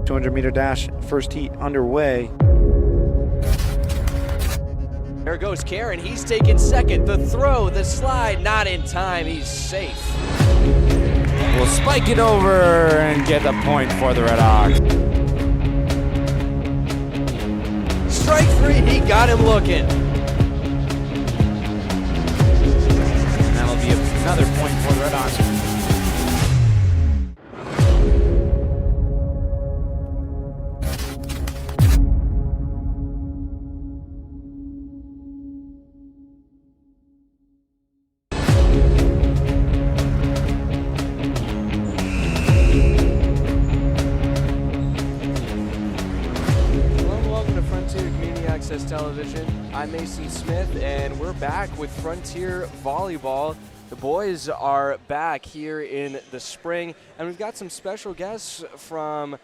200-meter dash, first heat underway. There goes Karen, he's taking second. The throw, the slide, not in time, he's safe. Will spike it over and get a point for the Red Hawks. Strike three, he got him looking. And that'll be another point for the Red Hawks. Television. I'm Mason Smith, and we're back with Frontier Volleyball. The boys are back here in the spring, and we've got some special guests from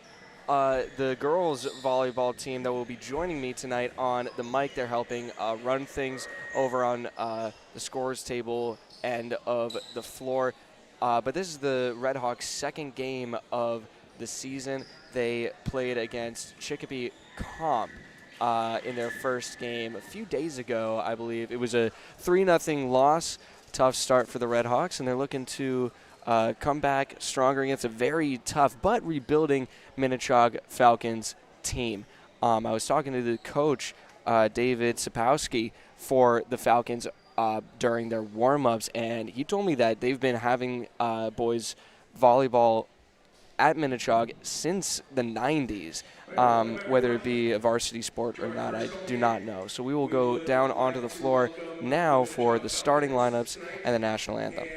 the girls volleyball team that will be joining me tonight on the mic. They're helping run things over on the scores table end of the floor. But this is the Red Hawks' second game of the season. They played against Chicopee Comp in their first game a few days ago, I believe. It was a 3-0 loss. Tough start for the Red Hawks, and they're looking to come back stronger against a very tough but rebuilding Minnechaug Falcons team. I was talking to the coach, David Sapowski, for the Falcons during their warm-ups, and he told me that they've been having boys volleyball at Minnechaug since the 90s. Whether it be a varsity sport or not, I do not know. So we will go down onto the floor now for the starting lineups and the national anthem.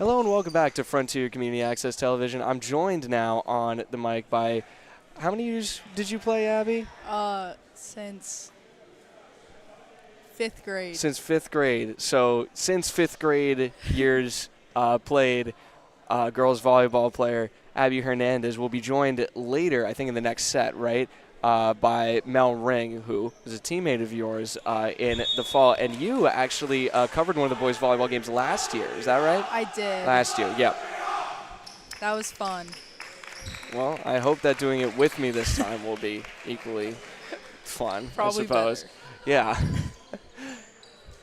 Hello and welcome back to Frontier Community Access Television. I'm joined now on the mic by, how many years did you play, Abby? Since 5th grade. Since 5th grade. So since 5th grade years played girls volleyball player Abby Hernandez will be joined later, I think in the next set, right, by Mel Ring, who was a teammate of yours in the fall. And you actually covered one of the boys' volleyball games last year. Is that right? I did. Last year, yep. That was fun. Well, I hope that doing it with me this time will be equally fun, Probably I suppose. better. Yeah.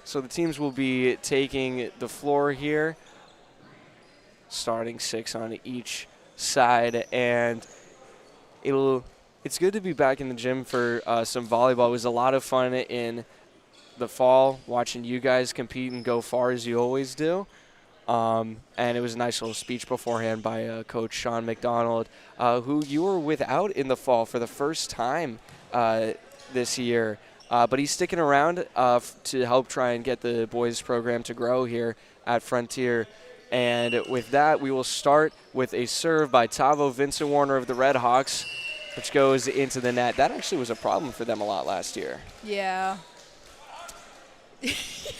So the teams will be taking the floor here, starting 6 on each side, and it's good to be back in the gym for some volleyball. It was a lot of fun in the fall watching you guys compete and go far as you always do. And it was a nice little speech beforehand by Coach Sean McDonald, who you were without in the fall for the first time this year. But he's sticking around to help try and get the boys program to grow here at Frontier. And with that, we will start with a serve by Tavo Vincent Warner of the Red Hawks, which goes into the net. That actually was a problem for them a lot last year. Yeah.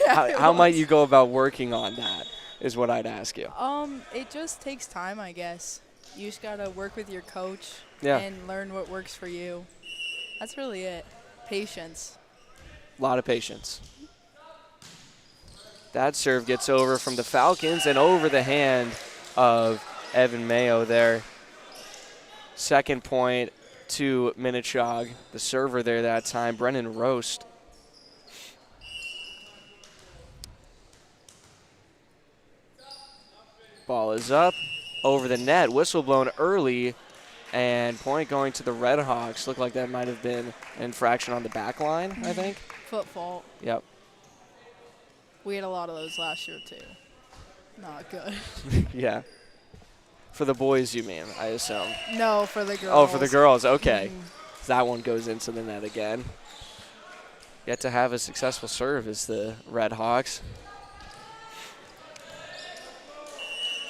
How might you go about working on that is what I'd ask you. It just takes time, I guess. You just got to work with your coach Yeah. and learn what works for you. That's really it. Patience. A lot of patience. That serve gets over from the Falcons and over the hand of Evan Mayo there. Second point to Minnechaug, the server there that time, Brennan Roast. Ball is up, over the net, whistle blown early, and point going to the Red Hawks. Looked like that might have been an infraction on the back line, I think. Foot fault. Yep. We had a lot of those last year, too. Not good. Yeah. For the boys, you mean, I assume. No, for the girls. Oh, for the girls, okay. That one goes into the net again. Yet to have a successful serve is the Red Hawks.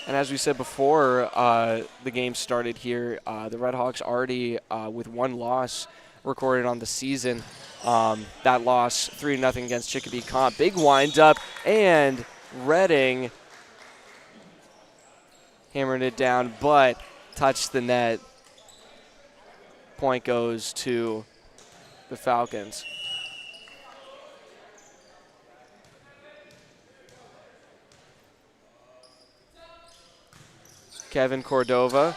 And as we said before the game started here, the Red Hawks already with one loss recorded on the season. That loss 3-0 against Chicopee Comp. Big wind-up, and Reading hammered it down, but touched the net. Point goes to the Falcons. Kevin Cordova.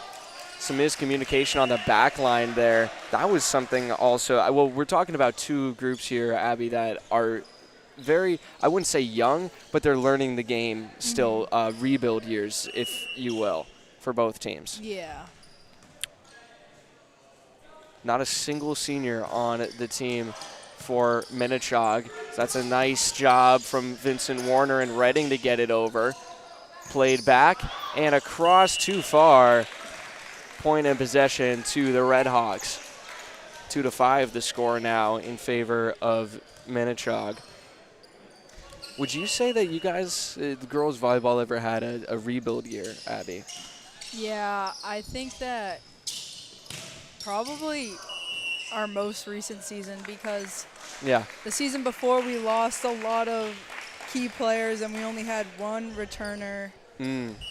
Some miscommunication on the back line there. That was something also. Well, we're talking about two groups here, Abby, that are very, I wouldn't say young, but they're learning the game still, rebuild years, if you will, for both teams. Yeah. Not a single senior on the team for Minnechaug. So that's a nice job from Vincent Warner and Reading to get it over. Played back and across too far. Point and possession to the Red Hawks. 2-5 the score now in favor of Minnechaug. Would you say that you guys, the girls volleyball, ever had a rebuild year, Abby? Yeah, I think that probably our most recent season, because the season before we lost a lot of key players and we only had one returner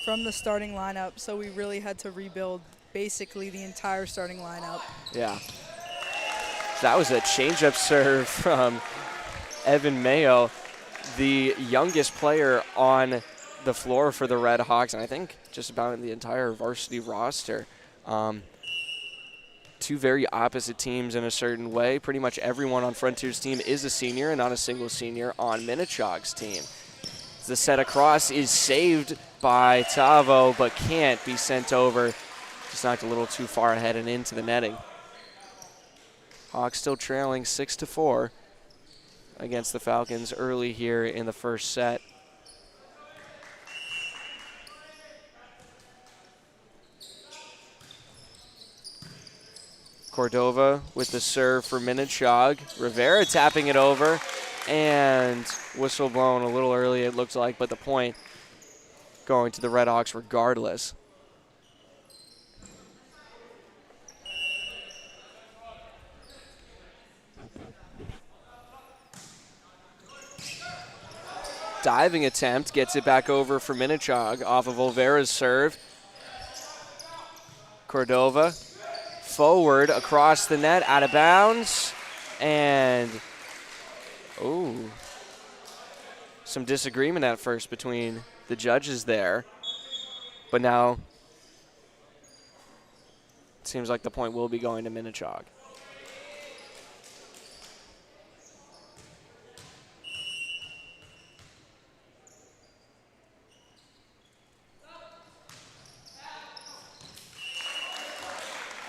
from the starting lineup, so we really had to rebuild basically the entire starting lineup. Yeah. So that was a change-up serve from Evan Mayo, the youngest player on the floor for the Red Hawks, and I think just about in the entire varsity roster. Two very opposite teams in a certain way. Pretty much everyone on Frontier's team is a senior and not a single senior on Minnechaug's team. The set across is saved by Tavo, but can't be sent over. Just knocked a little too far ahead and into the netting. Hawks still trailing 6-4 against the Falcons early here in the first set. Cordova with the serve for Minnechaug. Rivera tapping it over, and whistle blown a little early, it looks like, but the point going to the Redhawks regardless. Diving attempt, gets it back over for Minnechaug off of Olvera's serve. Cordova forward across the net, out of bounds, and some disagreement at first between the judges there, but now it seems like the point will be going to Minnechaug.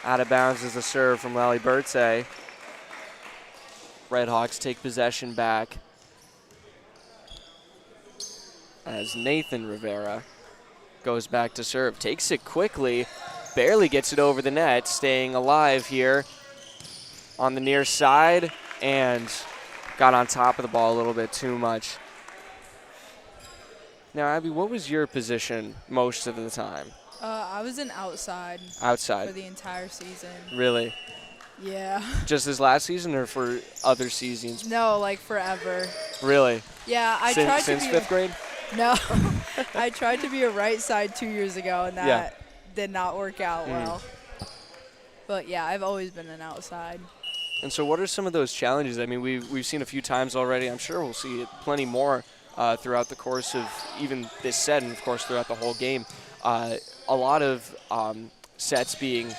Out of bounds is a serve from Lally Bertze. Redhawks take possession back as Nathan Rivera goes back to serve. Takes it quickly, barely gets it over the net, staying alive here on the near side, and got on top of the ball a little bit too much. Now, Abby, what was your position most of the time? I was an outside. Outside. For the entire season. Really? Yeah. Just this last season or for other seasons? No, like forever. Really? Yeah, I tried to since be fifth grade? No. I tried to be a right side 2 years ago, and that did not work out well. But, yeah, I've always been an outside. And so what are some of those challenges? I mean, we've seen a few times already. I'm sure we'll see plenty more throughout the course of even this set and, of course, throughout the whole game. A lot of sets being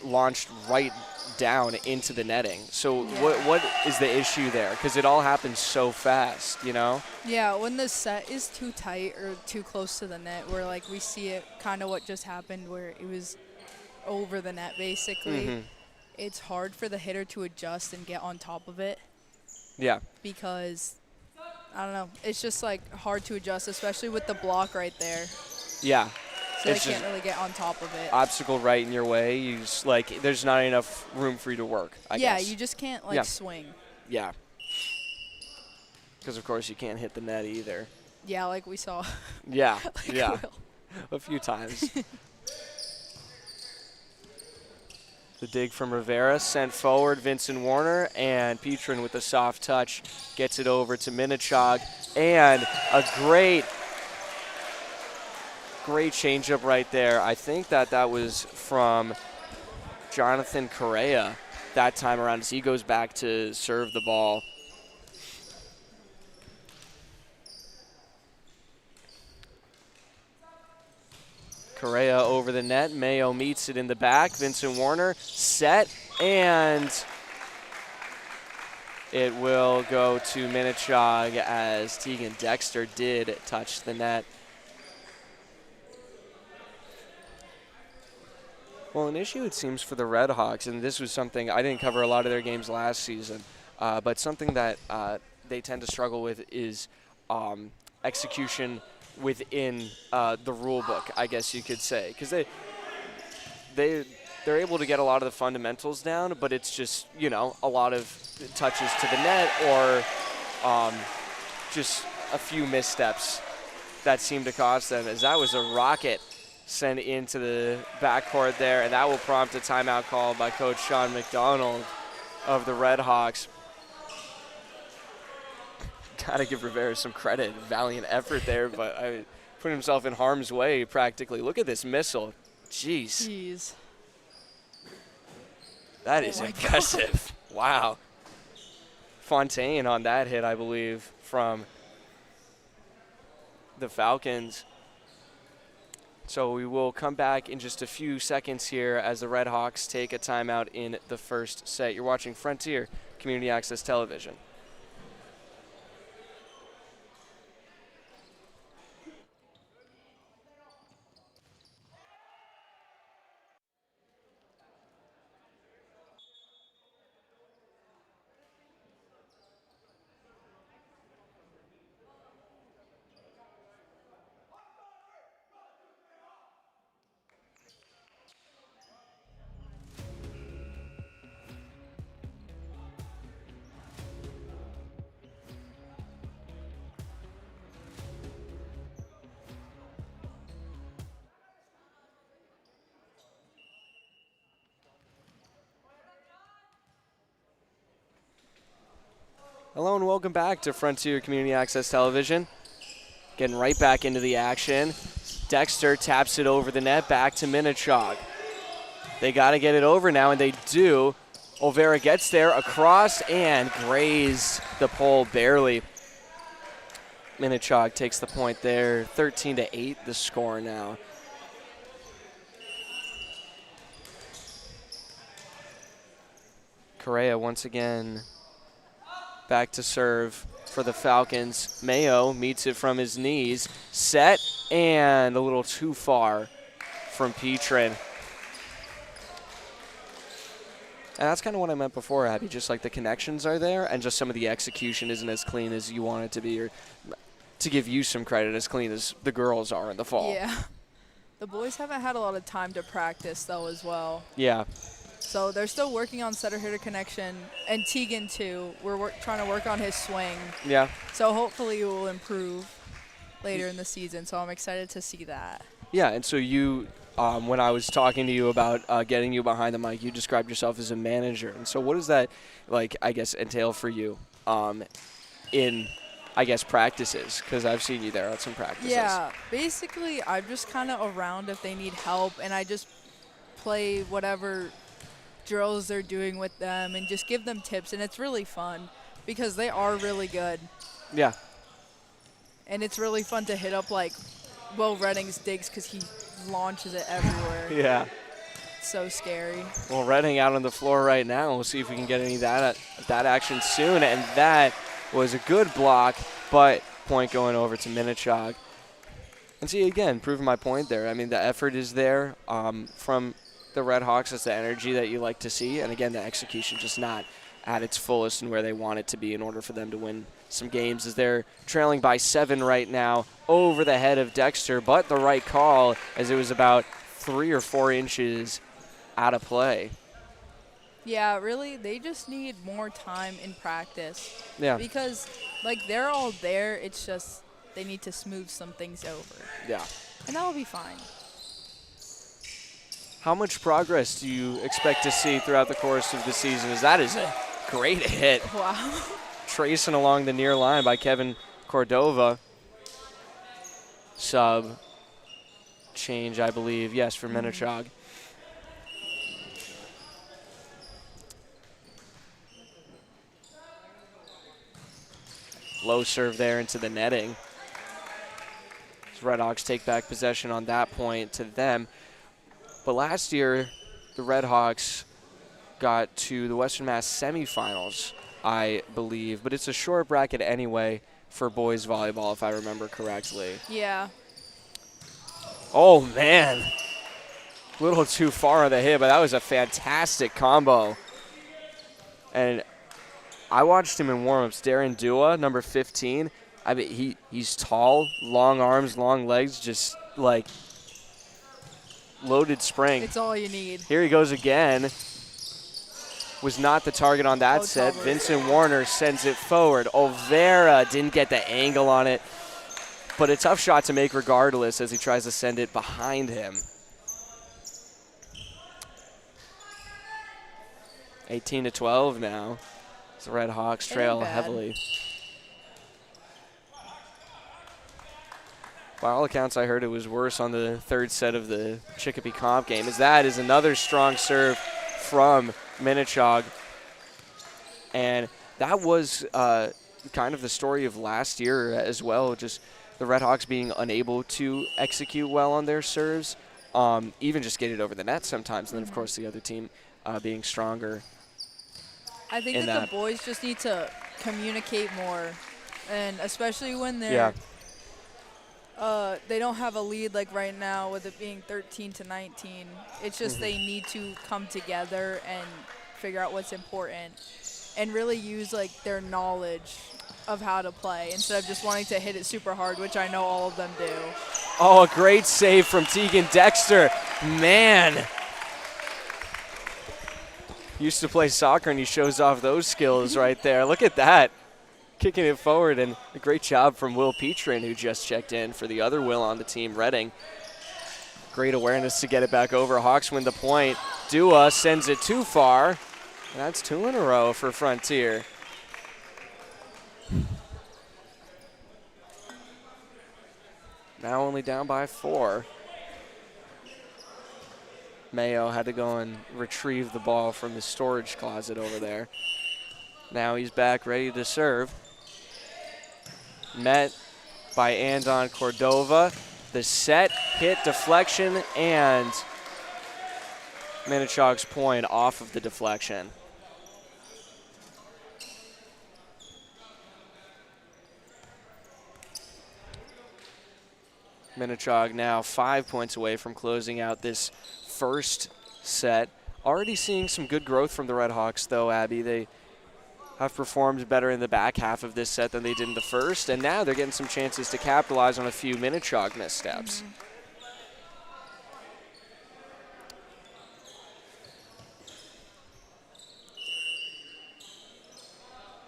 launched right down into the netting. So what is the issue there? Because it all happens so fast, you know? Yeah, when the set is too tight or too close to the net, where like we see it kind of what just happened where it was over the net basically, it's hard for the hitter to adjust and get on top of it. Yeah. Because, I don't know, it's just like hard to adjust, especially with the block right there. Yeah. So they can't really get on top of it. Obstacle right in your way. You just, like, there's not enough room for you to work, I guess. Yeah, you just can't, like, swing. Yeah. Because, of course, you can't hit the net either. Yeah, like we saw. Yeah, like yeah. A few times. The dig from Rivera sent forward. Vincent Warner, and Petrin with a soft touch gets it over to Minnechaug. And a great changeup right there. I think that was from Jonathan Correa that time around as he goes back to serve the ball. Correa over the net. Mayo meets it in the back. Vincent Warner set, and it will go to Minnechaug as Tegan Dexter did touch the net. Well, an issue, it seems, for the Redhawks, and this was something I didn't cover a lot of their games last season, but something that they tend to struggle with is execution within the rule book, I guess you could say, because they're able to get a lot of the fundamentals down, but it's just, you know, a lot of touches to the net or just a few missteps that seem to cost them, as that was a rocket sent into the backcourt there, and that will prompt a timeout call by Coach Sean McDonald of the Redhawks. Gotta give Rivera some credit, valiant effort there, but put himself in harm's way practically. Look at this missile. Jeez. That is impressive. Wow. Fontaine on that hit, I believe, from the Falcons. So we will come back in just a few seconds here as the Redhawks take a timeout in the first set. You're watching Frontier Community Access Television. Hello and welcome back to Frontier Community Access Television. Getting right back into the action. Dexter taps it over the net, back to Minnechaug. They got to get it over now, and they do. Olvera gets there, across, and grazed the pole barely. Minnechaug takes the point there, 13-8 the score now. Correa once again back to serve for the Falcons. Mayo meets it from his knees. Set, and a little too far from Petrin. And that's kind of what I meant before, Abby. Just like the connections are there, and just some of the execution isn't as clean as you want it to be, or to give you some credit, as clean as the girls are in the fall. Yeah. The boys haven't had a lot of time to practice, though, as well. Yeah. So they're still working on setter-hitter connection, and Tegan, too. We're trying to work on his swing. Yeah. So hopefully it will improve later in the season, so I'm excited to see that. Yeah, and so you, when I was talking to you about getting you behind the mic, you described yourself as a manager. And so what does that, like, I guess, entail for you in, I guess, practices? Because I've seen you there at some practices. Yeah, basically I'm just kind of around if they need help, and I just play whatever drills they're doing with them and just give them tips, and it's really fun because they are really good. Yeah. And it's really fun to hit up, like, Will Redding's digs because he launches it everywhere. Yeah. It's so scary. Well, Redding out on the floor right now. We'll see if we can get any of that action soon. And that was a good block, but point going over to Minnechaug. And see, again, proving my point there. I mean, the effort is there from the Red Hawks. It's the energy that you like to see. And, again, the execution just not at its fullest and where they want it to be in order for them to win some games, as they're trailing by 7 right now over the head of Dexter, but the right call, as it was about 3 or 4 inches out of play. Yeah, really, they just need more time in practice. Yeah. Because, like, they're all there. It's just they need to smooth some things over. Yeah. And that'll be fine. How much progress do you expect to see throughout the course of the season? As that is a great hit. Wow. Tracing along the near line by Kevin Cordova. Sub change, I believe. Yes, for Minnechaug. Low serve there into the netting. Red Hawks take back possession on that point to them. But last year, the Red Hawks got to the Western Mass semifinals, I believe. But it's a short bracket anyway for boys volleyball, if I remember correctly. Yeah. Oh, man. A little too far on the hit, but that was a fantastic combo. And I watched him in warm-ups. Darren Dua, number 15. I mean, he's tall, long arms, long legs, just like loaded spring. It's all you need. Here he goes again. Was not the target on that set. Covered. Vincent Warner sends it forward. Olvera didn't get the angle on it, but a tough shot to make regardless as he tries to send it behind him. 18-12 now. The Red Hawks trail heavily. By all accounts, I heard it was worse on the third set of the Chicopee Comp game, as that is another strong serve from Minnechaug. And that was kind of the story of last year as well, just the Red Hawks being unable to execute well on their serves, even just get it over the net sometimes, and then, of course, the other team being stronger. I think that the boys just need to communicate more, and especially when they're they don't have a lead like right now with it being 13-19. It's just they need to come together and figure out what's important and really use like their knowledge of how to play instead of just wanting to hit it super hard, which I know all of them do. Oh, a great save from Tegan Dexter. Man. Used to play soccer, and he shows off those skills right there. Look at that. Kicking it forward, and a great job from Will Petrin, who just checked in for the other Will on the team, Redding. Great awareness to get it back over. Hawks win the point. Dua sends it too far, and that's 2 in a row for Frontier. Now only down by 4. Mayo had to go and retrieve the ball from his storage closet over there. Now he's back ready to serve. Met by Andon Cordova. The set, hit, deflection, and Minnechaug's point off of the deflection. Minnechaug now 5 points away from closing out this first set. Already seeing some good growth from the Redhawks, though, Abby. They have performed better in the back half of this set than they did in the first, and now they're getting some chances to capitalize on a few Minnechaug missteps.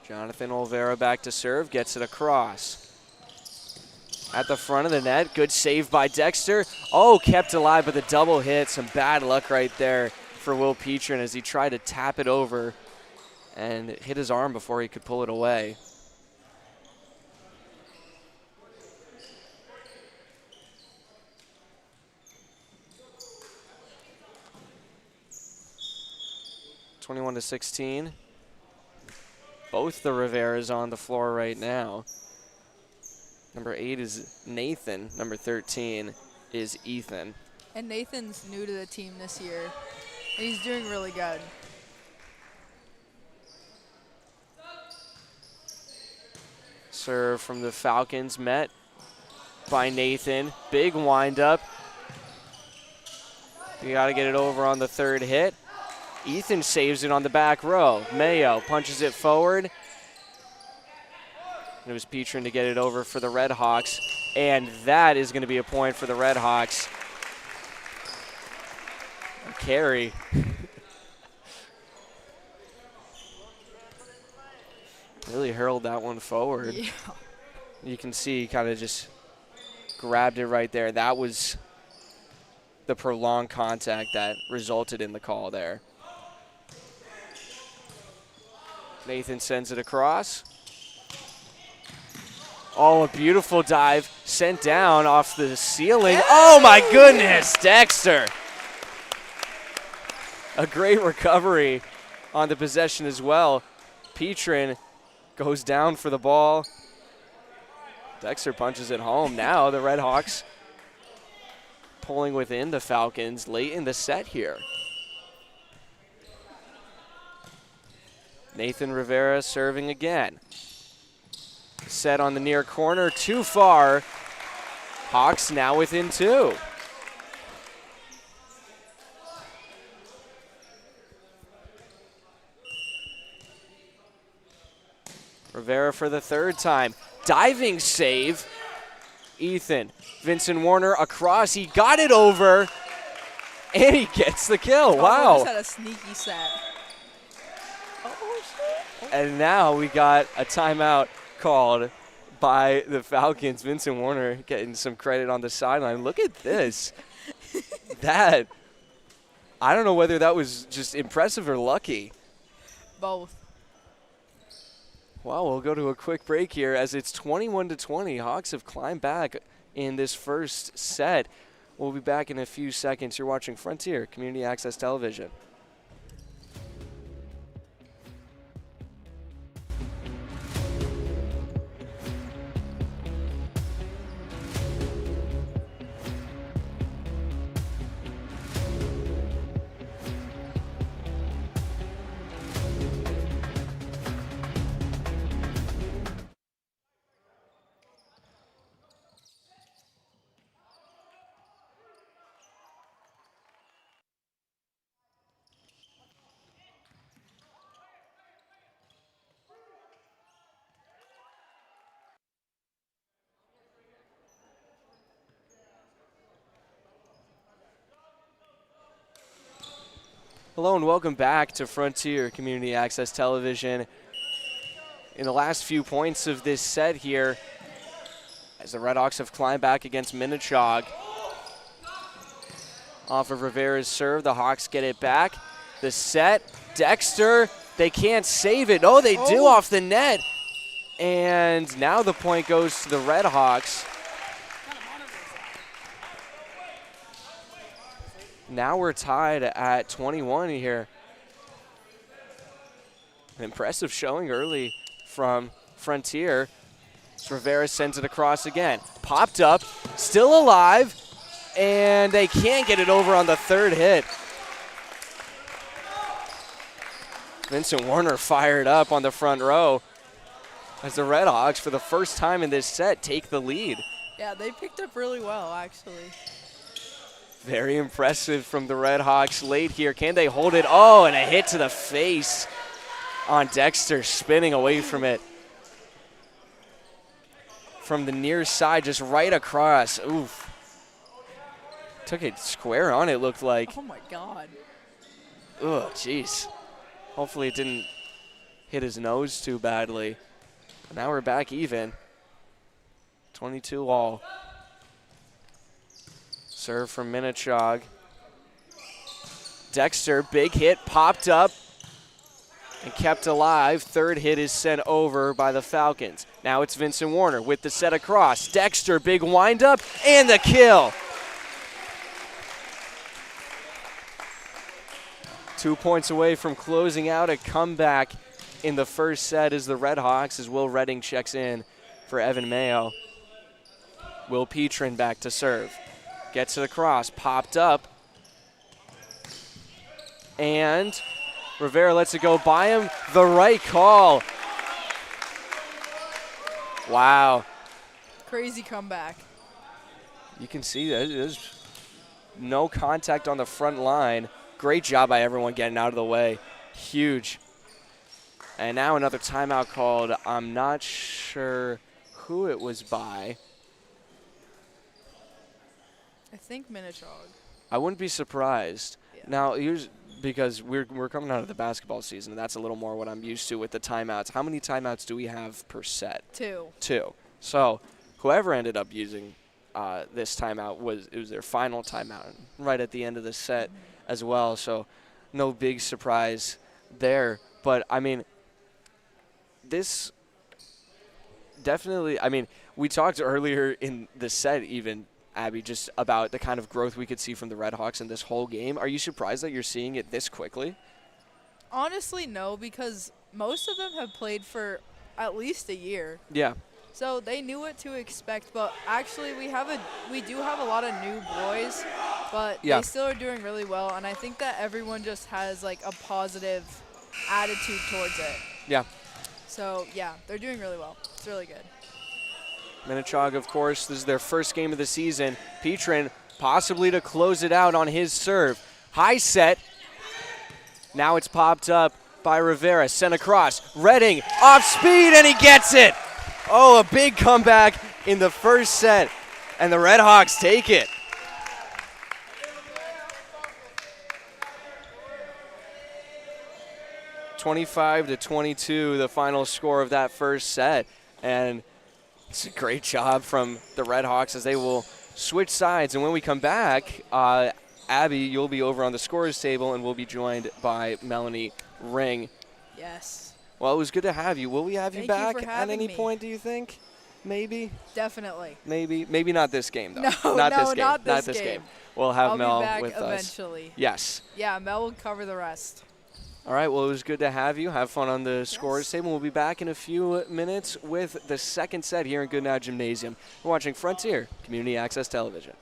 Jonathan Olvera back to serve, gets it across. At the front of the net, good save by Dexter. Oh, kept alive with a double hit. Some bad luck right there for Will Petrin as he tried to tap it over and hit his arm before he could pull it away. (21-16). Both the Riveras on the floor right now. Number 8 is Nathan. Number 13 is Ethan. And Nathan's new to the team this year, and he's doing really good. Serve from the Falcons, met by Nathan. Big windup. You got to get it over on the third hit. Ethan saves it on the back row. Mayo punches it forward. It was Petrin to get it over for the Redhawks, and that is going to be a point for the Redhawks. Carey. Really hurled that one forward. Yeah. You can see he kind of just grabbed it right there. That was the prolonged contact that resulted in the call there. Nathan sends it across. Oh, a beautiful dive, sent down off the ceiling. Oh my goodness, Dexter. A great recovery on the possession as well. Petrin goes down for the ball. Dexter punches it home. Now the Redhawks pulling within the Falcons late in the set here. Nathan Rivera serving again. Set on the near corner, too far. Hawks now within 2. Rivera for the third time. Diving save. Ethan. Vincent Warner across. He got it over. And he gets the kill. Wow. Just had a sneaky set. Oh, shit. And now we got a timeout called by the Falcons. Vincent Warner getting some credit on the sideline. Look at this. That, I don't know whether that was just impressive or lucky. Both. Well, we'll go to a quick break here as it's 21-20. Hawks have climbed back in this first set. We'll be back in a few seconds. You're watching Frontier Community Access Television. Hello and welcome back to Frontier Community Access Television. In the last few points of this set here, as the Redhawks have climbed back against Minnechaug. Off of Rivera's serve, the Hawks get it back. The set, Dexter, they can't save it. Oh, they do off the net. And now the point goes to the Redhawks. Now we're tied at 21 here. An impressive showing early from Frontier. Rivera sends it across again. Popped up, still alive, and they can't get it over on the third hit. Vincent Warner fired up on the front row as the Redhawks, for the first time in this set, take the lead. Yeah, they picked up really well, actually. Very impressive from the Redhawks late here. Can they hold it? Oh, and a hit to the face on Dexter, spinning away from it. From the near side, just right across. Oof. Took it square on, it looked like. Oh, my God. Ugh, jeez. Hopefully it didn't hit his nose too badly. Now we're back even. 22 all. Serve from Minnechaug. Dexter, big hit, popped up and kept alive. Third hit is sent over by the Falcons. Now it's Vincent Warner with the set across. Dexter, big windup, and the kill. 2 points away from closing out a comeback in the first set as the Redhawks, as Will Redding checks in for Evan Mayo. Will Petrin back to serve. Gets it across, popped up. And Rivera lets it go by him. The right call. Wow. Crazy comeback. You can see that there's no contact on the front line. Great job by everyone getting out of the way. Huge. And now another timeout called. I'm not sure who it was by. I think Minnechaug. I wouldn't be surprised. Yeah. Now, here's because we're coming out of the basketball season, and that's a little more what I'm used to with the timeouts. How many timeouts do we have per set? 2. 2. So whoever ended up using this timeout was their final timeout right at the end of the set as well. So no big surprise there. But, I mean, this definitely – I mean, we talked earlier in the set even, Abby, just about the kind of growth we could see from the Redhawks in this whole game. Are you surprised that you're seeing it this quickly? Honestly, no, because most of them have played for at least a year. Yeah. So they knew what to expect, but actually we do have a lot of new boys, but yeah. They still are doing really well, and I think that everyone just has like a positive attitude towards it. Yeah. So yeah, they're doing really well. It's really good. Minnechaug, of course, this is their first game of the season. Petrin possibly to close it out on his serve. High set. Now it's popped up by Rivera. Sent across. Redding off speed, and he gets it. Oh, a big comeback in the first set, and the Redhawks take it. (25-22), the final score of that first set, and it's a great job from the Redhawks as they will switch sides. And when we come back, Abby, you'll be over on the scorers table, and we'll be joined by Melanie Ring. Yes. Well, it was good to have you. Will we have you back at any me. point, do you think? Maybe? Definitely. Maybe not this game, though. No, not this game. We'll have I'll Mel be back with eventually. us. Yes. Yeah, Mel will cover the rest. All right, well, it was good to have you. Have fun on the scorers table. We'll be back in a few minutes with the second set here in Goodnow Gymnasium. We're watching Frontier Community Access Television.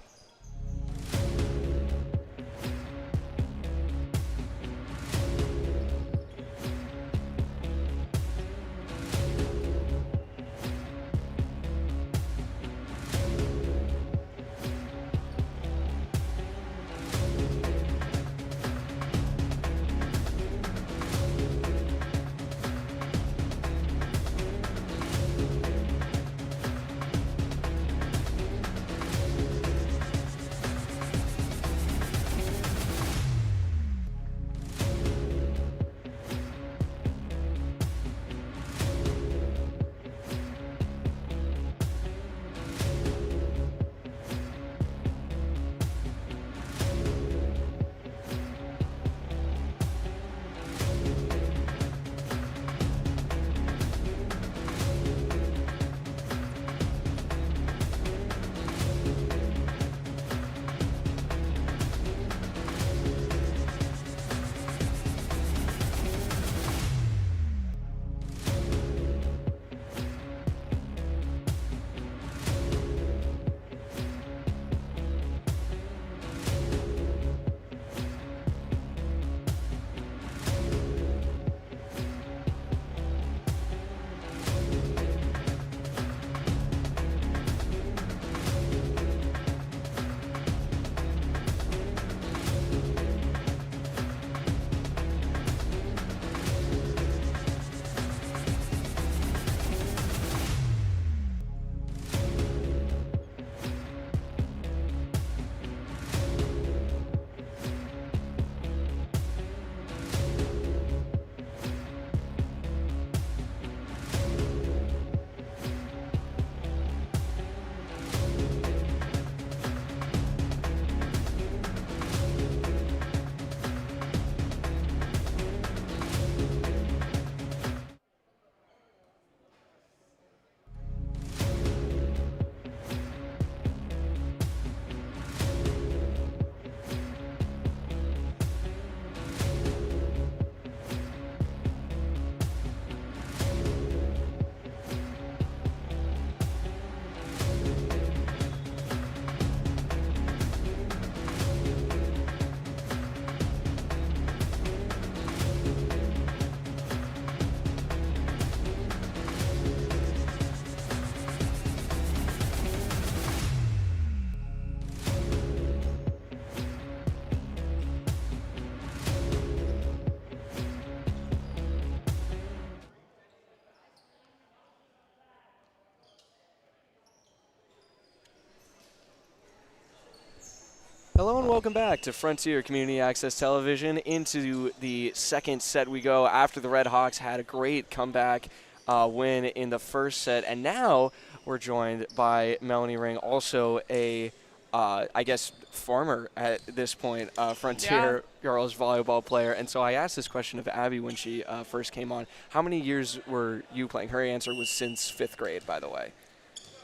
Hello and welcome back to Frontier Community Access Television. Into the second set we go after the Red Hawks had a great comeback win in the first set. And now we're joined by Melanie Ring, also a, I guess, former at this point Frontier girls volleyball player. And so I asked this question of Abby when she first came on. How many years were you playing? Her answer was since 5th grade, by the way.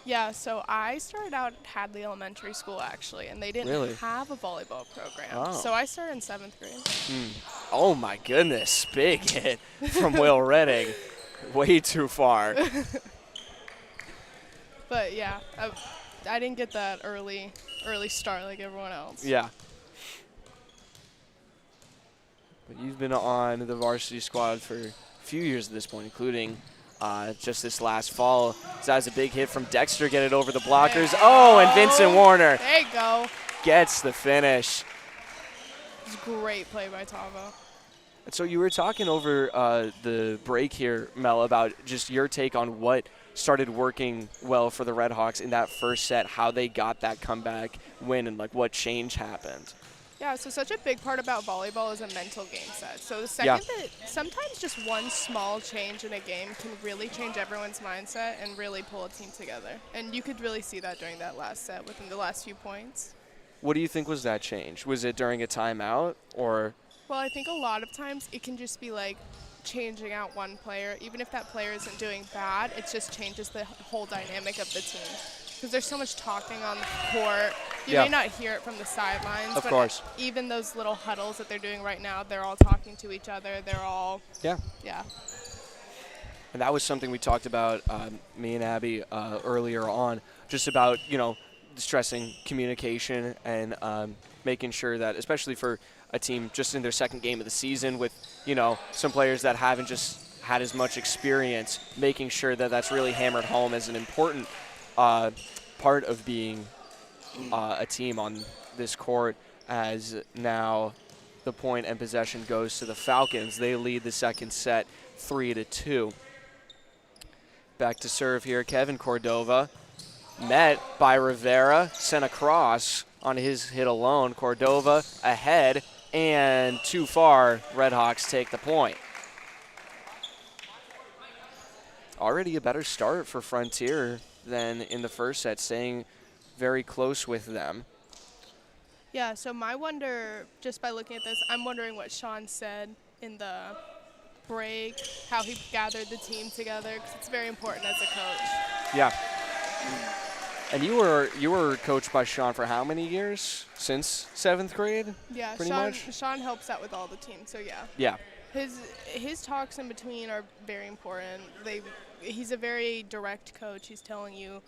Yeah, so I started out at Hadley Elementary School, actually, and they didn't have a volleyball program. Oh. So I started in 7th grade. Oh, my goodness. Big hit from Will Redding. Way too far. But, yeah, I didn't get that early start like everyone else. Yeah. But you've been on the varsity squad for a few years at this point, including just this last fall. So that was a big hit from Dexter, get it over the blockers. Oh, and Vincent Warner. There you go. Gets the finish. It was a great play by Tavo. And so you were talking over the break here, Mel, about just your take on what started working well for the Red Hawks in that first set, how they got that comeback win, and like what change happened. Yeah, so such a big part about volleyball is a mental game set. So the second that sometimes just one small change in a game can really change everyone's mindset and really pull a team together. And you could really see that during that last set within the last few points. What do you think was that change? Was it during a timeout or? Well, I think a lot of times it can just be like changing out one player. Even if that player isn't doing bad, it just changes the whole dynamic of the team. Because there's so much talking on the court. You may not hear it from the sidelines. Of course. Even those little huddles that they're doing right now, they're all talking to each other. They're all. Yeah. And that was something we talked about, me and Abby, earlier on, just about, stressing communication and making sure that, especially for a team just in their second game of the season with, some players that haven't just had as much experience, making sure that that's really hammered home as an important part of being a team on this court, as now the point and possession goes to the Falcons. They lead the second set 3-2. Back to serve here, Kevin Cordova. Met by Rivera, sent across on his hit alone. Cordova ahead and too far. Red Hawks take the point. Already a better start for Frontier than in the first set, staying very close with them. Yeah, so my wonder, just by looking at this, I'm wondering what Sean said in the break, how he gathered the team together, because it's very important as a coach. Yeah. And you were coached by Sean for how many years? Since 7th grade? Yeah, pretty much? Sean helps out with all the teams, so yeah. Yeah. His talks in between are very important. He's a very direct coach. He's telling you,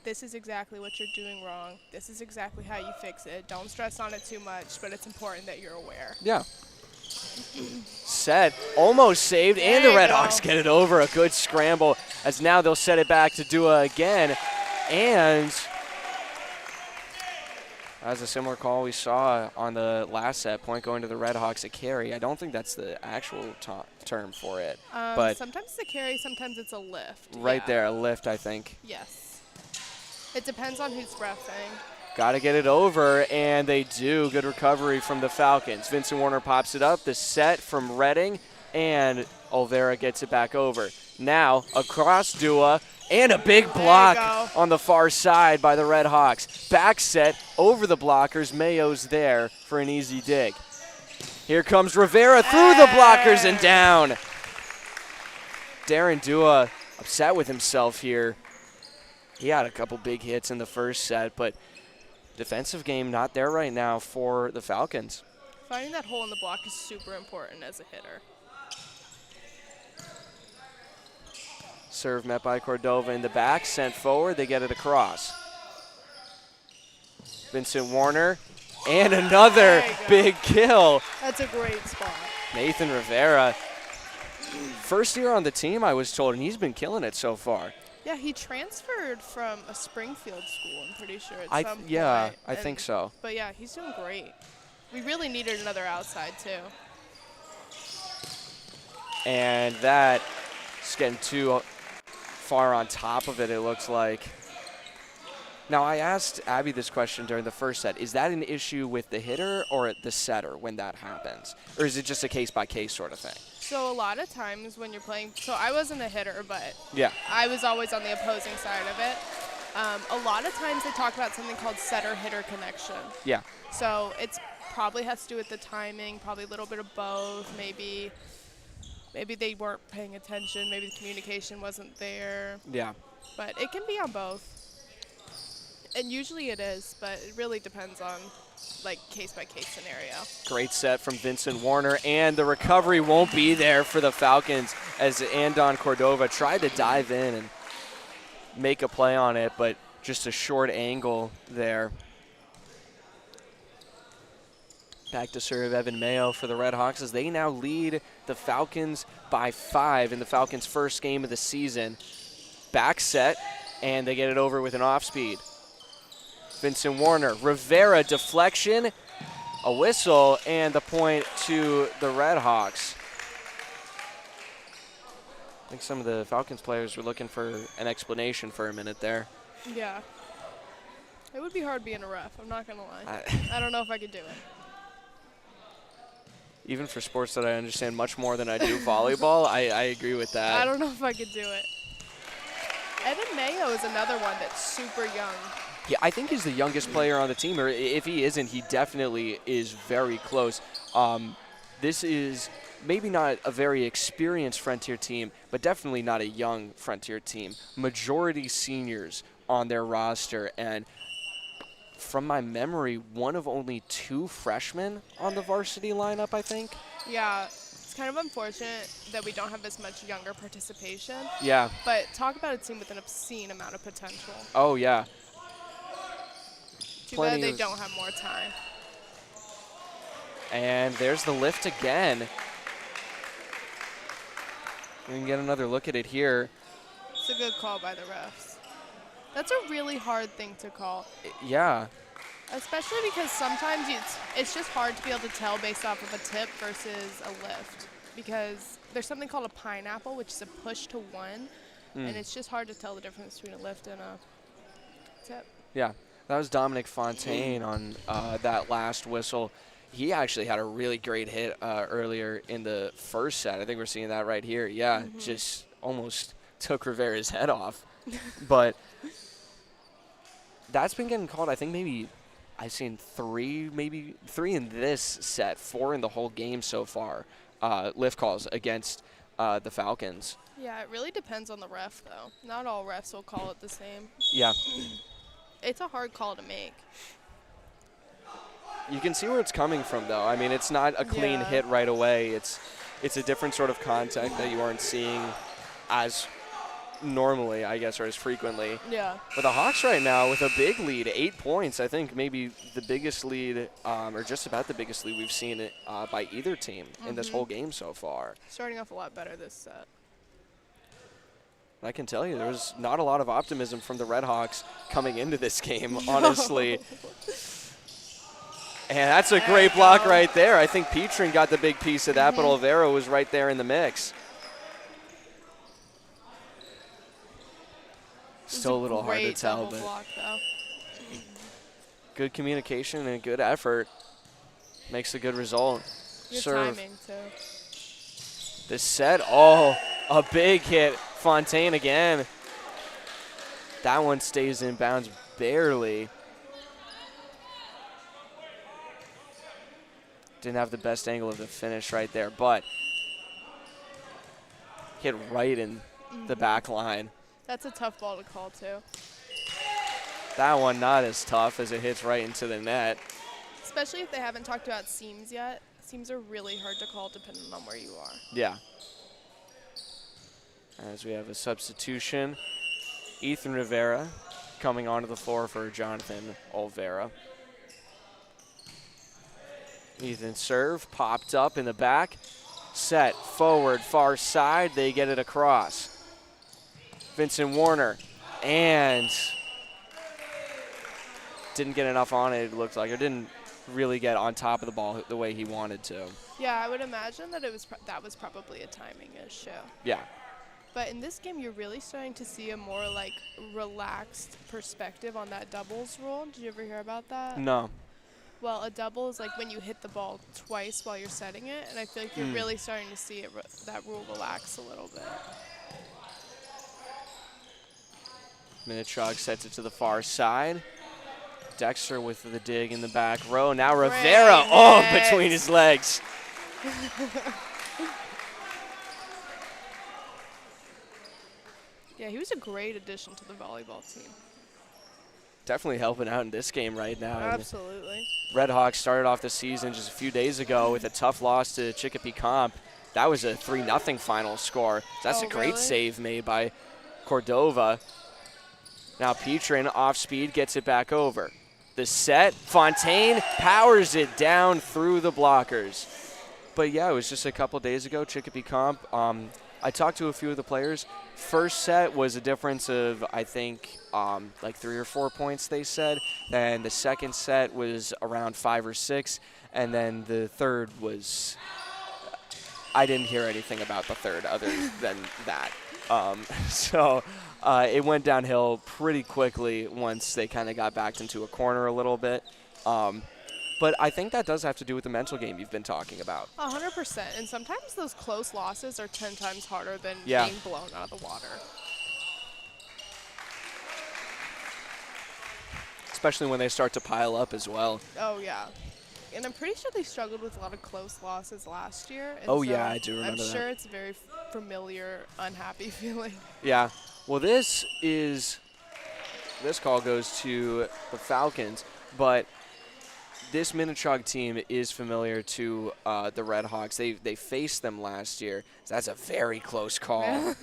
this is exactly what you're doing wrong. This is exactly how you fix it. Don't stress on it too much, but it's important that you're aware. Yeah. Set, almost saved, and the Red Hawks get it over. A good scramble, as now they'll set it back to Dua again. And as a similar call we saw on the last set, point going to the Red Hawks, a carry. I don't think that's the actual term for it. But sometimes it's a carry, sometimes it's a lift. Right there, a lift, I think. Yes. It depends on who's reffing. Got to get it over, and they do. Good recovery from the Falcons. Vincent Warner pops it up. The set from Redding, and Olvera gets it back over. Now, across Dua, and a big block on the far side by the Red Hawks. Back set over the blockers. Mayo's there for an easy dig. Here comes Rivera through the blockers and down. Darren Dua upset with himself here. He had a couple big hits in the first set, but defensive game not there right now for the Falcons. Finding that hole in the block is super important as a hitter. Serve met by Cordova in the back, sent forward, they get it across. Vincent Warner, and another big kill. That's a great spot. Nathan Rivera, first year on the team, I was told, and he's been killing it so far. Yeah, he transferred from a Springfield school, I'm pretty sure, at some point. Yeah, I think so. But yeah, he's doing great. We really needed another outside, too. And that is getting too far on top of it, it looks like. Now, I asked Abby this question during the first set. Is that an issue with the hitter or the setter when that happens? Or is it just a case-by-case sort of thing? So a lot of times when you're playing, so I wasn't a hitter, but yeah, I was always on the opposing side of it. A lot of times they talk about something called setter-hitter connection. Yeah. So it's probably has to do with the timing, probably a little bit of both. Maybe they weren't paying attention. Maybe the communication wasn't there. Yeah. But it can be on both. And usually it is, but it really depends on, like, case-by-case scenario. Great set from Vincent Warner, and the recovery won't be there for the Falcons as Andon Cordova tried to dive in and make a play on it, but just a short angle there. Back to serve Evan Mayo for the Red Hawks as they now lead the Falcons by 5 in the Falcons' first game of the season. Back set, and they get it over with an off-speed. Vincent Warner, Rivera deflection, a whistle, and the point to the Red Hawks. I think some of the Falcons players were looking for an explanation for a minute there. Yeah. It would be hard being a ref, I'm not going to lie. I don't know if I could do it. Even for sports that I understand much more than I do, volleyball, I agree with that. I don't know if I could do it. Evan Mayo is another one that's super young. Yeah, I think he's the youngest player on the team, or if he isn't, he definitely is very close. This is maybe not a very experienced Frontier team, but definitely not a young Frontier team. Majority seniors on their roster, and from my memory, one of only 2 freshmen on the varsity lineup, I think. Yeah, it's kind of unfortunate that we don't have as much younger participation. Yeah. But talk about a team with an obscene amount of potential. Oh, yeah. Too bad they don't have more time. And there's the lift again. We can get another look at it here. It's a good call by the refs. That's a really hard thing to call. Yeah. Especially because sometimes it's just hard to be able to tell based off of a tip versus a lift. Because there's something called a pineapple, which is a push to 1. And it's just hard to tell the difference between a lift and a tip. Yeah. That was Dominic Fontaine on that last whistle. He actually had a really great hit earlier in the first set. I think we're seeing that right here. Yeah, just almost took Rivera's head off. But that's been getting called, I think maybe I've seen 3 in this set, 4 in the whole game so far, lift calls against the Falcons. Yeah, it really depends on the ref, though. Not all refs will call it the same. Yeah. It's a hard call to make. You can see where it's coming from, though. I mean, it's not a clean hit right away. It's a different sort of contact that you aren't seeing as normally, I guess, or as frequently. Yeah. But the Hawks right now with a big lead, 8 points. I think maybe the biggest lead, or just about the biggest lead we've seen it by either team in this whole game so far. Starting off a lot better this set. I can tell you, there was not a lot of optimism from the Red Hawks coming into this game, honestly. And that's a great block right there. I think Petrin got the big piece of that, but Olvera was right there in the mix. Still a little hard to tell, but block, good communication and good effort makes a good result. Good Serve. timing, too. This set, a big hit. Fontaine again. That one stays in bounds barely. Didn't have the best angle of the finish right there, but hit right in the back line. That's a tough ball to call, too. That one not as tough as it hits right into the net. Especially if they haven't talked about seams yet. Seams are really hard to call depending on where you are. Yeah. As we have a substitution, Ethan Rivera coming onto the floor for Jonathan Olvera. Ethan serve, popped up in the back, set, forward, far side, they get it across. Vincent Warner, and didn't get enough on it, it looked like, or didn't really get on top of the ball the way he wanted to. Yeah, I would imagine that that was probably a timing issue. Yeah. But in this game, you're really starting to see a more like relaxed perspective on that doubles rule. Did you ever hear about that? No. Well, a double is like when you hit the ball twice while you're setting it, and I feel like you're really starting to see it that rule relax a little bit. Minnechaug sets it to the far side. Dexter with the dig in the back row. Now Rivera, between his legs. Yeah, he was a great addition to the volleyball team. Definitely helping out in this game right now. Absolutely. Red Hawks started off the season just a few days ago with a tough loss to Chicopee Comp. That was a 3-0 final score. That's a great save made by Cordova. Now Petrin off speed gets it back over. The set, Fontaine powers it down through the blockers. But yeah, it was just a couple days ago, Chicopee Comp. I talked to a few of the players. First set was a difference of, I think, like 3 or 4 points, they said. Then the second set was around 5 or 6. And then the third was, I didn't hear anything about the third other than that. It went downhill pretty quickly once they kind of got backed into a corner a little bit. But I think that does have to do with the mental game you've been talking about. 100%. And sometimes those close losses are 10 times harder than Yeah. being blown out of the water. Especially when they start to pile up as well. Oh, yeah. And I'm pretty sure they struggled with a lot of close losses last year. And Oh, so yeah, I do remember I'm that. sure it's a very familiar, unhappy feeling. Yeah. Well, this call goes to the Falcons, but this Minnechaug team is familiar to the Red Hawks. They faced them last year. So that's a very close call.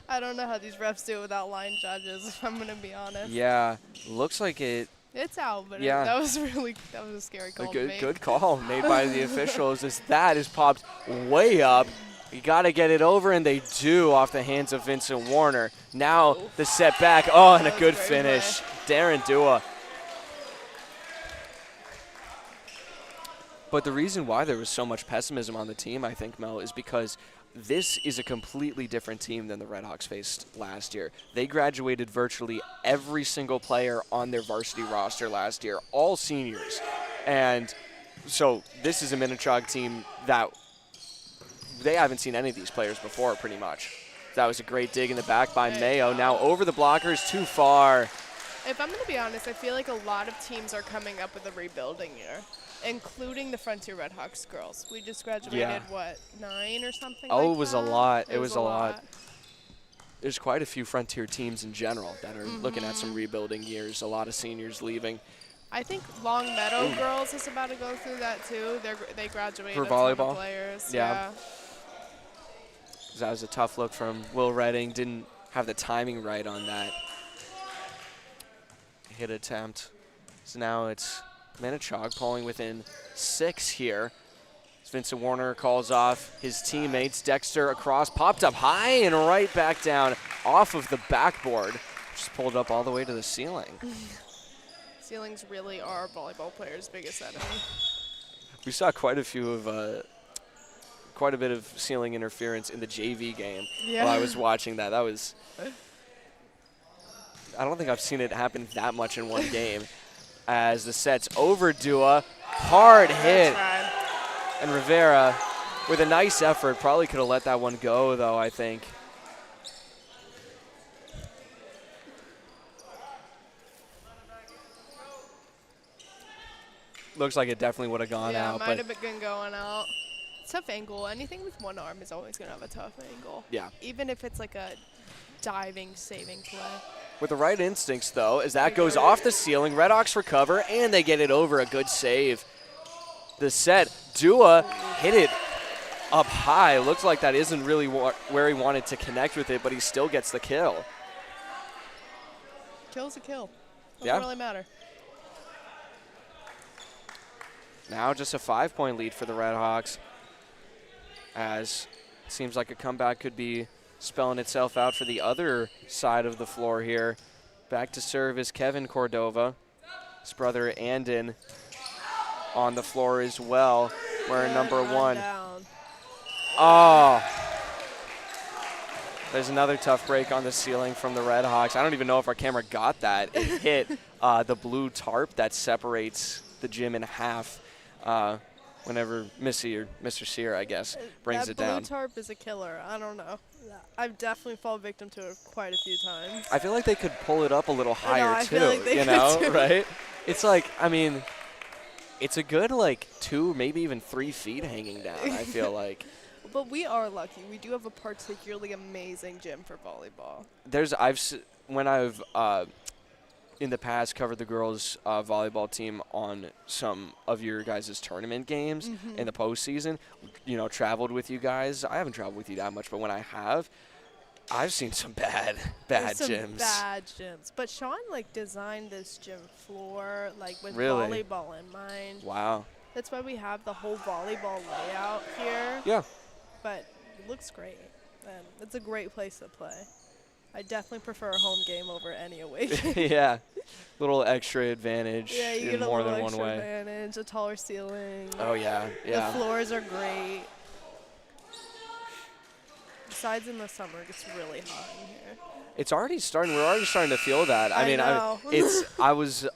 I don't know how these refs do it without line judges, if I'm going to be honest. Yeah. Looks like it. It's out, but Yeah. that was a scary call to make. Good call made by the officials. As that is popped way up. You got to get it over, and they do off the hands of Vincent Warner. Now the setback. Oh, and a good finish. Darren Dua. But the reason why there was so much pessimism on the team, I think, Mel, is because this is a completely different team than the Red Hawks faced last year. They graduated virtually every single player on their varsity roster last year, all seniors. And so this is a Minnechaug team that they haven't seen any of these players before, pretty much. That was a great dig in the back by Mayo. Now over the blockers, too far. If I'm going to be honest, I feel like a lot of teams are coming up with a rebuilding year, including the Frontier Red Hawks girls. We just graduated, what, 9 or something like that? Oh, it was a lot. It was a lot. There's quite a few Frontier teams in general that are looking at some rebuilding years. A lot of seniors leaving. I think Long Meadow girls is about to go through that too. They graduated For a ton of volleyball? players. Yeah. That was a tough look from Will Redding. Didn't have the timing right on that hit attempt. So now it's Minnechaug pulling within 6 here. As Vincent Warner calls off his teammates. Dexter across, popped up high and right back down off of the backboard. Just pulled up all the way to the ceiling. Ceilings really are volleyball players' biggest enemy. We saw quite a bit of ceiling interference in the JV game while I was watching that. That was, I don't think I've seen it happen that much in one game. As the set's over Dua, hard hit. And Rivera, with a nice effort, probably could have let that one go, though, I think. Looks like it definitely would have gone out. Yeah, might have been going out. Tough angle. Anything with one arm is always going to have a tough angle. Yeah. Even if it's like a diving, saving play. With the right instincts, though, as that goes off the ceiling, Red Hawks recover, and they get it over. A good save. The set, Dua hit it up high. Looks like that isn't really where he wanted to connect with it, but he still gets the kill. Kill's a kill. Doesn't really matter. Now just a 5-point lead for the Red Hawks, as it seems like a comeback could be spelling itself out for the other side of the floor here. Back to serve is Kevin Cordova. His brother Andon on the floor as well, wearing number 1. Oh. There's another tough break on the ceiling from the Red Hawks. I don't even know if our camera got that. It hit the blue tarp that separates the gym in half whenever Missy or Mr. Sear, I guess, brings it down. That blue tarp is a killer. I don't know. I've definitely fallen victim to it quite a few times. I feel like they could pull it up a little higher, I too, feel like they you could know, too. right? It's like, I mean, it's a good, like, 2, maybe even 3 feet hanging down, I feel like. But we are lucky. We do have a particularly amazing gym for volleyball. When I've in the past covered the girls volleyball team on some of your guys' tournament games in the postseason, you know, traveled with you guys. I haven't traveled with you that much, but when I have, I've seen some bad gyms. Bad gyms. But Sean, like, designed this gym floor, like, with Really? volleyball in mind. Wow. That's why we have the whole volleyball layout here. Yeah. But it looks great. And it's a great place to play. I definitely prefer a home game over any away game. Yeah. Little extra advantage Yeah, you in get a more little than one extra way. advantage, a taller ceiling. Oh, yeah. Yeah. The floors are great. Besides in the summer, it gets really hot in here. It's already starting. We're already starting to feel that. I mean, know. I was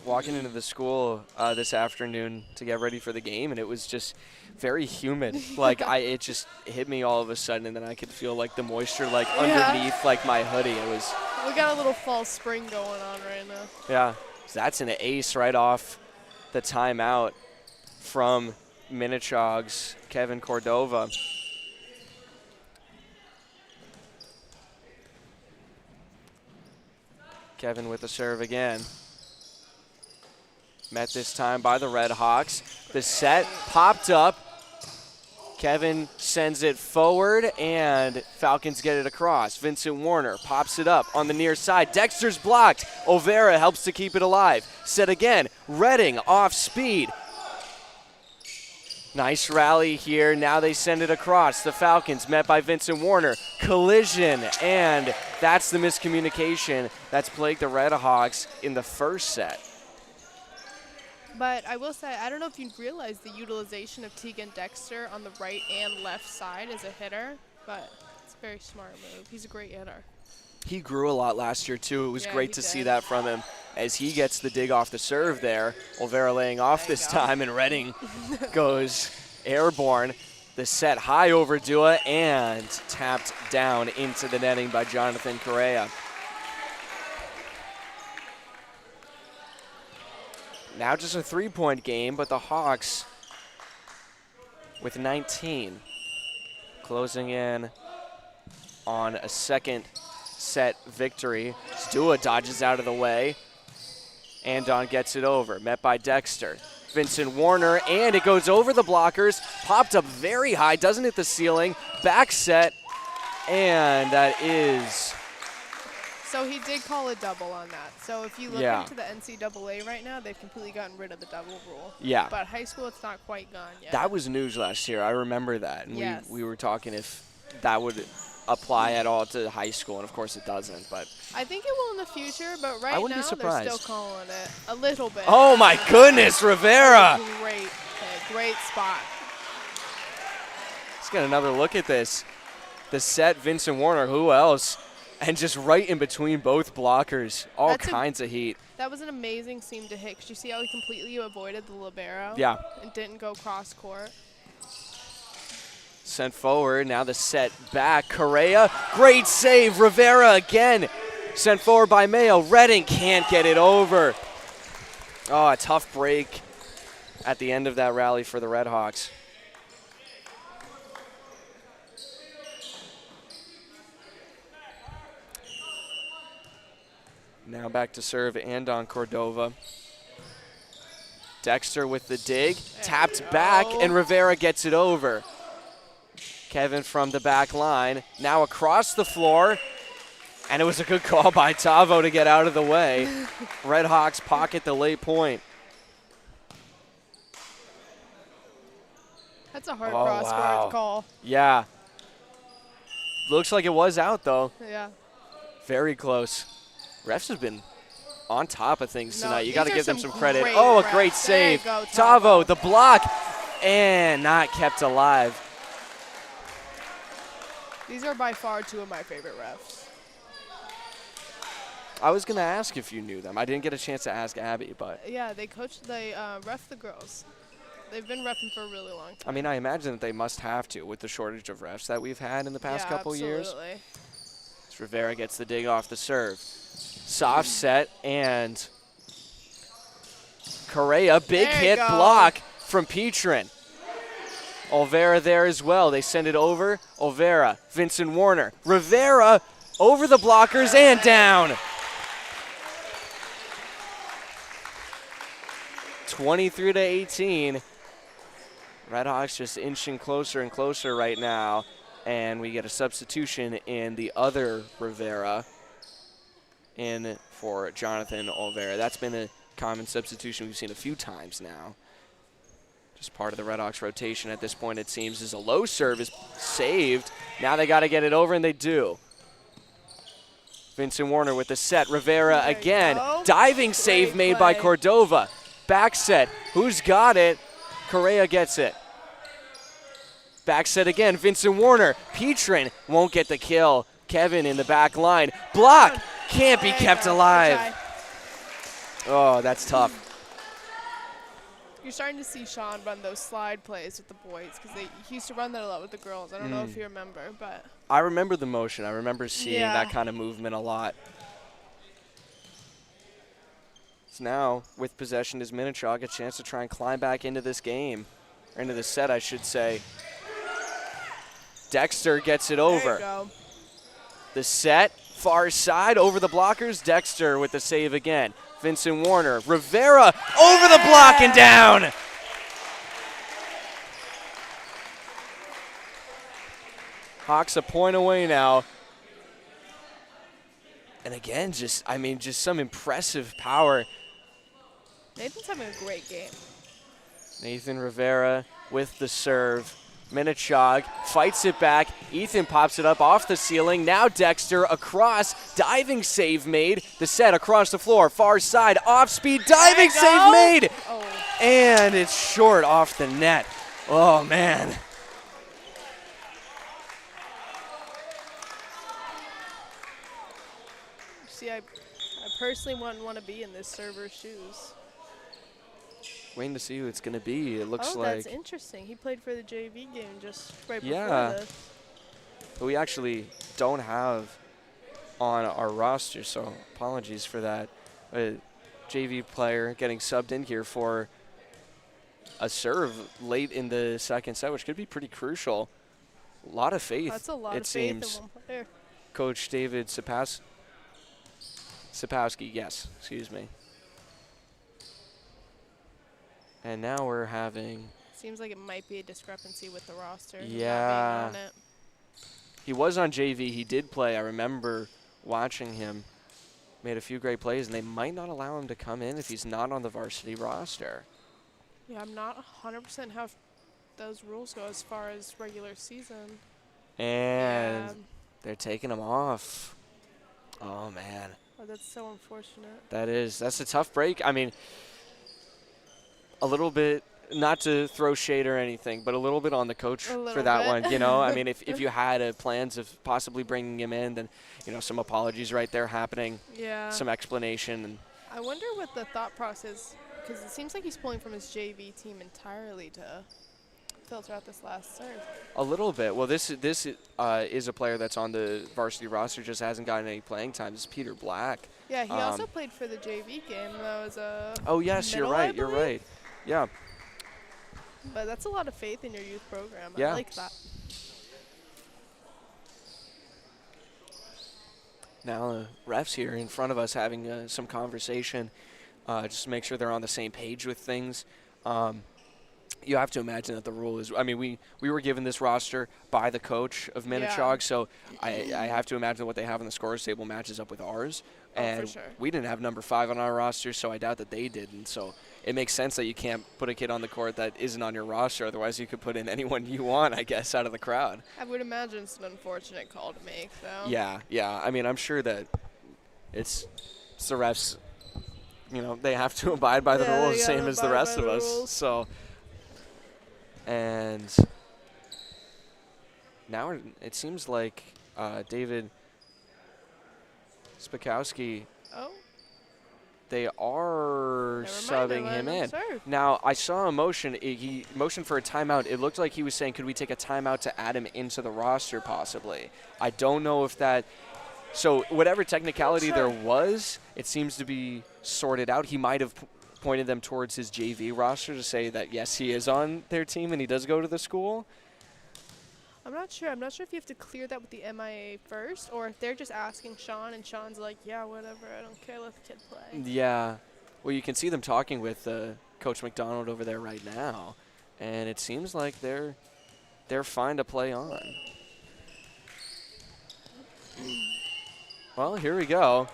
walking into the school this afternoon to get ready for the game, and it was just very humid. Like it just hit me all of a sudden, and then I could feel like the moisture like underneath like my hoodie. It was. We got a little fall spring going on right now. Yeah, so that's an ace right off the timeout from Minnechaug's Kevin Cordova. Kevin with the serve again. Met this time by the Red Hawks. The set popped up. Kevin sends it forward, and Falcons get it across. Vincent Warner pops it up on the near side. Dexter's blocked. Overa helps to keep it alive. Set again. Redding off speed. Nice rally here. Now they send it across. The Falcons met by Vincent Warner. Collision, and that's the miscommunication that's plagued the Red Hawks in the first set. But I will say, I don't know if you realize the utilization of Tegan Dexter on the right and left side as a hitter, but it's a very smart move. He's a great hitter. He grew a lot last year, too. It was great to see that from him as he gets the dig off the serve there. Olvera laying off this time, and Redding goes airborne. The set high over Dua and tapped down into the netting by Jonathan Correa. Now just a 3-point game, but the Hawks with 19 closing in on a second set victory. Dua dodges out of the way. Andon gets it over, met by Dexter. Vincent Warner, and it goes over the blockers. Popped up very high, doesn't hit the ceiling. Back set, and that is... So he did call a double on that. So if you look into the NCAA right now, they've completely gotten rid of the double rule. Yeah. But high school, it's not quite gone yet. That was news last year. I remember that. And yes. we were talking if that would apply at all to high school, and of course it doesn't. But I think it will in the future, but right now they're still calling it a little bit. Oh, my goodness, Rivera. Great hit, great spot. Let's get another look at this. The set, Vincent Warner, who else? And just right in between both blockers, all kinds of heat. That was an amazing seam to hit. Because you see how he completely avoided the libero? Yeah. And didn't go cross court. Sent forward, now the set back. Correa, great save. Rivera again. Sent forward by Mayo. Redding can't get it over. Oh, a tough break at the end of that rally for the Red Hawks. Now back to serve Andon Cordova. Dexter with the dig, tapped back, and Rivera gets it over. Kevin from the back line, now across the floor, and it was a good call by Tavo to get out of the way. Red Hawks pocket the late point. That's a hard cross-court call. Yeah. Looks like it was out, though. Yeah. Very close. Refs have been on top of things tonight. You got to give them some credit. Oh, a great save. Go, Tavo, the block, and not kept alive. These are by far two of my favorite refs. I was going to ask if you knew them. I didn't get a chance to ask Abby, but. Yeah, they ref the girls. They've been reffing for a really long time. I mean, I imagine that they must have to with the shortage of refs that we've had in the past couple years. Absolutely. As Rivera gets the dig off the serve. Soft set and Correa, big hit block from Petrin. Olvera there as well. They send it over. Olvera, Vincent Warner, Rivera over the blockers and down. 23-18. Redhawks just inching closer and closer right now. And we get a substitution in the other Rivera in for Jonathan Olvera. That's been a common substitution we've seen a few times now. Just part of the Redhawks rotation at this point, it seems, is a low serve is saved. Now they got to get it over, and they do. Vincent Warner with the set. Rivera again. Diving save made by Cordova. Back set. Who's got it? Correa gets it. Back set again. Vincent Warner. Petrin won't get the kill. Kevin in the back line. Block. Can't be kept alive. Oh, that's tough. You're starting to see Sean run those slide plays with the boys because he used to run that a lot with the girls. I don't know if you remember, but. I remember the motion. I remember seeing that kind of movement a lot. So now, with possession is Minnechaug, a chance to try and climb back into this game, or into the set, I should say. Dexter gets it over. There you go. The set, far side, over the blockers. Dexter with the save again. Vincent Warner, Rivera over the block and down. Hawks a point away now. And again, just some impressive power. Nathan's having a great game. Nathan Rivera with the serve. Minnechaug fights it back. Ethan pops it up off the ceiling. Now Dexter across. Diving save made. The set across the floor. Far side. Off speed. Diving save made. Oh. And it's short off the net. Oh, man. See, I personally wouldn't want to be in this server's shoes. Waiting to see who it's going to be. It looks like. Oh, that's interesting. He played for the JV game just right before this. But we actually don't have on our roster, so apologies for that. A JV player getting subbed in here for a serve late in the second set, which could be pretty crucial. A lot of faith, that's a lot it of faith seems. in one player. Coach David Sapowski, yes, excuse me. And now we're having. Seems like it might be a discrepancy with the roster. Yeah. Not being on it. He was on JV. He did play. I remember watching him. Made a few great plays, and they might not allow him to come in if he's not on the varsity roster. Yeah, I'm not 100% how those rules go as far as regular season. And they're taking him off. Oh, man. Oh, that's so unfortunate. That's a tough break. I mean, a little bit, not to throw shade or anything, but a little bit on the coach for that one, you know. I mean, if you had plans of possibly bringing him in, then, you know, some apologies right there happening. Yeah. Some explanation. And I wonder what the thought process, because it seems like he's pulling from his JV team entirely to filter out this last serve. A little bit. Well, this is a player that's on the varsity roster, just hasn't gotten any playing time. This is Peter Black. Yeah, he also played for the JV game, though, as a Oh, yes, you're right. You're right. Yeah. But that's a lot of faith in your youth program. Yeah. I like that. Now the refs here in front of us having some conversation just to make sure they're on the same page with things. You have to imagine that the rule is, I mean, we were given this roster by the coach of Minnechaug, so I have to imagine what they have on the scores table matches up with ours. And for sure. We didn't have number 5 on our roster, so I doubt that they did. And so it makes sense that you can't put a kid on the court that isn't on your roster. Otherwise, you could put in anyone you want, I guess, out of the crowd. I would imagine it's an unfortunate call to make, though. Yeah. I mean, I'm sure that it's the refs, you know, they have to abide by the rules the same as the rest of us. So, and now it seems like David Spakowski, Oh. they are subbing him in. Serve. Now, I saw a motion. He motioned for a timeout. It looked like he was saying, could we take a timeout to add him into the roster possibly? I don't know if that – so whatever technicality there was, it seems to be sorted out. He might have pointed them towards his JV roster to say that, yes, he is on their team and he does go to the school. I'm not sure. I'm not sure if you have to clear that with the MIA first or if they're just asking Sean and Sean's like, yeah, whatever, I don't care, let the kid play. Yeah. Well, you can see them talking with Coach McDonald over there right now, and it seems like they're fine to play on. Well, here we go.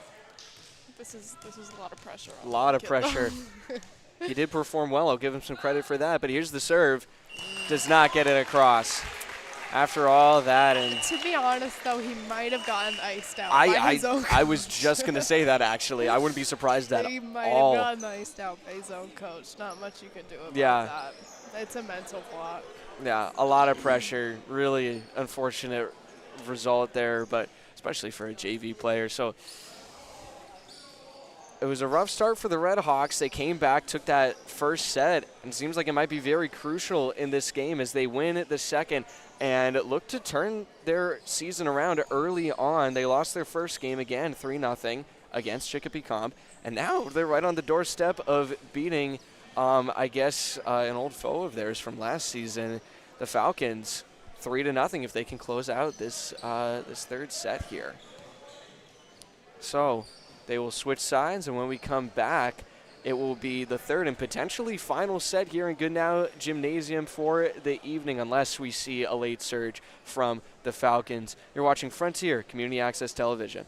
This is a lot of pressure. A lot of pressure. He did perform well. I'll give him some credit for that. But here's the serve. Does not get it across. After all that, and to be honest, though, he might have gotten iced out by his own coach. I was just going to say that, actually. I wouldn't be surprised at all. He might have gotten iced out by his own coach. Not much you can do about that. It's a mental block. Yeah, a lot of pressure. Really unfortunate result there, but especially for a JV player. So it was a rough start for the Red Hawks. They came back, took that first set, and it seems like it might be very crucial in this game as they win the second and look to turn their season around early on. They lost their first game again, 3-0 against Chicopee Comp, and now they're right on the doorstep of beating, I guess, an old foe of theirs from last season, the Falcons, 3-0 if they can close out this third set here. So they will switch sides, and when we come back, it will be the third and potentially final set here in Goodnow Gymnasium for the evening, unless we see a late surge from the Falcons. You're watching Frontier Community Access Television.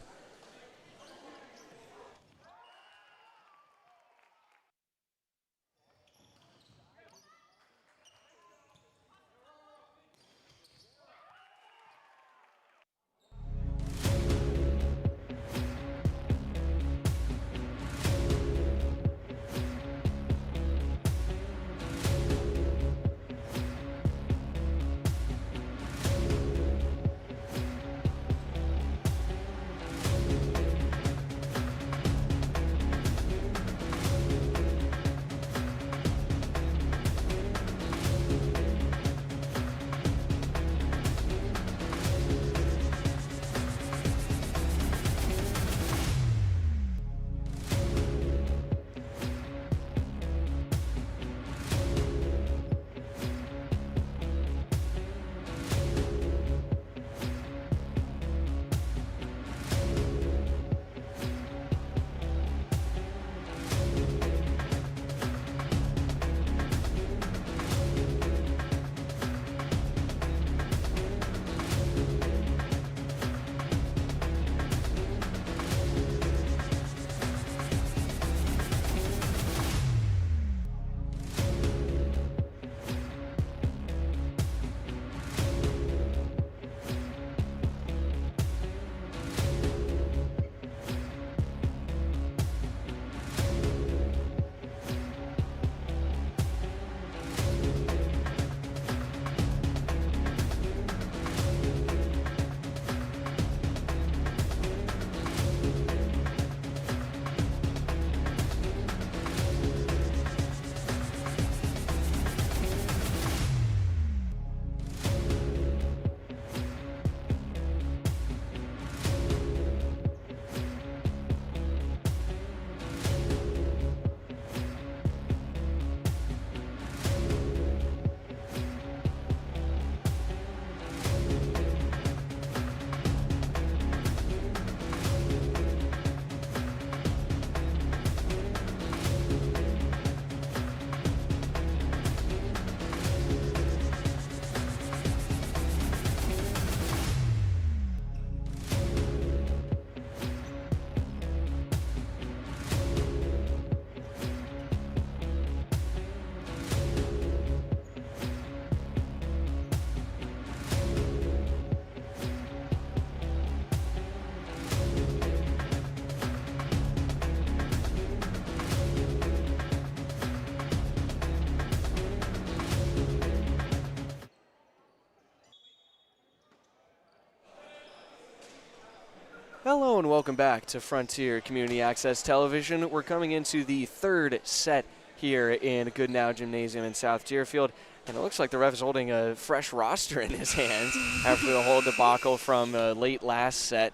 Hello and welcome back to Frontier Community Access Television. We're coming into the third set here in Goodnow Gymnasium in South Deerfield. And it looks like the ref is holding a fresh roster in his hands after the whole debacle from late last set.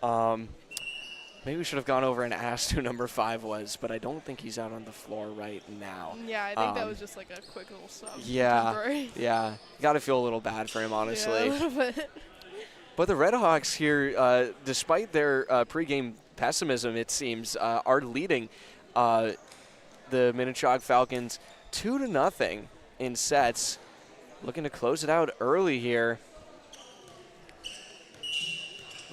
Maybe we should have gone over and asked who number 5 was, but I don't think he's out on the floor right now. Yeah, I think that was just like a quick little sub. Yeah, yeah. Got to feel a little bad for him, honestly. Yeah, a little bit. But the Redhawks here, despite their pregame pessimism, it seems, are leading the Minnechaug Falcons 2-0 in sets. Looking to close it out early here.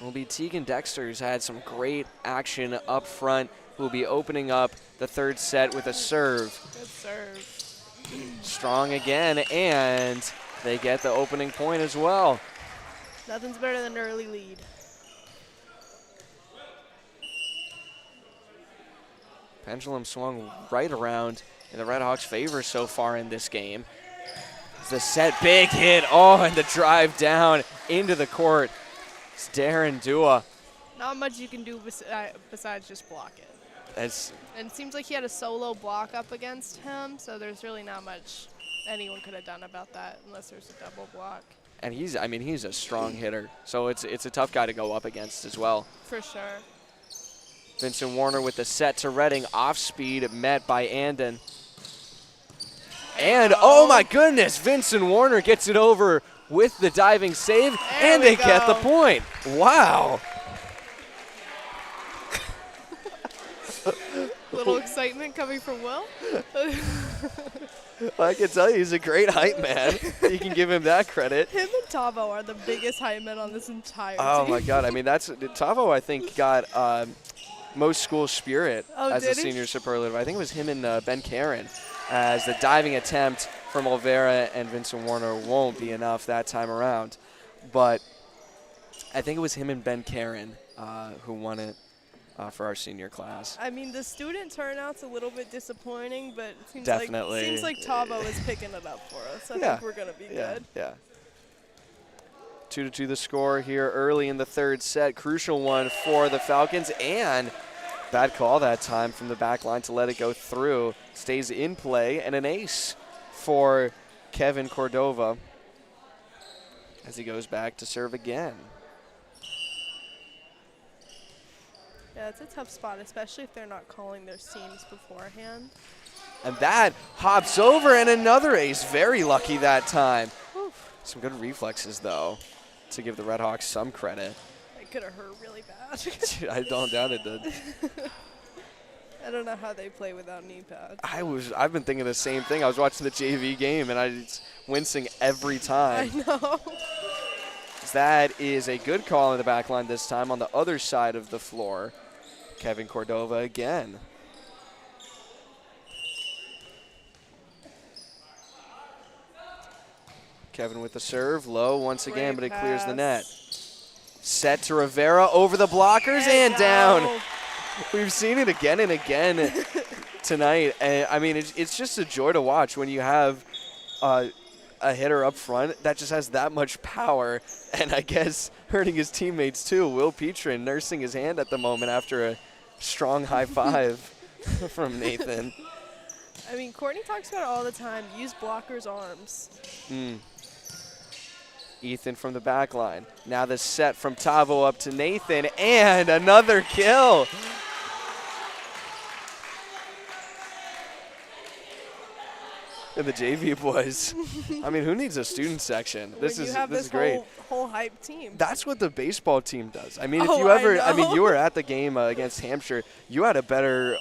Will be Tegan Dexter, who's had some great action up front, who will be opening up the third set with a serve. Good serve. Strong again, and they get the opening point as well. Nothing's better than an early lead. Pendulum swung right around in the Redhawks' favor so far in this game. The set, big hit, and the drive down into the court. It's Darren Dua. Not much you can do besides just block it. And it seems like he had a solo block up against him, so there's really not much anyone could have done about that unless there's a double block. And he's a strong hitter, so it's a tough guy to go up against as well. For sure. Vincent Warner with the set to Redding, off speed, met by Andon. And, oh my goodness, Vincent Warner gets it over with the diving save, and they get the point. Wow. Little excitement coming from Will. Well, I can tell you he's a great hype man. You can give him that credit. Him and Tavo are the biggest hype men on this entire team. Oh my God! I mean, Tavo. I think got most school spirit as a senior superlative. I think it was him and Ben Karen, as the diving attempt from Olvera and Vincent Warner won't be enough that time around. But I think it was him and Ben Karen who won it for our senior class. I mean, the student turnout's a little bit disappointing, but it seems Definitely. like Tavo is picking it up for us. I think we're going to be good. Yeah. 2-2 the score here early in the third set. Crucial one for the Falcons, and bad call that time from the back line to let it go through. Stays in play, and an ace for Kevin Cordova as he goes back to serve again. Yeah, it's a tough spot, especially if they're not calling their seams beforehand. And that hops over, and another ace. Very lucky that time. Oof. Some good reflexes, though, to give the Redhawks some credit. It could have hurt really bad. I don't doubt it did. I don't know how they play without knee pads. I've been thinking the same thing. I was watching the JV game, and I was wincing every time. I know. That is a good call in the back line this time on the other side of the floor. Kevin Cordova again. Kevin with the serve, low once again, but it clears the net. Set to Rivera over the blockers and down. We've seen it again and again tonight. And I mean, it's just a joy to watch when you have a hitter up front that just has that much power, and I guess hurting his teammates too. Will Petrin nursing his hand at the moment after a strong high five from Nathan. I mean, Courtney talks about it all the time. Use blockers' arms. Ethan from the back line. Now the set from Tavo up to Nathan, and another kill. And the JV boys. I mean, who needs a student section? This is great. Whole hype team. That's what the baseball team does. I mean, if you ever, I mean, you were at the game against Hampshire. You had a better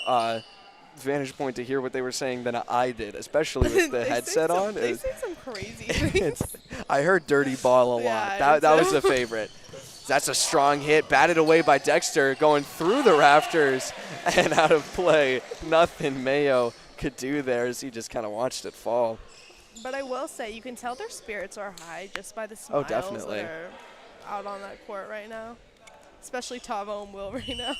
vantage point to hear what they were saying than I did, especially with the headset on. They say some crazy things. I heard dirty ball a lot. Yeah, that was a favorite. That's a strong hit, batted away by Dexter, going through the rafters and out of play. Nothing Mayo could do there as he just kind of watched it fall. But I will say, you can tell their spirits are high just by the smiles that are out on that court right now, especially Tavo and Will right now.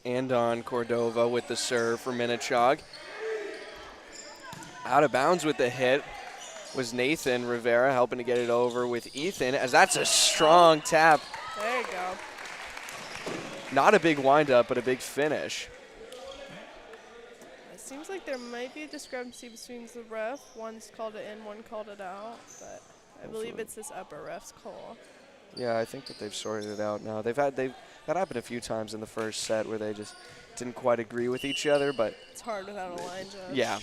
And on Cordova with the serve for Minnechaug. Out of bounds with the hit. was Nathan Rivera helping to get it over with Ethan, as that's a strong tap. There you go. Not a big windup, but a big finish. It seems like there might be a discrepancy between the ref. One's called it in, one called it out, but I believe it's this upper ref's call. Yeah, I think that they've sorted it out now. That happened a few times in the first set where they just didn't quite agree with each other, but it's hard without a line judge. Yeah,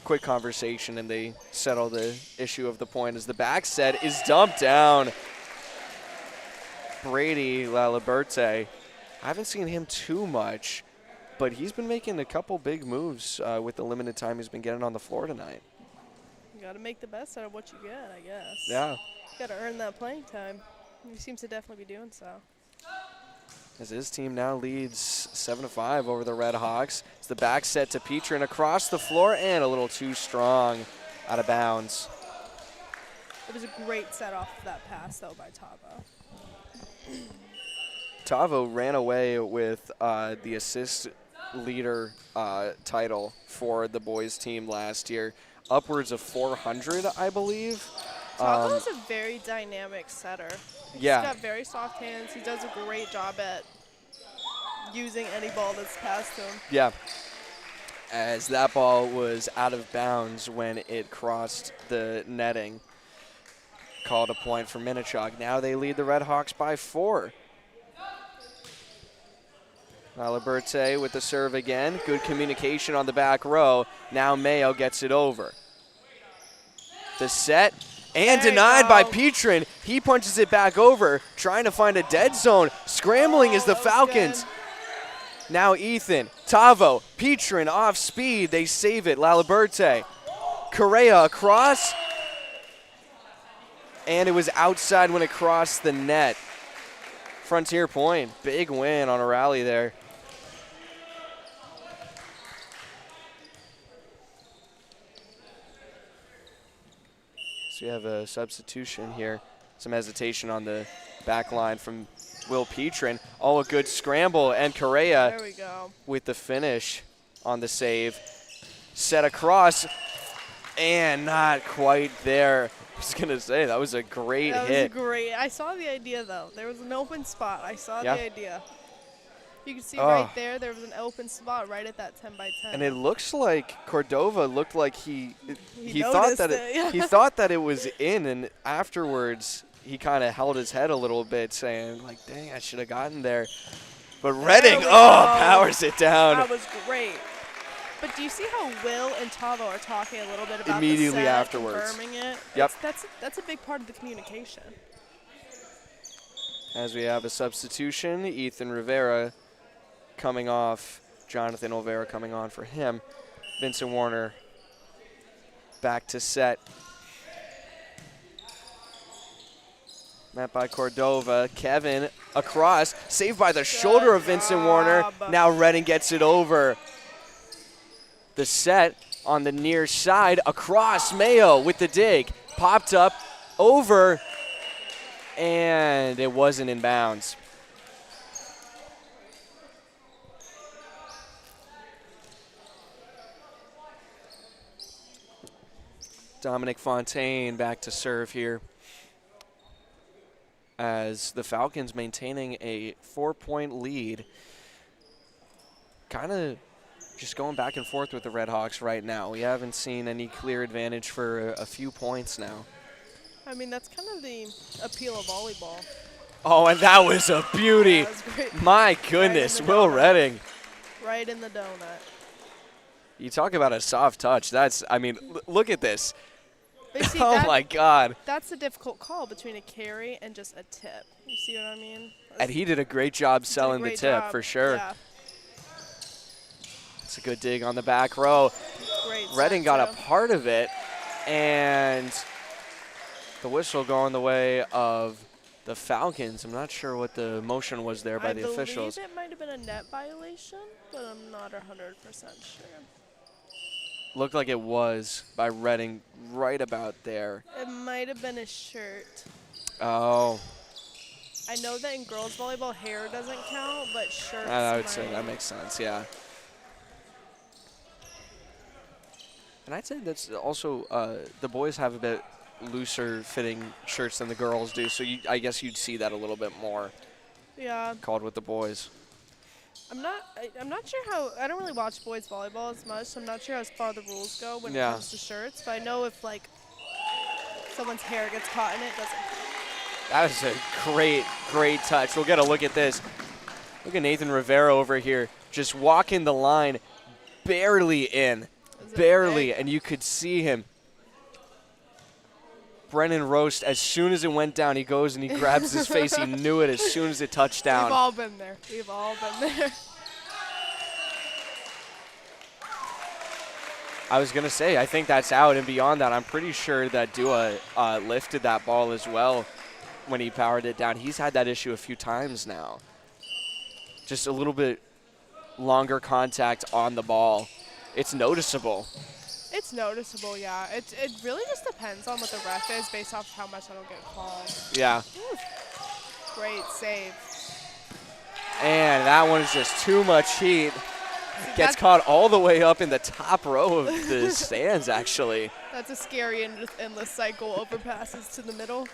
quick conversation and they settle the issue of the point as the back set is dumped down. Brady Laliberte, I haven't seen him too much, but he's been making a couple big moves with the limited time he's been getting on the floor tonight. You got to make the best out of what you get, I guess. Yeah. You got to earn that playing time. He seems to definitely be doing so. As his team now leads 7-5 over the Red Hawks. It's the back set to Petrin across the floor and a little too strong out of bounds. It was a great set off of that pass, though, by Tavo. Tavo ran away with the assist leader title for the boys team last year. Upwards of 400, I believe. Tavo is a very dynamic setter. He's got very soft hands. He does a great job at using any ball that's passed to him. Yeah. As that ball was out of bounds when it crossed the netting. Called a point for Minnechaug. Now they lead the Red Hawks by 4. Laliberte with the serve again. Good communication on the back row. Now Mayo gets it over. The set. And denied by Petrin. He punches it back over, trying to find a dead zone. Scrambling is the Falcons. Now Ethan, Tavo, Petrin off speed. They save it. Laliberte. Correa across. And it was outside when it crossed the net. Frontier point. Big win on a rally there. So you have a substitution here. Some hesitation on the back line from Will Petrin. Oh, a good scramble, and Correa there we go. With the finish on the save. Set across, and not quite there. I was going to say, that was a great hit. That was great. I saw the idea, though. There was an open spot. I saw the idea. You can see right there was an open spot right at that 10 by 10. And it looks like Cordova looked like he thought that he thought that it was in, and afterwards he kind of held his head a little bit, saying like, "Dang, I should have gotten there." But Redding, powers it down. That was great. But do you see how Will and Tavo are talking a little bit about immediately the set, afterwards? Confirming it? Yep. That's a big part of the communication. As we have a substitution, Ethan Rivera coming off, Jonathan Olvera coming on for him. Vincent Warner back to set. Met by Cordova. Kevin across, saved by the shoulder of Vincent Warner. Now Redding gets it over. The set on the near side, across Mayo with the dig. Popped up, over, and it wasn't in bounds. Dominic Fontaine back to serve here as the Falcons maintaining a 4-point lead. Kind of just going back and forth with the Red Hawks right now. We haven't seen any clear advantage for a few points now. I mean, that's kind of the appeal of volleyball. Oh, and that was a beauty. That was great. My goodness, Will Redding. Right in the donut. You talk about a soft touch. That's, I mean, look at this. But see, oh my God. That's a difficult call between a carry and just a tip. You see what I mean? And he did a great job selling the tip, for sure. Yeah. It's a good dig on the back row. Great. Redding got a part of it, and the whistle going the way of the Falcons. I'm not sure what the motion was there by the officials. I believe it might have been a net violation, but I'm not 100% sure. Looked like it was by Redding right about there. It might have been his shirt. Oh. I know that in girls volleyball, hair doesn't count, but shirts I would say that makes sense, yeah. And I'd say that's also the boys have a bit looser fitting shirts than the girls do, so I guess you'd see that a little bit more. Yeah. Called with the boys. I'm not sure how. I don't really watch boys volleyball as much, so I'm not sure how far the rules go when it comes to shirts. But I know if like someone's hair gets caught in it, doesn't. That is a great touch. We'll get a look at this. Look at Nathan Rivera over here, just walking the line, barely in, barely, and you could see him. Brennan Roast, as soon as it went down, he goes and he grabs his face. He knew it as soon as it touched down. We've all been there. We've all been there. I was going to say, I think that's out, and beyond that, I'm pretty sure that Dua lifted that ball as well when he powered it down. He's had that issue a few times now. Just a little bit longer contact on the ball. It's noticeable. It's noticeable, yeah. It really just depends on what the ref is based off how much that'll get called. Yeah. Great save. And that one is just too much heat. Gets caught all the way up in the top row of the stands, actually. That's a scary endless cycle, overpasses to the middle.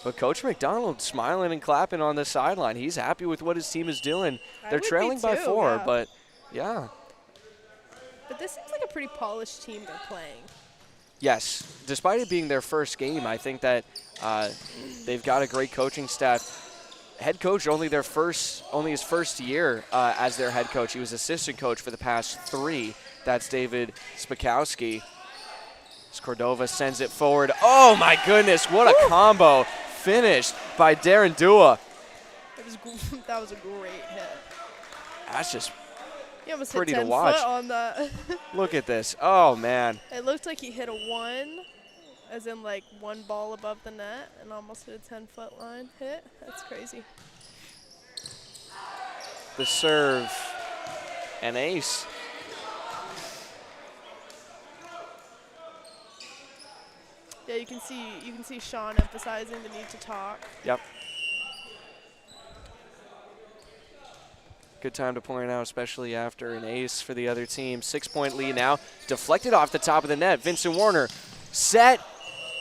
But Coach McDonald smiling and clapping on the sideline. He's happy with what his team is doing. They're trailing by 4, but yeah. But this seems like a pretty polished team they're playing. Yes. Despite it being their first game, I think that they've got a great coaching staff. Head coach only his first year as their head coach. He was assistant coach for the past 3. That's David Spakowski. As Cordova sends it forward. Oh my goodness, what a combo. Finished by Darren Dua. That was a great hit. That's just he almost pretty hit 10 to watch. Foot on the Look at this. Oh man. It looked like he hit a 1, as in like 1 ball above the net, and almost hit a 10-foot line hit. That's crazy. The serve, an ace. Yeah, you can see Sean emphasizing the need to talk. Yep. Good time to point out, especially after an ace for the other team. 6-point lead now. Deflected off the top of the net. Vincent Warner set.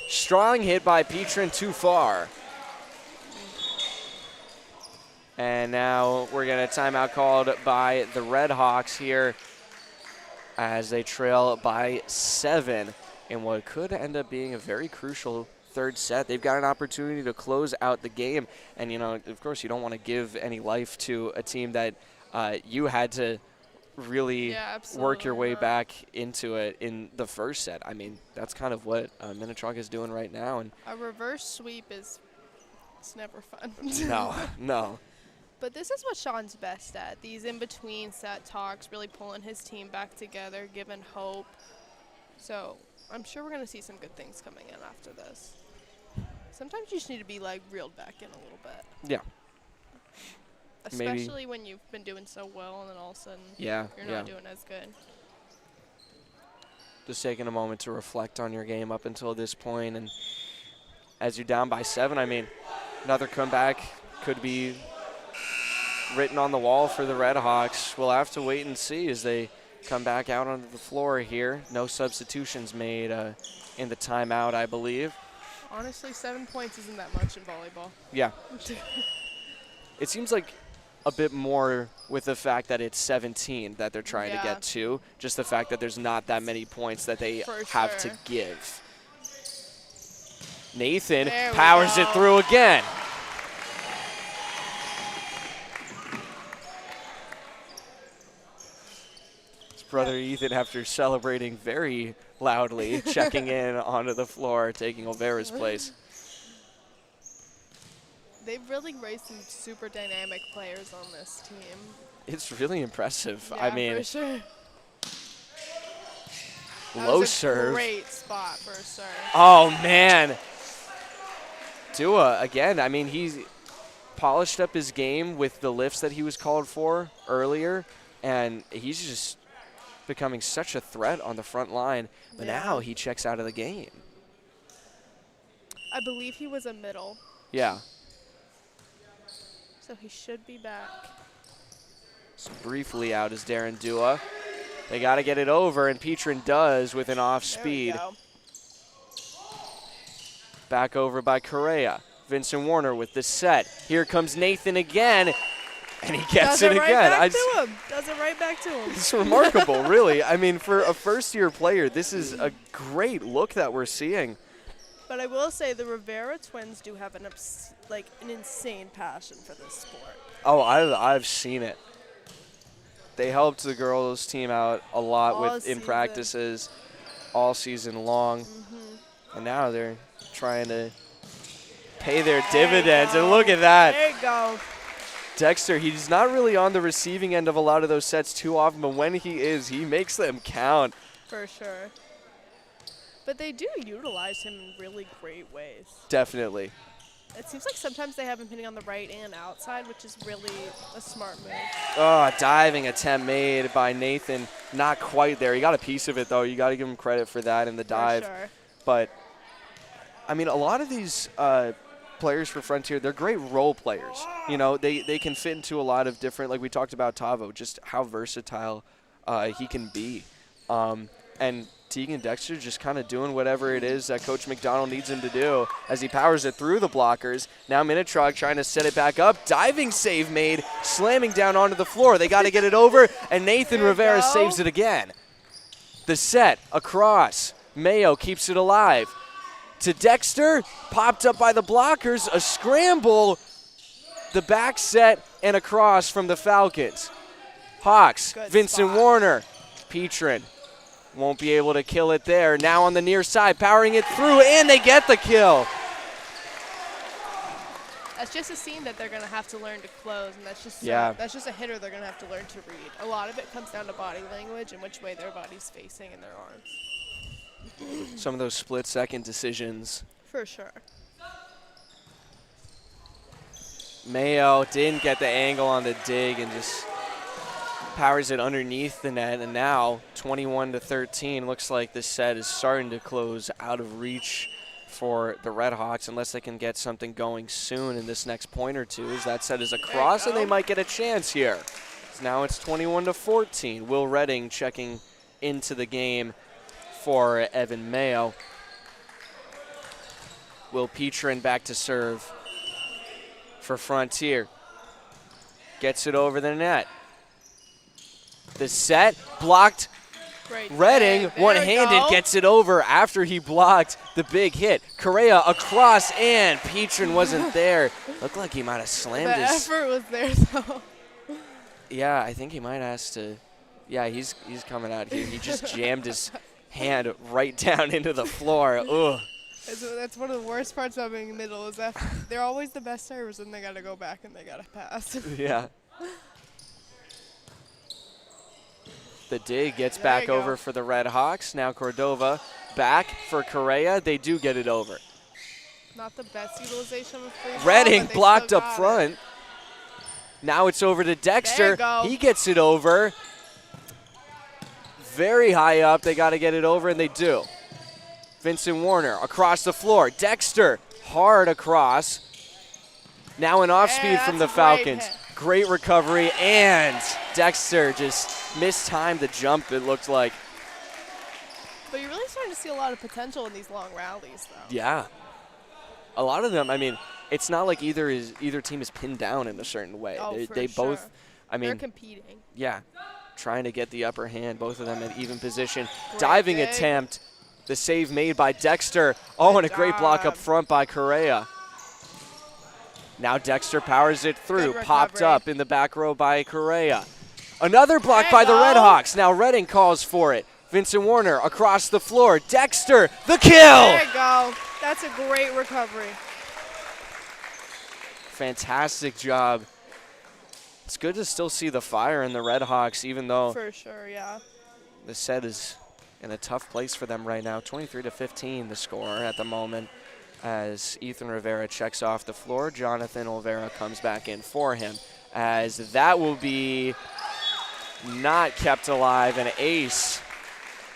Strong hit by Petrin, too far. And now we're going to timeout called by the Red Hawks here as they trail by 7 in what could end up being a very crucial third set. They've got an opportunity to close out the game. And, you know, of course, you don't want to give any life to a team that you had to really work your way back into it in the first set. I mean, that's kind of what Minnechaug is doing right now. And a reverse sweep it's never fun. No. But this is what Sean's best at. These in-between set talks, really pulling his team back together, giving hope. So I'm sure we're going to see some good things coming in after this. Sometimes you just need to be, like, reeled back in a little bit. Yeah. Especially when you've been doing so well and then all of a sudden you're not doing as good. Just taking a moment to reflect on your game up until this point. And as you're down by 7, I mean, another comeback could be written on the wall for the Red Hawks. We'll have to wait and see as they come back out onto the floor here. No substitutions made in the timeout, I believe. Honestly, 7 points isn't that much in volleyball. Yeah. It seems like a bit more with the fact that it's 17 that they're trying to get to. Just the fact that there's not that many points that they have to give. Nathan powers it through again. His brother Ethan, after celebrating very loudly, checking in onto the floor, taking Olvera's place. They've really raised some super dynamic players on this team. It's really impressive. Yeah, I mean, for sure. Low serve. Great spot for a serve. Oh, man. Dua, again, I mean, he's polished up his game with the lifts that he was called for earlier, and he's just becoming such a threat on the front line. But now he checks out of the game. I believe he was a middle. Yeah. So he should be back. Just briefly out is Darren Dua. They got to get it over, and Petrin does with an off speed. Back over by Correa. Vincent Warner with the set. Here comes Nathan again, and he gets it again. Does it right back to him. It's remarkable, really. I mean, for a first-year player, this is a great look that we're seeing. But I will say the Rivera twins do have an insane passion for this sport. Oh, I've seen it. They helped the girls' team out a lot in practices all season long. And now they're trying to pay their dividends. And look at that. There you go. Dexter, he's not really on the receiving end of a lot of those sets too often, but when he is, he makes them count. For sure. But they do utilize him in really great ways. Definitely. It seems like sometimes they have him hitting on the right and outside, which is really a smart move. Oh, diving attempt made by Nathan. Not quite there. He got a piece of it, though. You got to give him credit for that in the dive. For sure. But, I mean, a lot of these players for Frontier, they're great role players. You know, they can fit into a lot of different, like we talked about Tavo, just how versatile he can be. And Tegan Dexter just kind of doing whatever it is that Coach McDonald needs him to do as he powers it through the blockers. Now Minnechaug trying to set it back up. Diving save made, slamming down onto the floor. They got to get it over, and Nathan Rivera saves it again. The set across. Mayo keeps it alive. To Dexter, popped up by the blockers. A scramble. The back set and across from the Falcons. Hawks, Good Vincent spot. Warner, Petrin. Won't be able to kill it there. Now on the near side, powering it through, and they get the kill. That's just a scene that they're going to have to learn to close, and that's just a hitter they're going to have to learn to read. A lot of it comes down to body language and which way their body's facing and their arms. Some of those split-second decisions. For sure. Mayo didn't get the angle on the dig and just powers it underneath the net, and now 21-13. Looks like this set is starting to close out of reach for the Red Hawks unless they can get something going soon in this next point or two, as that set is across and they might get a chance here. So now it's 21-14. Will Redding checking into the game for Evan Mayo. Will Petrin back to serve for Frontier. Gets it over the net. The set blocked. Great. Redding, one-handed, gets it over after he blocked the big hit. Correa across, and Petrin wasn't there. Looked like he might have slammed The his. effort was there, though. Yeah, I think he might ask to. Yeah, he's coming out here. He just jammed his hand right down into the floor. Ugh. That's one of the worst parts about being middle is that they're always the best servers, and they got to go back and they got to pass. Yeah. The dig gets back over for the Red Hawks. Now Cordova back for Correa. They do get it over. Not the best utilization of free ball, Redding but they blocked still up got front. it. Now it's over to Dexter. There you go. He gets it over. Very high up. They got to get it over, and they do. Vincent Warner across the floor. Dexter hard across. Now an off speed from the Falcons. Great recovery, and Dexter just mistimed the jump, it looked like. But you're really starting to see a lot of potential in these long rallies, though. Yeah. A lot of them, I mean, it's not like either team is pinned down in a certain way. Oh, they both, sure. I mean. They're competing. Yeah, trying to get the upper hand, both of them at even position. Great Diving dig. attempt, the save made by Dexter. Oh, and a great block up job. front by Correa. Now Dexter powers it through, Good popped recovery. up in the back row by Correa. Another block There by you the Red go. Hawks. Now Redding calls for it. Vincent Warner across the floor. Dexter, the kill! There you go. That's a great recovery. Fantastic job. It's good to still see the fire in the Red Hawks, even though For sure, yeah. the set is in a tough place for them right now. 23-15 the score at the moment as Ethan Rivera checks off the floor. Jonathan Olvera comes back in for him, as that will be not kept alive. An ace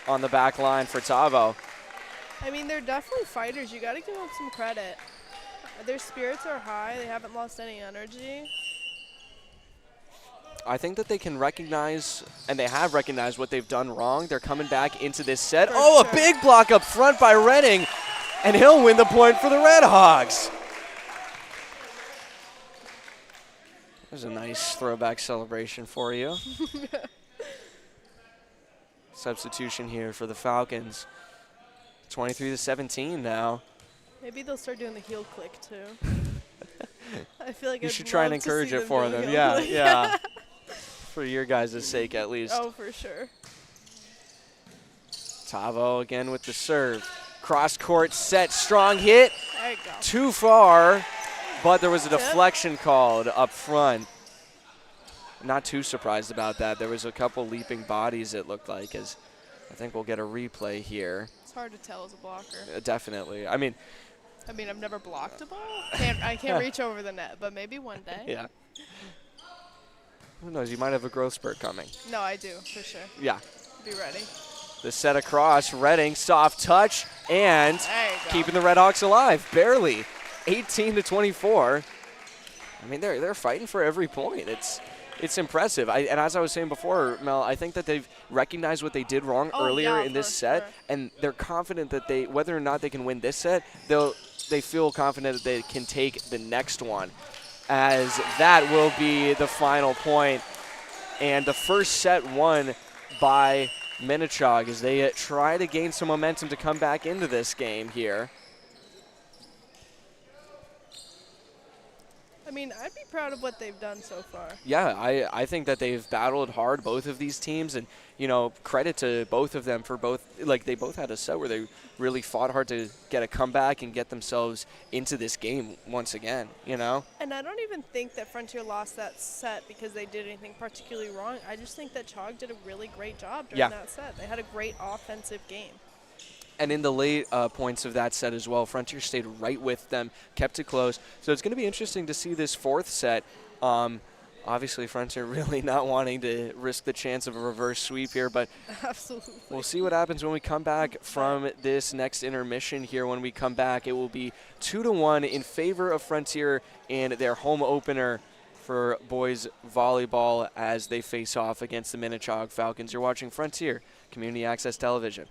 on the back line for Tavo. I mean, they're definitely fighters. You got to give them some credit. Their spirits are high. They haven't lost any energy. I think that they can recognize, and they have recognized what they've done wrong. They're coming back into this set. For Oh, sure. a big block up front by Redding. And he'll win the point for the Red Hawks. There's a nice throwback celebration for you. Substitution here for the Falcons. 23-17 now. Maybe they'll start doing the heel click too. I feel like you I'd should try and love to encourage see it them for do a them. heel Yeah, click. yeah. For your guys' sake, at least. Oh, for sure. Tavo again with the serve. Cross court set, strong hit. There you go. Too far, but there was a deflection called up front. Not too surprised about that. There was a couple leaping bodies, it looked like, as I think we'll get a replay here. It's hard to tell as a blocker. Definitely. I mean, I've never blocked a ball. I can't reach over the net, but maybe one day. yeah. Who knows? You might have a growth spurt coming. No, I do, for sure. Yeah. Be ready. The set across, Redding, soft touch, and There you go. keeping the Red Hawks alive, barely. 18-24. I mean, they're fighting for every point. It's impressive. And as I was saying before, Mel, I think that they've recognized what they did wrong earlier in this set, and they're confident that whether or not they can win this set, they feel confident that they can take the next one, as that will be the final point. And the first set won by Minnechaug as they try to gain some momentum to come back into this game here. I mean, I'd be proud of what they've done so far. Yeah, I think that they've battled hard, both of these teams, and, you know, credit to both of them for both. Like, they both had a set where they really fought hard to get a comeback and get themselves into this game once again, you know? And I don't even think that Frontier lost that set because they did anything particularly wrong. I just think that Chaug did a really great job during that set. They had a great offensive game. And in the late points of that set as well, Frontier stayed right with them, kept it close. So it's going to be interesting to see this fourth set. Obviously, Frontier really not wanting to risk the chance of a reverse sweep here, but Absolutely. we'll see what happens when we come back from this next intermission here. When we come back, it will be 2-1 in favor of Frontier in their home opener for boys volleyball as they face off against the Minnechaug Falcons. You're watching Frontier Community Access Television.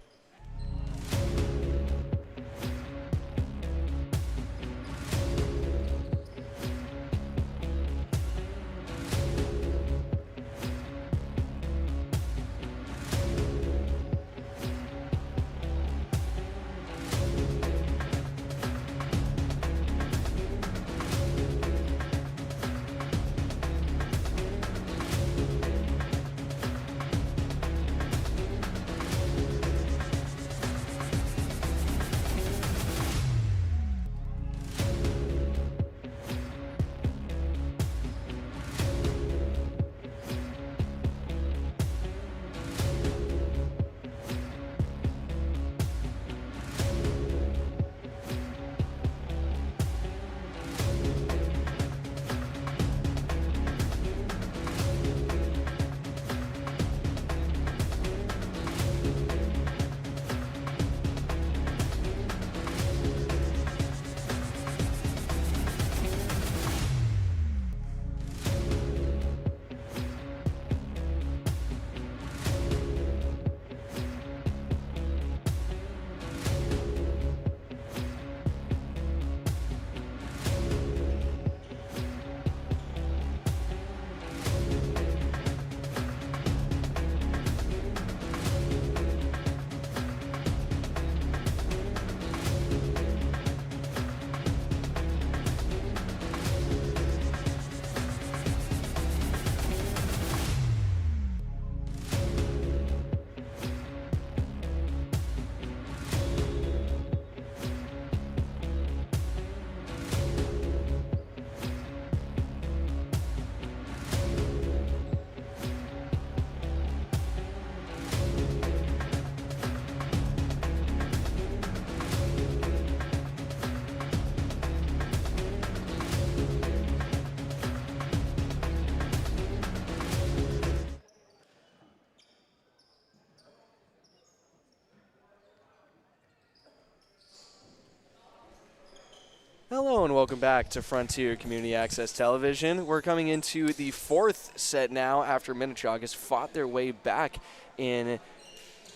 Hello and welcome back to Frontier Community Access Television. We're coming into the fourth set now after Minnechaug has fought their way back in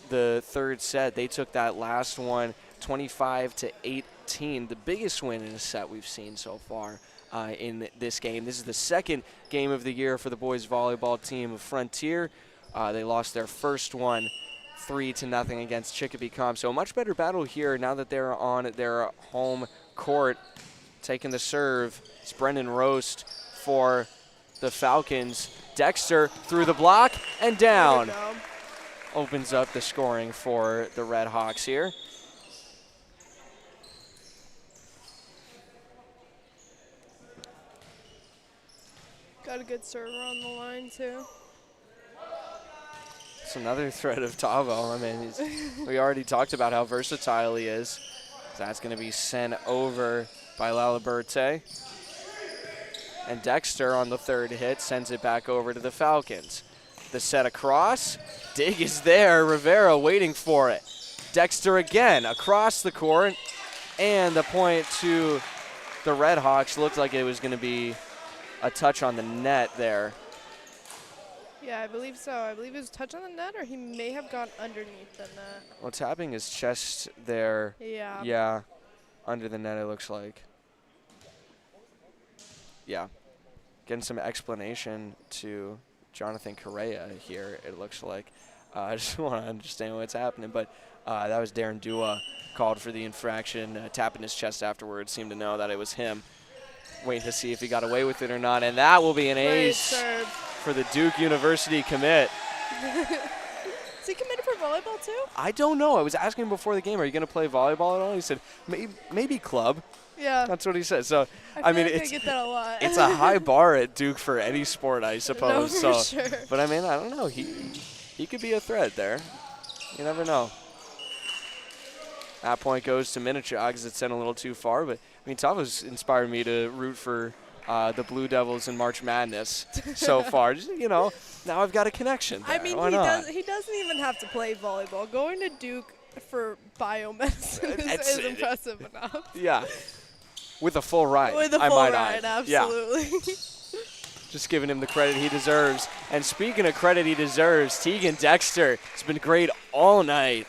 the third set. They took that last one 25-18, the biggest win in a set we've seen so far in this game. This is the second game of the year for the boys volleyball team of Frontier. They lost their first one 3-0 against Chicopee Comp. So a much better battle here now that they're on their home court. Taking the serve, it's Brendan Roast for the Falcons. Dexter through the block and down. Opens up the scoring for the Red Hawks here. Got a good server on the line, too. It's another threat of Tavo. I mean, we already talked about how versatile he is. That's going to be sent over by Laliberte. And Dexter on the third hit sends it back over to the Falcons. The set across. Dig is there. Rivera waiting for it. Dexter again across the court. And the point to the Red Hawks. Looked like it was going to be a touch on the net there. Yeah, I believe so. I believe it was a touch on the net, or he may have gone underneath the net. Well, tapping his chest there. Yeah. Yeah, under the net it looks like. Yeah, getting some explanation to Jonathan Correa here, it looks like. I just want to understand what's happening, but that was Darren Dua called for the infraction, tapping his chest afterwards, seemed to know that it was him. Waiting to see if he got away with it or not, and that will be an ace for the Duke University commit. Is he committed for volleyball too? I don't know. I was asking him before the game, are you going to play volleyball at all? He said, maybe club. Yeah. That's what he said. So, I mean, like I get that a lot. it's a high bar at Duke for any sport, I suppose. No, so, sure. But I mean, I don't know. He could be a threat there. You never know. That point goes to Minnechaug because it's sent a little too far. But, I mean, Tavo's inspired me to root for the Blue Devils in March Madness so far. Just, you know, now I've got a connection there. I mean, he doesn't even have to play volleyball. Going to Duke for biomedicine is impressive enough. Yeah. With a full ride. With a full ride, absolutely. Yeah. Just giving him the credit he deserves. And speaking of credit he deserves, Tegan Dexter has been great all night.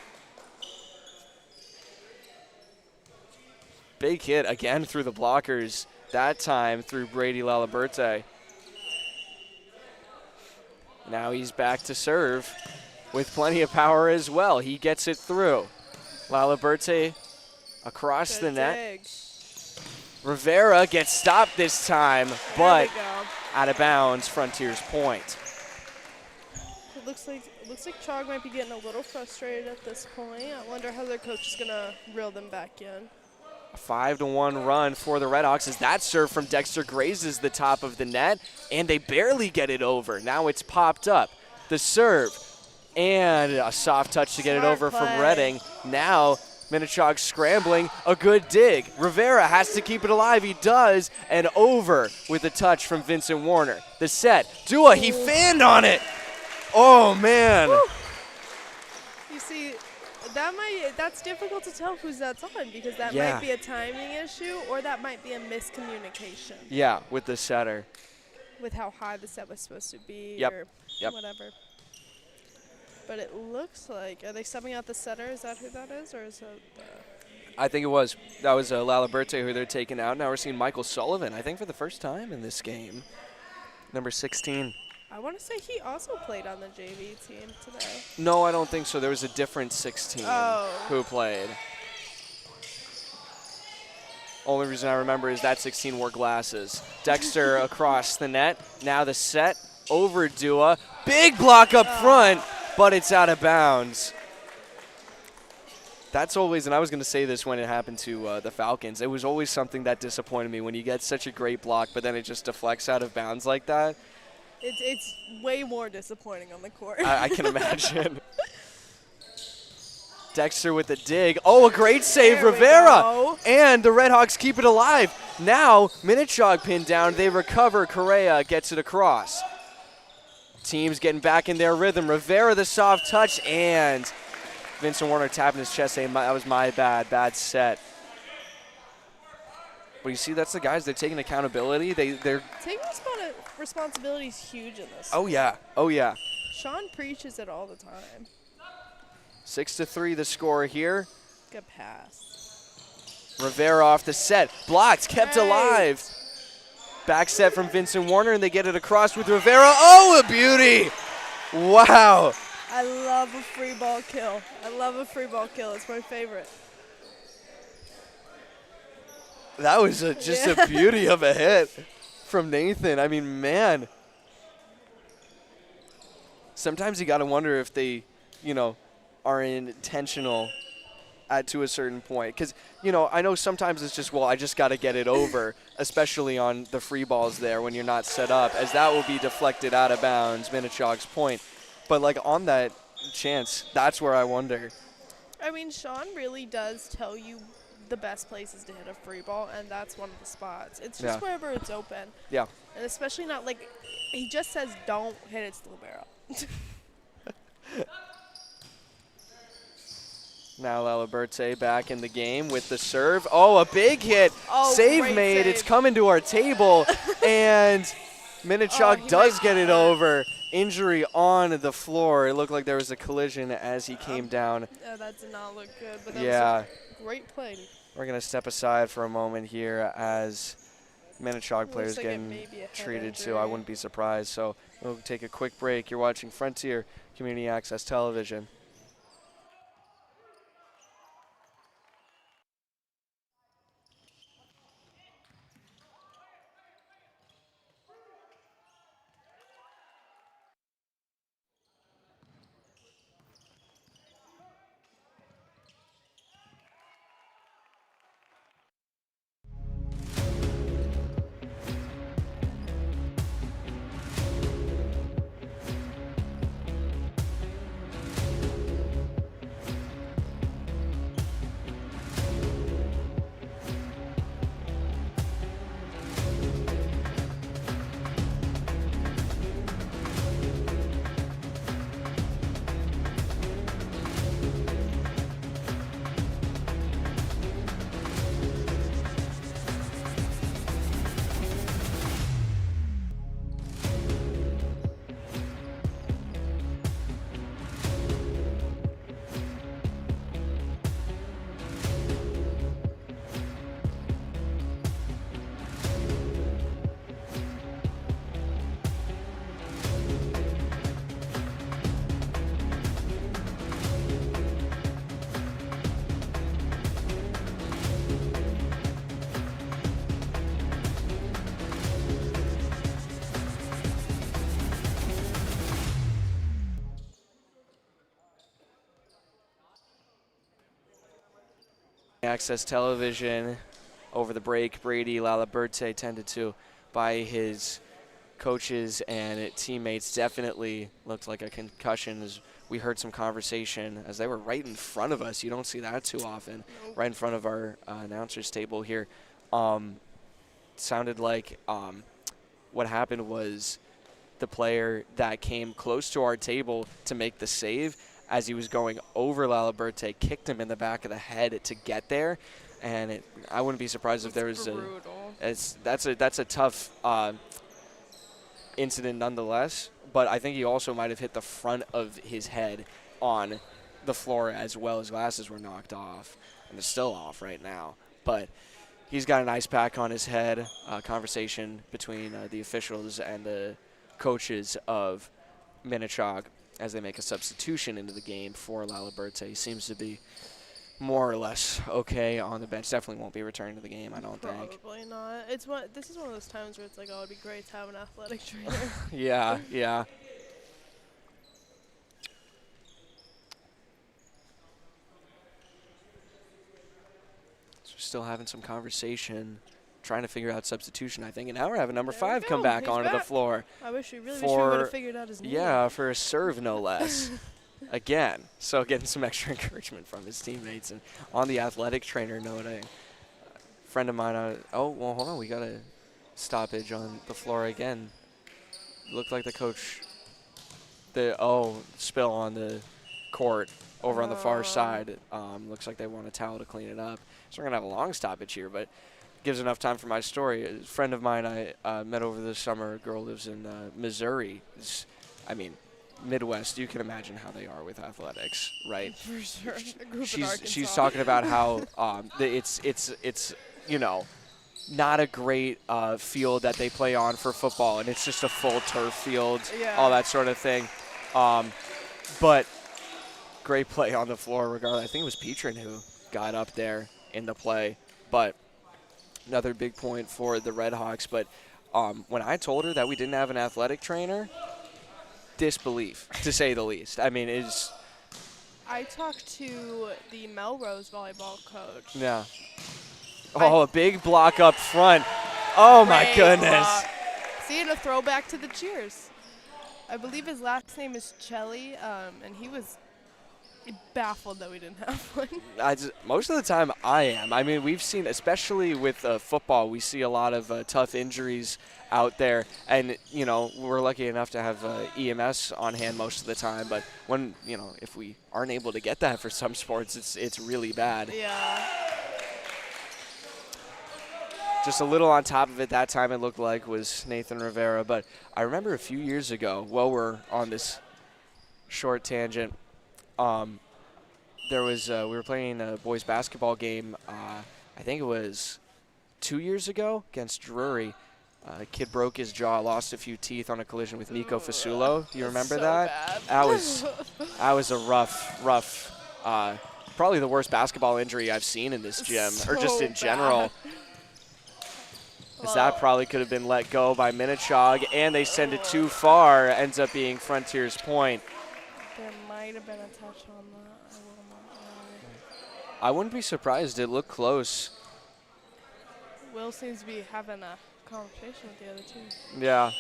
Big hit again through the blockers, that time through Brady Laliberte. Now he's back to serve with plenty of power as well. He gets it through. Laliberte across the net. Rivera gets stopped this time, but out of bounds, Frontier's point. It looks like Chaug might be getting a little frustrated at this point. I wonder how their coach is gonna reel them back in. A 5-1 run for the Redhawks as that serve from Dexter grazes the top of the net, and they barely get it over. Now it's popped up. The serve, and a soft touch to get it over from Redding. Now Minnechaug scrambling, a good dig. Rivera has to keep it alive. He does, and over with a touch from Vincent Warner. The set, Dua, he fanned on it. Oh, man. Woo. You see, that's difficult to tell whose that's on because that might be a timing issue or that might be a miscommunication. Yeah, with the setter. With how high the set was supposed to be or whatever. But it looks like, are they subbing out the setter? Is that who that is? Or is it? I think it was. That was Laliberte who they're taking out. Now we're seeing Michael Sullivan, I think for the first time in this game. Number 16. I want to say he also played on the JV team today. No, I don't think so. There was a different 16 who played. Only reason I remember is that 16 wore glasses. Dexter across the net. Now the set over Dua. Big block up front, but it's out of bounds. That's always, and I was going to say this when it happened to the Falcons, it was always something that disappointed me when you get such a great block, but then it just deflects out of bounds like that. It's way more disappointing on the court. I can imagine. Dexter with the dig. Oh, a great save, Rivera. And the Redhawks keep it alive. Now, Minnechaug pinned down. They recover. Correa gets it across. Teams getting back in their rhythm. Rivera, the soft touch, and Vincent Warner tapping his chest saying, that was my bad set. But you see, that's the guys, they're taking accountability. They're taking responsibility is huge in this. Oh, yeah. Oh, yeah. Sean preaches it all the time. 6-3 the score here. Good pass. Rivera off the set. Blocked, kept alive. Back set from Vincent Warner, and they get it across with Rivera. Oh, a beauty. Wow. I love a free ball kill. I love a free ball kill. It's my favorite. That was just a beauty of a hit from Nathan. I mean, man. Sometimes you got to wonder if they, are intentional to a certain point. Because, I know sometimes it's just, well, I just got to get it over, especially on the free balls there when you're not set up, as that will be deflected out of bounds, Minnechaug's point. But, on that chance, that's where I wonder. I mean, Sean really does tell you the best places to hit a free ball, and that's one of the spots. It's just wherever it's open. Yeah. And especially not, he just says don't hit it to the barrel. Now Laliberte back in the game with the serve. Oh, a big hit. Save made. Save. It's coming to our table. And Minnechaug does get it over. Injury on the floor. It looked like there was a collision as he came down. Yeah, that did not look good, but that was a great play. We're going to step aside for a moment here as Minnechaug players getting treated too. I wouldn't be surprised. So we'll take a quick break. You're watching Frontier Community Access Television. Access Television over the break. Brady Laliberte tended to by his coaches and teammates. Definitely looked like a concussion as we heard some conversation as they were right in front of us. You don't see that too often. Right in front of our announcers table here. Sounded like what happened was the player that came close to our table to make the save, as he was going over Laliberte, kicked him in the back of the head to get there, and I wouldn't be surprised if there was that's a tough incident nonetheless. But I think he also might have hit the front of his head on the floor as well. His glasses were knocked off, and they're still off right now. But he's got an ice pack on his head. Conversation between the officials and the coaches of Minnechaug as they make a substitution into the game for Laliberte. He seems to be more or less okay on the bench. Definitely won't be returning to the game, I don't think. Probably not. This is one of those times where it's like, oh, it'd be great to have an athletic trainer. Yeah. So we're still having some conversation, trying to figure out substitution, I think. And now we're having number 5 come back onto the floor. I wish we would have figured out his name. Yeah, for a serve, no less. Again. So getting some extra encouragement from his teammates. And on the athletic trainer note, a friend of mine, hold on. We got a stoppage on the floor again. Looked like the coach, spill on the court over on the far side. Looks like they want a towel to clean it up. So we're going to have a long stoppage here, but gives enough time for my story. A friend of mine I met over the summer, a girl lives in Missouri. Midwest, you can imagine how they are with athletics, right? For sure. I grew up in Arkansas. She's talking about how it's you know, not a great field that they play on for football, and it's just a full turf field, all that sort of thing. But great play on the floor regardless. I think it was Petrin who got up there in the play. But another big point for the Red Hawks. But when I told her that we didn't have an athletic trainer, disbelief, to say the least. I mean, I talked to the Melrose volleyball coach. Yeah. Oh, a big block up front. Oh, my goodness. Seeing a throwback to the cheers. I believe his last name is Chelly, and he was baffled that we didn't have one. Most of the time, I am. I mean, we've seen, especially with football, we see a lot of tough injuries out there. And, you know, we're lucky enough to have EMS on hand most of the time. But when, you know, if we aren't able to get that for some sports, it's really bad. Yeah. Just a little on top of it that time, it looked like, was Nathan Rivera. But I remember a few years ago, while we're on this short tangent, there was we were playing a boys basketball game. I think it was 2 years ago against Drury. A kid broke his jaw, lost a few teeth on a collision with Nico Fasulo. Do you remember that? Bad. That was a rough, probably the worst basketball injury I've seen in this gym, or just in general. As that probably could have been let go by Minnechaug, and they send it too far. Ends up being Frontier's point. There might have been a touch on that. I will not lie. I wouldn't be surprised. It looked close. Will seems to be having a conversation with the other team. Yeah.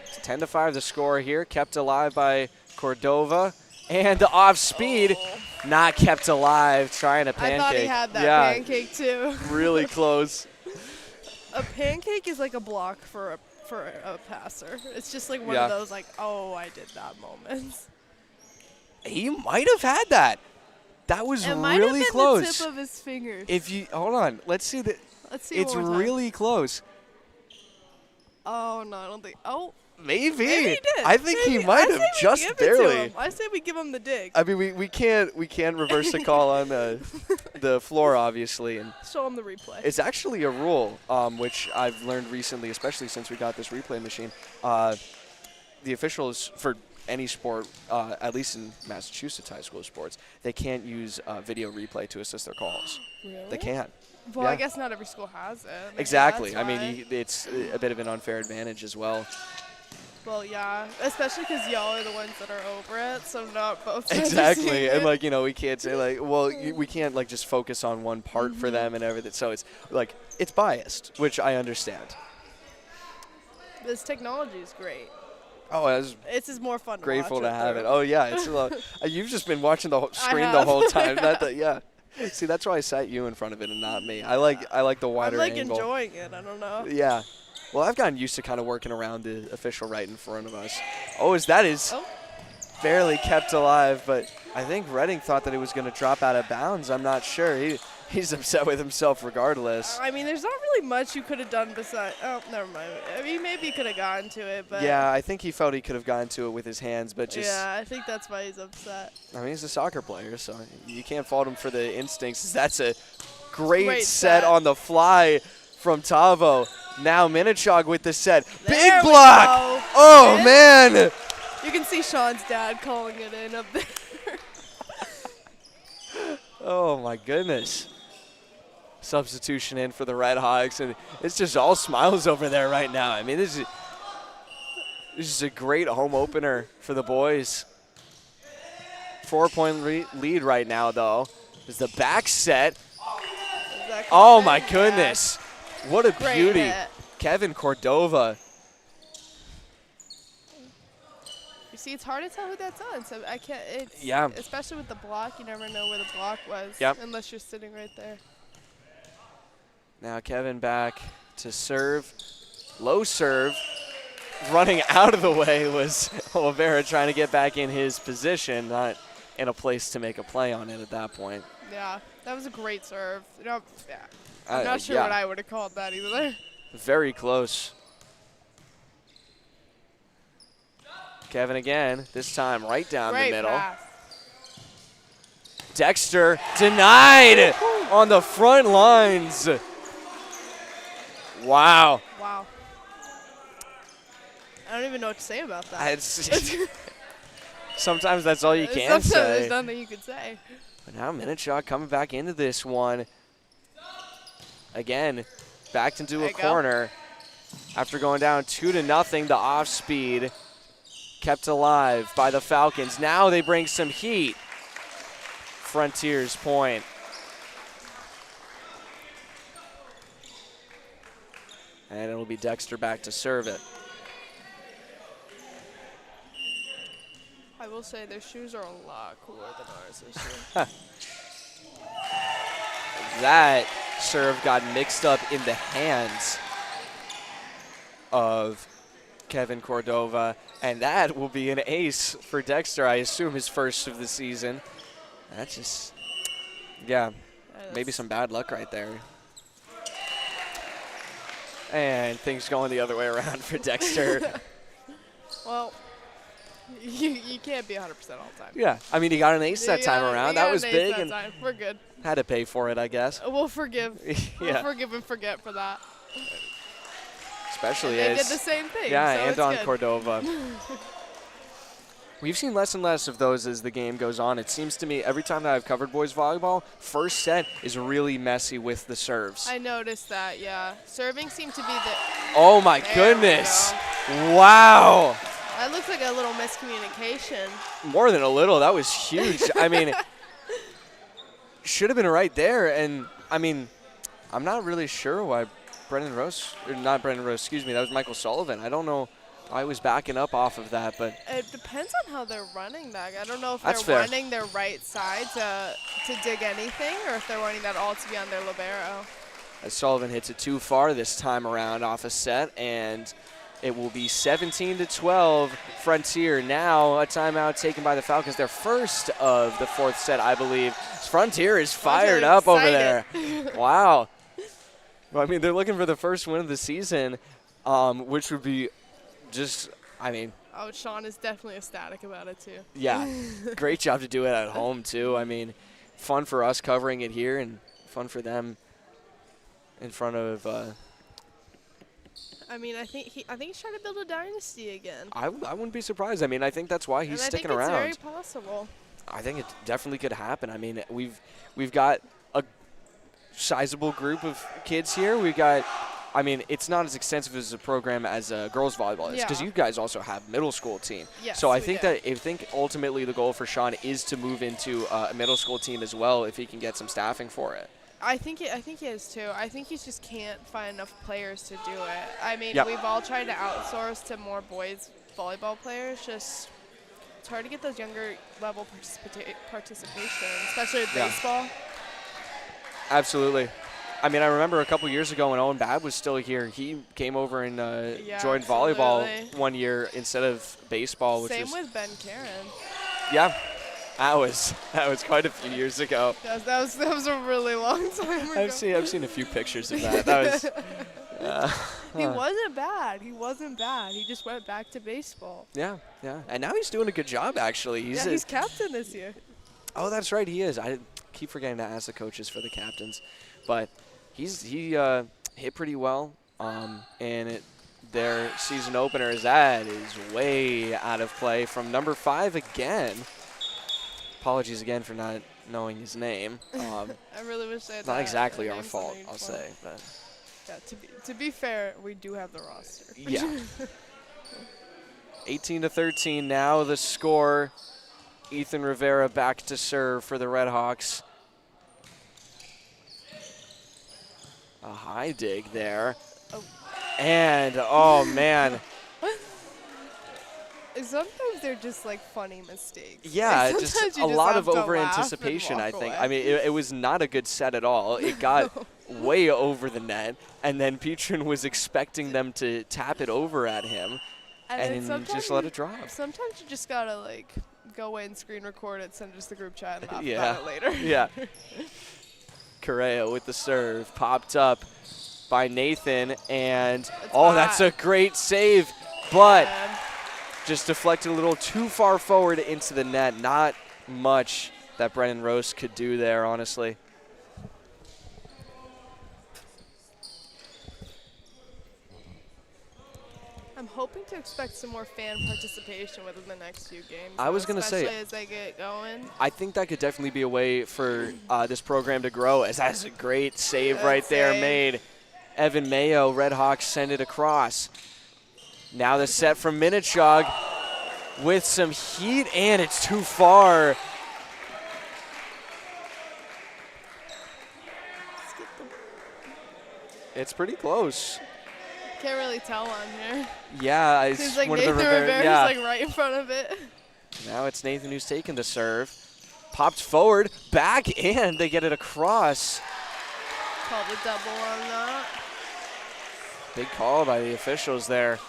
It's 10-5 the score here. Kept alive by Cordova. And off speed. Not kept alive, trying a pancake. I thought he had that pancake too. Really close. A pancake is like a block for a passer. It's just like one of those like, oh, I did that moments. He might have had that. That was it really might have been close. the tip of his fingers. If you hold on, let's see that. Let's see. It's really close. Oh no, I don't think. Oh. Maybe he did. I think he might have just barely. I say we give him the dig. I mean, we can't reverse the call on the floor, obviously, and show him the replay. It's actually a rule, which I've learned recently, especially since we got this replay machine. The officials for any sport, at least in Massachusetts high school sports, they can't use video replay to assist their calls. Really? They can't. Well, I guess not every school has it. Maybe exactly. I mean, it's a bit of an unfair advantage as well. Well, yeah, especially because y'all are the ones that are over it, so not both sides. Exactly, and like, you know, we can't say like, well, we can't like just focus on one part for them and everything. So it's like it's biased, which I understand. This technology is great. Oh, it's just more fun. Grateful to have it. Oh yeah, it's a lot. You've just been watching the screen the whole time. Yeah. See, that's why I sat you in front of it and not me. I like the wider angle. I'm like enjoying it. I don't know. Yeah. Well, I've gotten used to kind of working around the official right in front of us. Oh, that is barely kept alive, but I think Redding thought that it was going to drop out of bounds. I'm not sure. He's upset with himself regardless. I mean, there's not really much you could have done besides. Oh, never mind. I mean, maybe he could have gotten to it, but. Yeah, I think he felt he could have gotten to it with his hands, but just. Yeah, I think that's why he's upset. I mean, he's a soccer player, so you can't fault him for the instincts. That's a great set on the fly from Tavo. Now Minnechaug with the set. Big block! Oh, man! You can see Sean's dad calling it in up there. Oh, my goodness. Substitution in for the Red Hawks, and it's just all smiles over there right now. I mean, this is a great home opener for the boys. 4-point lead right now, though. Is the back set. Oh, my goodness. What a beauty. Hit. Kevin Cordova. You see, it's hard to tell who that's on, so I can't. It's, yeah. Especially with the block, you never know where the block was. Yep. Unless you're sitting right there. Now Kevin back to serve. Low serve. Running out of the way was Olivera trying to get back in his position, not in a place to make a play on it at that point. Yeah, that was a great serve. You know, I'm not sure what I would have called that either. Very close. Kevin again, this time right down Great the middle. pass. Dexter denied on the front lines. Wow. Wow. I don't even know what to say about that. Sometimes that's all you can Sometimes say. there's nothing you can say. But now Minnechaug coming back into this one. Again, backed into a corner. After going down 2-0, the off speed kept alive by the Falcons. Now they bring some heat. Frontiers point. And it'll be Dexter back to serve it. I will say their shoes are a lot cooler than ours this year. That serve got mixed up in the hands of Kevin Cordova, and that will be an ace for Dexter, I assume his first of the season. That's just, yeah, maybe some bad luck right there. And things going the other way around for Dexter. Well, you can't be 100% all the time. Yeah, I mean, he got an ace that time around. That was big, and we're good. had to pay for it, I guess. We'll forgive. Yeah. We'll forgive and forget for that. Especially and as they did the same thing. yeah, so and on good. Cordova. We've seen less and less of those as the game goes on. It seems to me every time that I've covered boys volleyball, first set is really messy with the serves. I noticed that, yeah. Serving seemed to be the. Oh my goodness! Wow. That looks like a little miscommunication. More than a little. That was huge. I mean, should have been right there. And I mean, I'm not really sure why Brendan Rose, or not Brendan Rose, excuse me, that was Michael Sullivan. I don't know. I was backing up off of that, but it depends on how they're running that. I don't know if That's they're fair. running their right side to dig anything, or if they're wanting that all to be on their libero. as Sullivan hits it too far this time around off a set, and it will be 17-12 Frontier. Now a timeout taken by the Falcons, their first of the fourth set, I believe. Frontier is fired up over there. Wow. Well, I mean, they're looking for the first win of the season, which would be just, I mean. Oh, Sean is definitely ecstatic about it, too. Yeah, great job to do it at home, too. I mean, fun for us covering it here and fun for them in front of. I mean, I think he's trying to build a dynasty again. I wouldn't be surprised. I mean, I think that's why he's sticking around. I think it's very possible. I think it definitely could happen. I mean, we've got a sizable group of kids here. We got. I mean, it's not as extensive as a program as girls volleyball is, because you guys also have middle school team. Yes, so I think ultimately the goal for Sean is to move into a middle school team as well if he can get some staffing for it. I think he is too. I think he just can't find enough players to do it. I mean, we've all tried to outsource to more boys volleyball players. Just it's hard to get those younger level participation, especially with baseball. Absolutely. I mean, I remember a couple years ago when Owen Babb was still here, he came over and joined volleyball one year instead of baseball. Same with Ben Karen. Yeah, that was quite a few years ago. That was a really long time ago. I've seen a few pictures of that. That was. He wasn't bad. He just went back to baseball. Yeah, and now he's doing a good job actually. He's captain this year. Oh, that's right, he is. I keep forgetting to ask the coaches for the captains, but. He hit pretty well, and their season opener is way out of play from number 5 again. Apologies again for not knowing his name. I really wish they had not exactly our fault, I'll say. But yeah, to be fair, we do have the roster. Yeah. 18-13 now the score. Ethan Rivera back to serve for the Red Hawks. A high dig there. Oh. And, oh, man. Sometimes they're just, like, funny mistakes. Yeah, like, just a lot of over-anticipation, I think. Away. I mean, it was not a good set at all. It got way over the net, and then Petrin was expecting them to tap it over at him, and just let it drop. Sometimes you just got to, like, go in, screen record it, send it to the group chat, and laugh about it later. Yeah. Correa with the serve, popped up by Nathan, and that's a great save, but just deflected a little too far forward into the net. Not much that Brennan Rose could do there, honestly. I'm hoping to expect some more fan participation within the next few games. I was going to say, especially as they get going. I think that could definitely be a way for this program to grow, as that's a great save right there made. Evan Mayo, Red Hawks send it across. Now the set from Minnechaug with some heat, and it's too far. It's pretty close. Can't really tell on here. Yeah, it's seems like one Nathan of the Rivera's yeah. like right in front of it. Now it's Nathan who's taking the serve. Popped forward, back, and they get it across. Called a double on that. Big call by the officials there.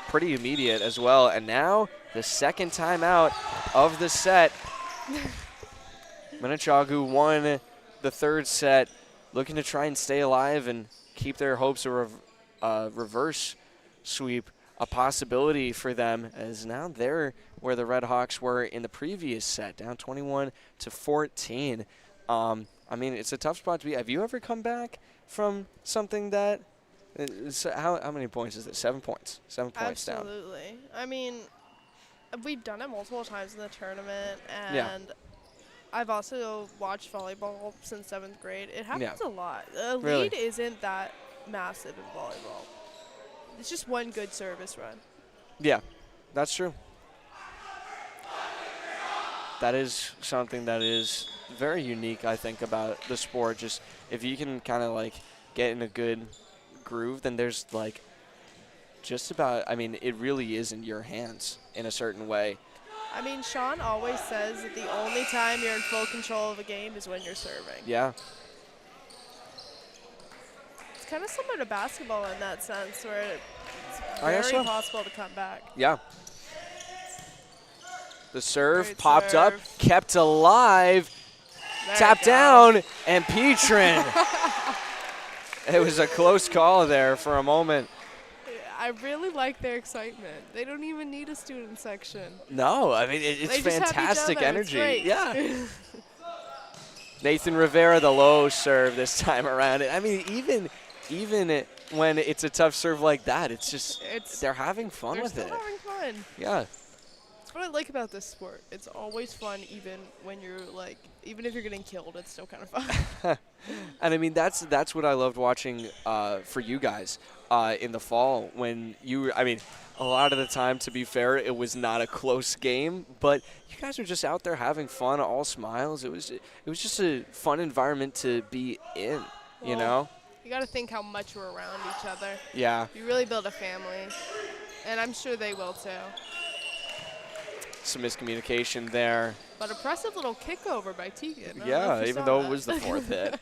Pretty immediate as well. And now the second timeout of the set. Minnechaug, who won the third set, looking to try and stay alive and keep their hopes of reverse sweep a possibility for them, as now they're where the Red Hawks were in the previous set, down 21-14. I mean, it's a tough spot to be. Have you ever come back from something that how many points is it? 7 points. 7 points down. Absolutely. I mean, we've done it multiple times in the tournament, and I've also watched volleyball since 7th grade. It happens a lot. The lead isn't that massive in volleyball. It's just one good service run. Yeah, that's true. That is something that is very unique, I think, about the sport. Just if you can kind of like get in a good groove, then there's like just about, I mean, it really is in your hands in a certain way. I mean, Sean always says that the only time you're in full control of a game is when you're serving. Yeah. It's kind of similar to basketball in that sense, where it's very possible to come back. Yeah. The serve popped up, kept alive, tapped down, and Petrin. It was a close call there for a moment. I really like their excitement. They don't even need a student section. No, I mean, it's fantastic energy. Yeah. Nathan Rivera, the low serve this time around. I mean, even when it's a tough serve like that, it's just they're having fun with it. They're having fun. Yeah. That's what I like about this sport. It's always fun, even when you're like, even if you're getting killed, it's still kind of fun. And I mean, that's what I loved watching for you guys in the fall when I mean, a lot of the time, to be fair, it was not a close game, but you guys were just out there having fun, all smiles. It was just a fun environment to be in, you know? You got to think how much we're around each other. Yeah. You really build a family, and I'm sure they will too. Some miscommunication there. But impressive little kick over by Tegan. Yeah, even though it was the fourth hit.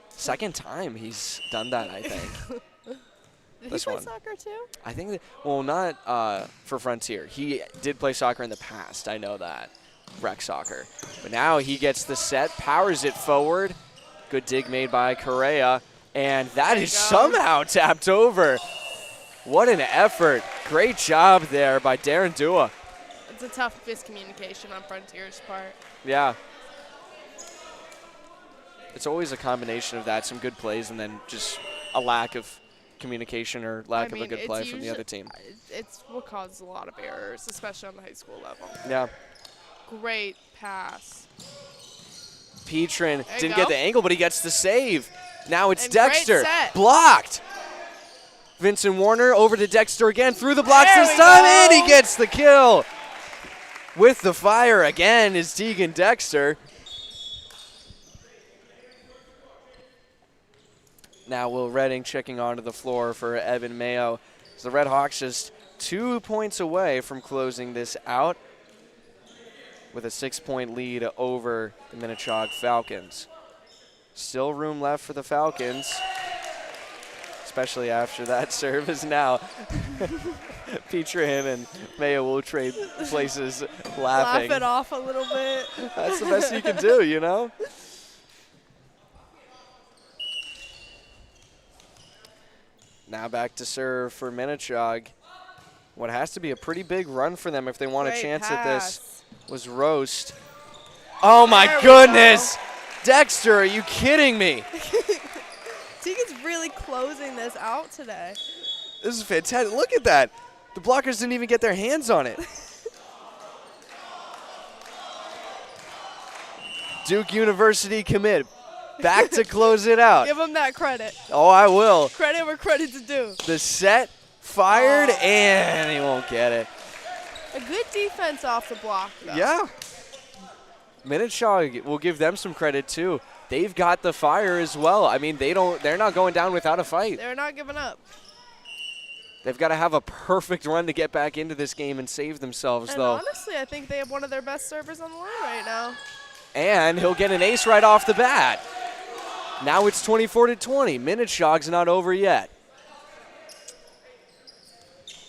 Second time he's done that, I think. Did he play soccer too? I think well, not for Frontier. He did play soccer in the past. I know that. Rec soccer. But now he gets the set, powers it forward. Good dig made by Correa. And that is somehow tapped over. What an effort. Great job there by Darren Dua. It's a tough miscommunication on Frontier's part. Yeah. It's always a combination of that, some good plays, and then just a lack of communication or lack of a good play from the other team. It's what causes a lot of errors, especially on the high school level. Yeah. Great pass. Petrin didn't get the angle, but he gets the save. Now it's and Dexter. Blocked. Vincent Warner over to Dexter again, through the blocks this time, and he gets the kill. With the fire again is Tegan Dexter. Now Will Redding checking onto the floor for Evan Mayo. So the Red Hawks just 2 points away from closing this out with a 6-point lead over the Minnechaug Falcons. Still room left for the Falcons, especially after that service now. Petrin and Mayo will trade places laughing. Laugh it off a little bit. That's the best you can do, you know? Now back to serve for Minnechaug. what has to be a pretty big run for them if they want Great a chance pass. at this. Was Roast. Oh, my goodness. Dexter, are you kidding me? Tegan's really closing this out today. This is fantastic. Look at that. The blockers didn't even get their hands on it. Duke University commit. Back to close it out. Give him that credit. Oh, I will. Credit where credit's due. The set fired, and he won't get it. A good defense off the block, though. Yeah. Minnechaug, will give them some credit, too. They've got the fire as well. I mean, they're not going down without a fight. They're not giving up. They've got to have a perfect run to get back into this game and save themselves, And though. honestly, I think they have one of their best servers on the line right now. And he'll get an ace right off the bat. Now it's 24-20. Minnechaug's not over yet.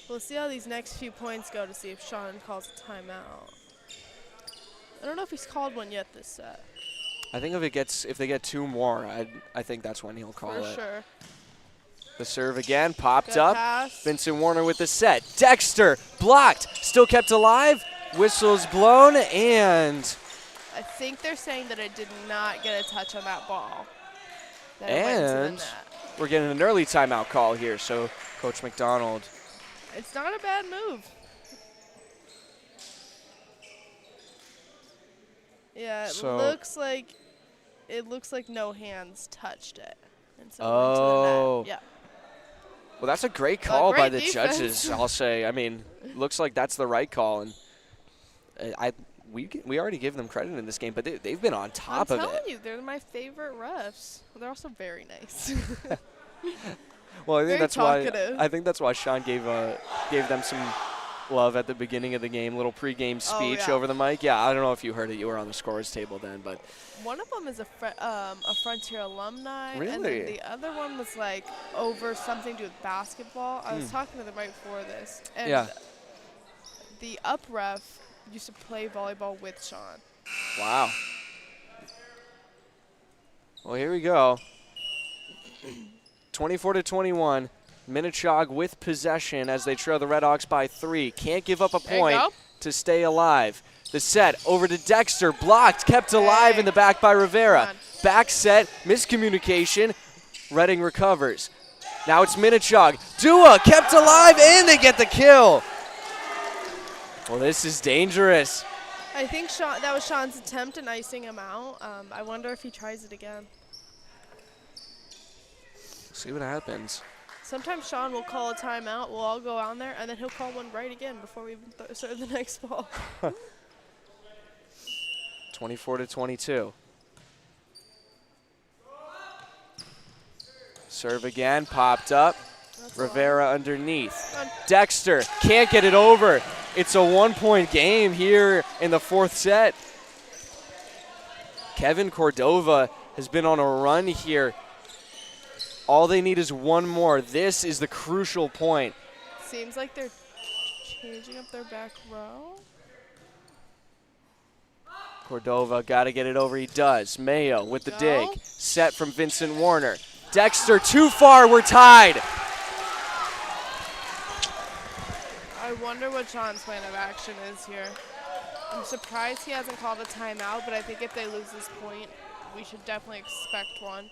We'll see how these next few points go to see if Sean calls a timeout. I don't know if he's called one yet this set. I think if they get 2 more, I think that's when he'll call it. For sure. The serve again, popped Good up. pass. Vincent Warner with the set. Dexter blocked, still kept alive. Whistle's blown, and I think they're saying that it did not get a touch on that ball. That it went into the and net. we're getting an early timeout call here. So Coach McDonald. It's not a bad move. Yeah, it So- looks like no hands touched it. And so it Oh. went to the net. Yeah. Well, that's a great call by the great judges, defense. I'll say. I mean, looks like that's the right call, and we already give them credit in this game, but they've been on top I'm of telling it. you, they're my favorite refs. They're also very nice. Well, very talkative. I think that's why Sean gave them some love at the beginning of the game, little pregame speech yeah. over the mic. Yeah, I don't know if you heard it. You were on the scorers table then, but One of them is a Frontier alumni. And Really? then the other one was like over something to do with basketball. I was talking to them right before this. And Yeah. the up ref used to play volleyball with Sean. wow. Well, here we go. 24-21. Minnechaug with possession as they trail the Redhawks by 3. Can't give up a There you point go. to stay alive. The set over to Dexter, blocked, kept alive in the back by Rivera. Come on. Back set, miscommunication. Redding recovers. Now it's Minnechaug. Dua kept alive, and they get the kill. Well, this is dangerous. I think that was Sean's attempt at icing him out. I wonder if he tries it again. See what happens. Sometimes Sean will call a timeout. We'll all go on there, and then he'll call one right again before we even start the next ball. 24-22. Serve again, popped up. Rivera underneath. Dexter can't get it over. It's a 1-point game here in the 4th set. Kevin Cordova has been on a run here. All they need is one more. This is the crucial point. Seems like they're changing up their back row. Cordova got to get it over. He does. Mayo with the dig. Set from Vincent Warner. Dexter too far. We're tied. I wonder what Sean's plan of action is here. I'm surprised he hasn't called a timeout, but I think if they lose this point, we should definitely expect one.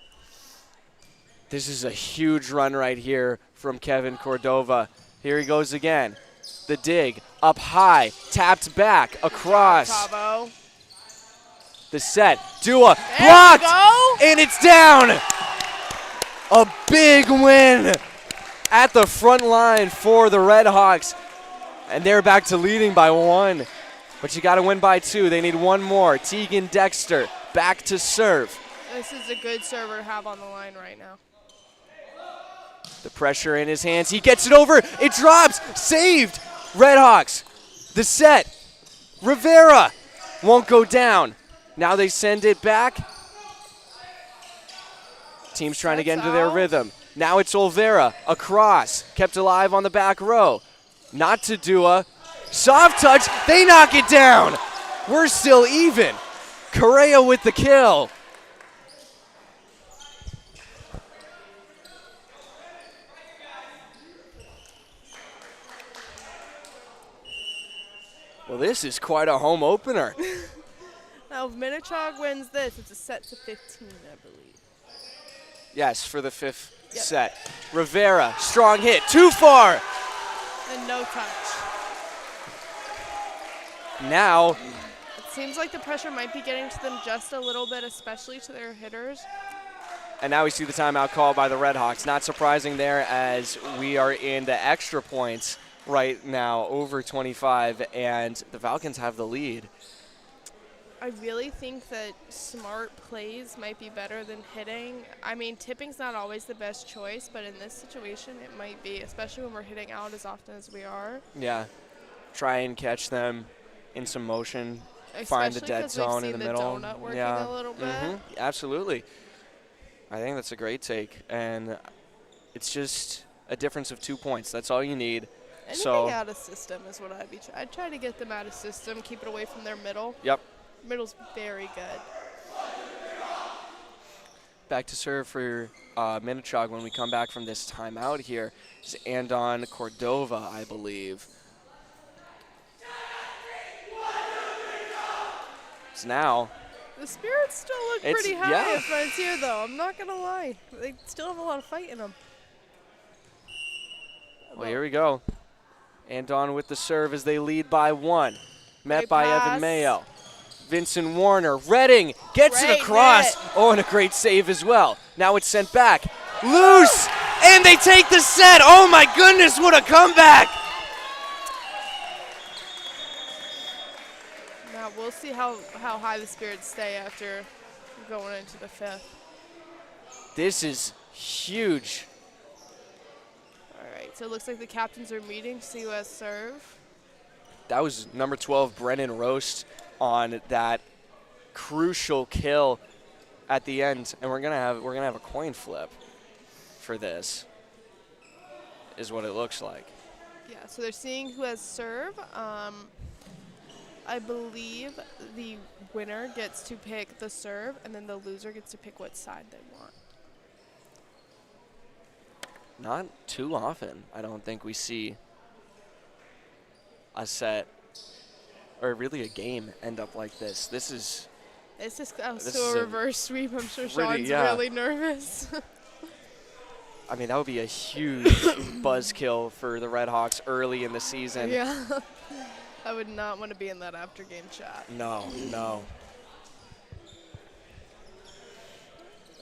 This is a huge run right here from Kevin Cordova. Here he goes again. The dig up high, tapped back, across. Bravo. The set. Dua There blocked, we go. and it's down. A big win at the front line for the Redhawks. And they're back to leading by 1. But you got to win by 2. They need one more. Tegan Dexter back to serve. This is a good server to have on the line right now. The pressure in his hands. He gets it over. It drops. Saved. Redhawks. The set. Rivera won't go down. Now they send it back. Team's trying to get into their rhythm. Now it's Olvera. Across. Kept alive on the back row. Not to Dua. Soft touch. They knock it down. We're still even. Correa with the kill. Well, this is quite a home opener. Now, if Minnechaug wins this, it's a set to 15, I believe. Yes, for the fifth set. Rivera, strong hit, too far. And no touch. Now, It seems like the pressure might be getting to them just a little bit, especially to their hitters. and now we see the timeout called by the Redhawks. Not surprising there, as we are in the extra points right now, over 25, and the Falcons have the lead. I really think that smart plays might be better than hitting. I mean, tipping's not always the best choice, but in this situation, it might be, especially when we're hitting out as often as we are. Yeah, try and catch them in some motion, find the dead zone in the middle. Donut working Yeah, a little bit. Absolutely. I think that's a great take, and it's just a difference of 2 points. That's all you need. Anything out of system is what I'd try to get them out of system, keep it away from their middle. Yep. Middle's very good. Back to serve for Minnechaug when we come back from this timeout here is Andon Cordova, I believe. So now, The Spirits still look pretty high at Frontier, though. I'm not going to lie. They still have a lot of fight in them. well, here we go. Andon with the serve as they lead by 1. Met Great by pass. Evan Mayo. Vincent Warner, Redding gets Great it across. hit. Oh, and a great save as well. Now it's sent back. Loose, and they take the set. Oh my goodness, what a comeback. Now we'll see how high the Spirits stay after going into the 5th. This is huge. All right, so it looks like the captains are meeting. See who has serve. That was number 12, Brennan Roast, on that crucial kill at the end, and we're gonna have a coin flip for this. Is what it looks like. Yeah, so they're seeing who has serve. I believe the winner gets to pick the serve, and then the loser gets to pick what side they want. Not too often, I don't think we see a set or really a game end up like this. This is It's just This so is a a reverse sweep. I'm sure pretty- Sean's yeah. really nervous. I mean, that would be a huge buzzkill for the Redhawks early in the season. Yeah. I would not want to be in that after game chat. No.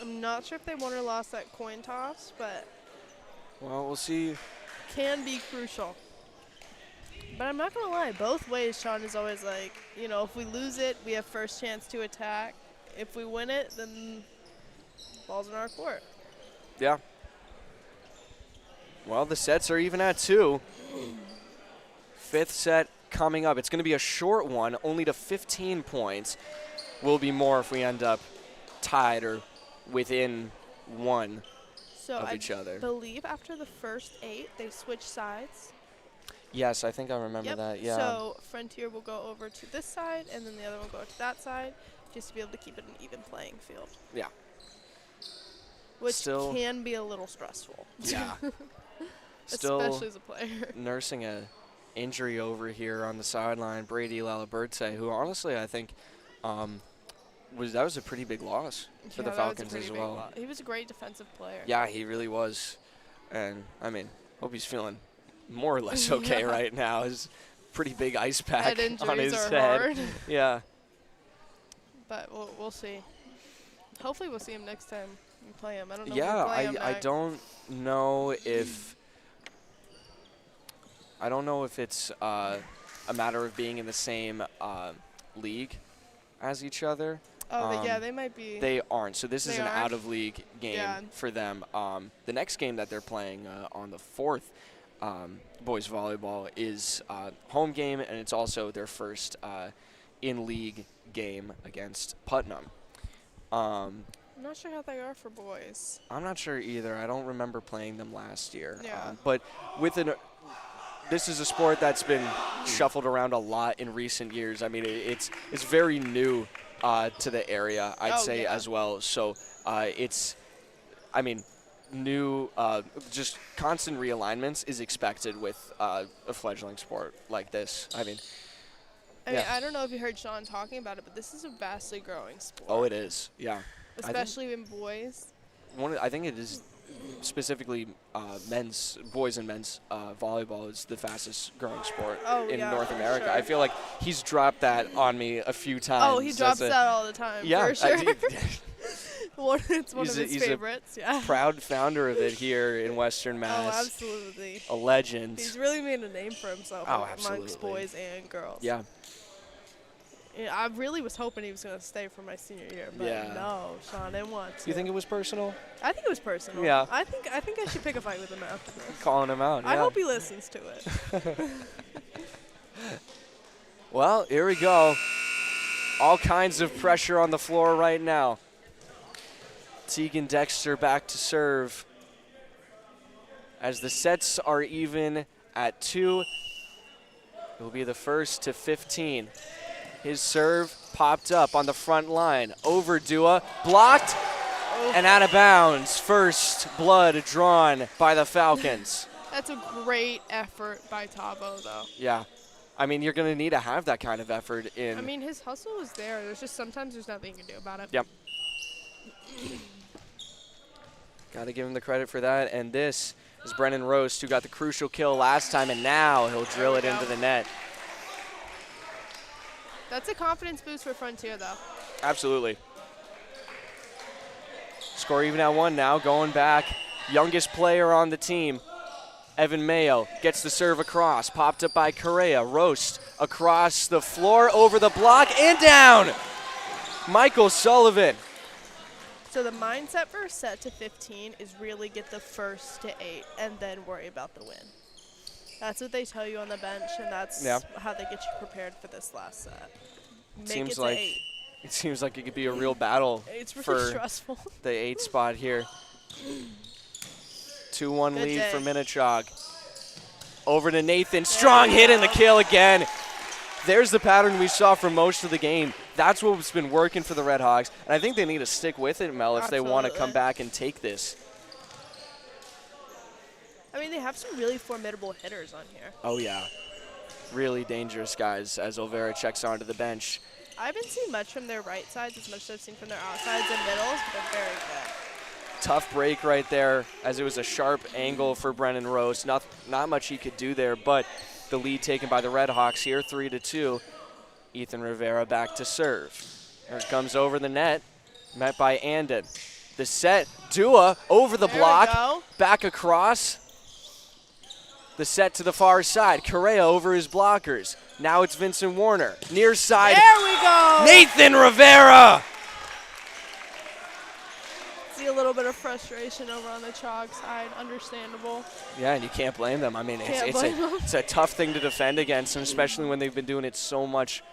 I'm not sure if they won or lost that coin toss, but Well, we'll see. can be crucial. But I'm not going to lie, both ways, Sean is always like, you know, if we lose it, we have first chance to attack. If we win it, then ball's in our court. Yeah. Well, the sets are even at 2. 5th set coming up. It's going to be a short one, only to 15 points. Will be more if we end up tied or within 1 So of each other. I believe after the first 8, they switch sides. Yes, I think I remember Yep. that. Yeah. So Frontier will go over to this side, and then the other one will go to that side, just to be able to keep it an even playing field. Yeah. Which Still- can be a little stressful. Yeah. Especially Still as a player. nursing a injury over here on the sideline, Brady Laliberte, who honestly I think was a pretty big loss for the Yeah, that was a Falcons pretty as big well. lo- He was a great defensive player. Yeah, he really was. And, I mean, hope he's feeling more or less okay Yeah. right now. His pretty big ice pack Head on injuries his are head. hard. Yeah. But we'll see. Hopefully we'll see him next time we play him. I don't know Yeah, when we play him I next. don't know if it's a matter of being in the same league as each other. Oh, yeah, they might be. They aren't. So this is They an aren't? out-of-league game Yeah. for them. The next game that they're playing on the 4th, boys volleyball, is home game, and it's also their first in-league game against Putnam. I'm not sure how they are for boys. I'm not sure either. I don't remember playing them last year. Yeah. But this is a sport that's been shuffled around a lot in recent years. I mean, it's very new to the area, I'd say, yeah. as well. So new, just constant realignments is expected with a fledgling sport like this. I mean, I mean, I don't know if you heard Sean talking about it, but this is a vastly growing sport. Oh, it is. Yeah. Especially in boys. I think it is specifically boys and men's volleyball is the fastest growing sport in North America. Sure. I feel like he's dropped that on me a few times. Oh, he drops that all the time. Yeah, for sure. It's one of his favorites. A proud founder of it here in Western Mass. Oh, absolutely. A legend. He's really made a name for himself amongst boys and girls. Yeah. I really was hoping he was going to stay for my senior year, but no, Sean didn't want to. You think it was personal? I think it was personal. Yeah. I think I should pick a fight with him after this. Calling him out. I hope he listens to it. Well, here we go. All kinds of pressure on the floor right now. Tegan Dexter back to serve. As the sets are even at 2, it will be the first to 15. His serve popped up on the front line. Over Dua, blocked, and out of bounds. First blood drawn by the Falcons. That's a great effort by Tavo, though. Yeah. I mean, you're going to need to have that kind of effort in. I mean, his hustle is there. There's just sometimes there's nothing you can do about it. Yep. Got to give him the credit for that. And this is Brennan Roast, who got the crucial kill last time, and now he'll drill it into the net. That's a confidence boost for Frontier, though. Absolutely. Score even at 1 now, going back. Youngest player on the team, Evan Mayo, gets the serve across. Popped up by Correa. Roast across the floor, over the block, and down. Michael Sullivan. So the mindset for a set to 15 is really get the first to 8 and then worry about the win. That's what they tell you on the bench, and that's how they get you prepared for this last set. Make it to 8. It seems like it could be a real battle. It's really for stressful. The 8 spot here. 2-1 lead for Minnechaug. Over to Nathan. Strong hit in the kill again. There's the pattern we saw for most of the game. That's what's been working for the Red Hawks. And I think they need to stick with it, Mel, if they want to come back and take this. I mean, they have some really formidable hitters on here. Oh, yeah. Really dangerous guys as Olvera checks onto the bench. I haven't seen much from their right sides as much as I've seen from their outsides and middles, but they're very good. Tough break right there as it was a sharp angle for Brennan Rose. Not much he could do there, but the lead taken by the Red Hawks here, 3-2. Ethan Rivera back to serve. Here it comes over the net, met by Andon. The set, Dua over the block, back across. The set to the far side. Correa over his blockers. Now it's Vincent Warner. Near side. There we go. Nathan Rivera. See a little bit of frustration over on the Chaug side. Understandable. Yeah, and you can't blame them. I mean, it's a tough thing to defend against them, especially when they've been doing it so much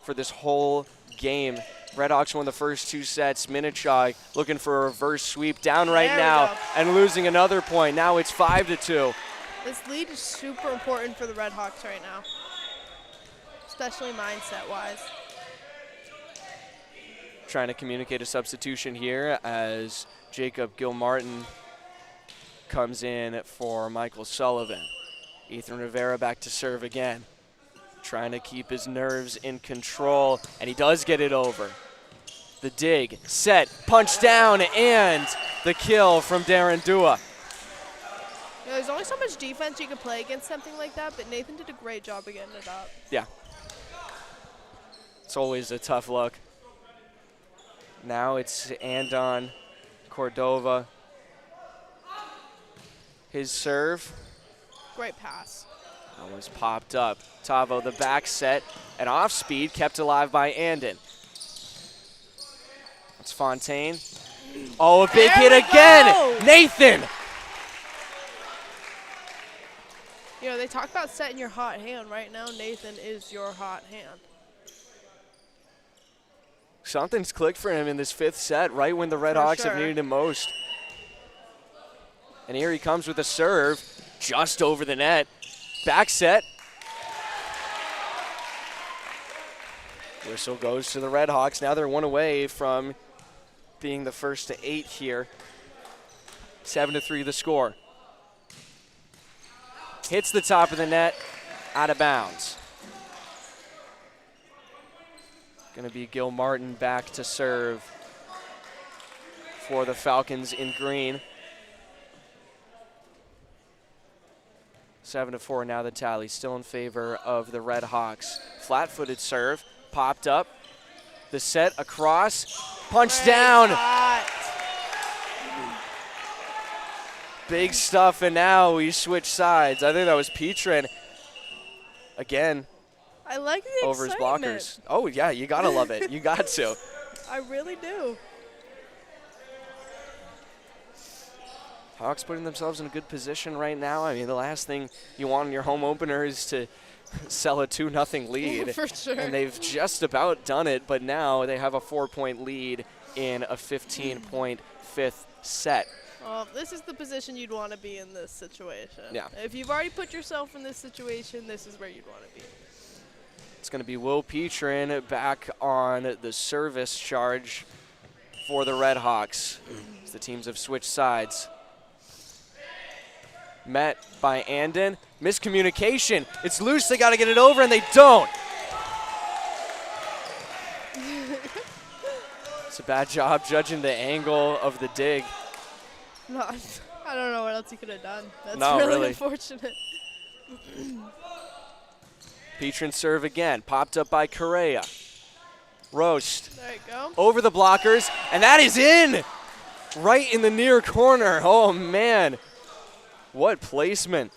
for this whole game. Red Hawks won the first 2 sets. Minnechaug looking for a reverse sweep down right now and losing another point. Now it's 5-2. This lead is super important for the Red Hawks right now, especially mindset-wise. Trying to communicate a substitution here as Jacob Gilmartin comes in for Michael Sullivan. Ethan Rivera back to serve again. Trying to keep his nerves in control, and he does get it over. The dig, set, punch down, and the kill from Darren Dua. You know, there's only so much defense you can play against something like that, but Nathan did a great job of getting it up. Yeah. It's always a tough look. Now it's Andon Cordova. His serve. Great pass. That one's popped up. Tavo, the back set, and off speed, kept alive by Andon. It's Fontaine. Oh, a big hit again. Nathan. You know, they talk about setting your hot hand. Right now, Nathan is your hot hand. Something's clicked for him in this 5th set, right when the Red Hawks have needed him most. And here he comes with a serve, just over the net. Back set. Whistle goes to the Red Hawks. Now they're 1 away from being the first to 8 here. 7-3 the score. Hits the top of the net, out of bounds. Going to be Gil Martin back to serve for the Falcons in green. 7-4 now the tally, still in favor of the Red Hawks. Flat-footed serve, popped up. The set across, punch down. Big stuff, and now we switch sides. I think that was Petrin again. I like the over excitement. his blockers. Oh yeah, you gotta love it. You got to. I really do. Hawks putting themselves in a good position right now. I mean, the last thing you want in your home opener is to sell a 2-0 lead. For sure. And they've just about done it, but now they have a 4-point lead in a 15-point fifth set. Well, this is the position you'd want to be in this situation. Yeah. If you've already put yourself in this situation, this is where you'd want to be. It's going to be Will Petrin back on the service charge for the Red Hawks as the teams have switched sides. Met by Andon. Miscommunication. It's loose. They got to get it over, and they don't. It's a bad job judging the angle of the dig. No, I don't know what else he could have done. That's No, really. unfortunate. Petrin serve again. Popped up by Correa. Roast. There you go. Over the blockers, and that is in! Right in the near corner. Oh, man. What placement.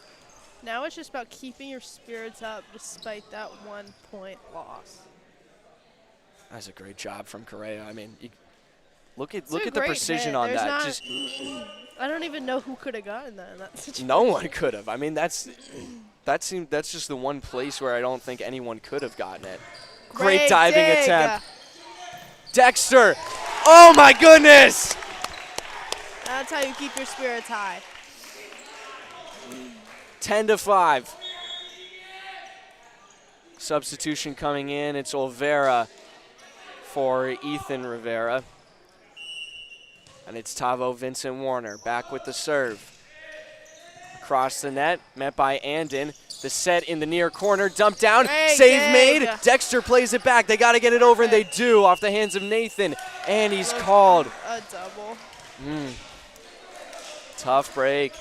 Now it's just about keeping your spirits up despite that 1-point loss. That's a great job from Correa. I mean, look at It's the great precision hit. on There's that. not- Just I don't even know who could have gotten that in that situation. no one could have. I mean, that's just the one place where I don't think anyone could have gotten it. Great diving dig. attempt. Dexter. Oh my goodness. That's how you keep your spirits high. 10-5. Substitution coming in. It's Olvera for Ethan Rivera. And it's Tavo Vincent Warner back with the serve. Across the net, met by Andon. The set in the near corner, dumped down, Great save dig. made. Dexter plays it back. They got to get it over, and they do off the hands of Nathan. And he's called. A double. Tough break.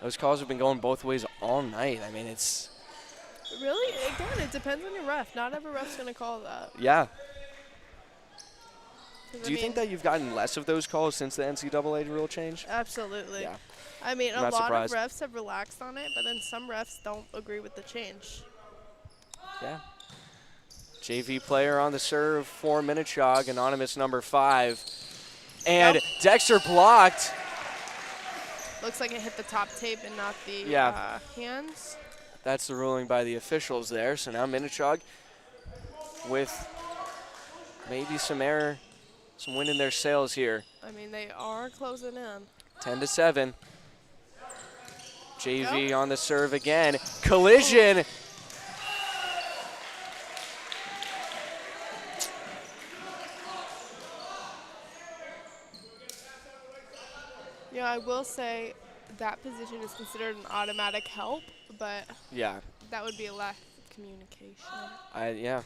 Those calls have been going both ways all night. I mean, it's. Really? Again, it depends on your ref. Not every ref's going to call that. Yeah. 'Cause Do you think that you've gotten less of those calls since the NCAA rule change? Absolutely. Yeah. I mean, a Not lot surprised. of refs have relaxed on it, but then some refs don't agree with the change. Yeah. JV player on the serve for Minnechaug, anonymous number 5. And Yep. Dexter blocked. Looks like it hit the top tape and not the hands. That's the ruling by the officials there. So now Minnechaug with maybe some wind in their sails here. I mean, they are closing in. 10-7. JV on the serve again. Collision. Yeah, I will say that position is considered an automatic help, but Yeah. that would be a lack of communication. Yeah.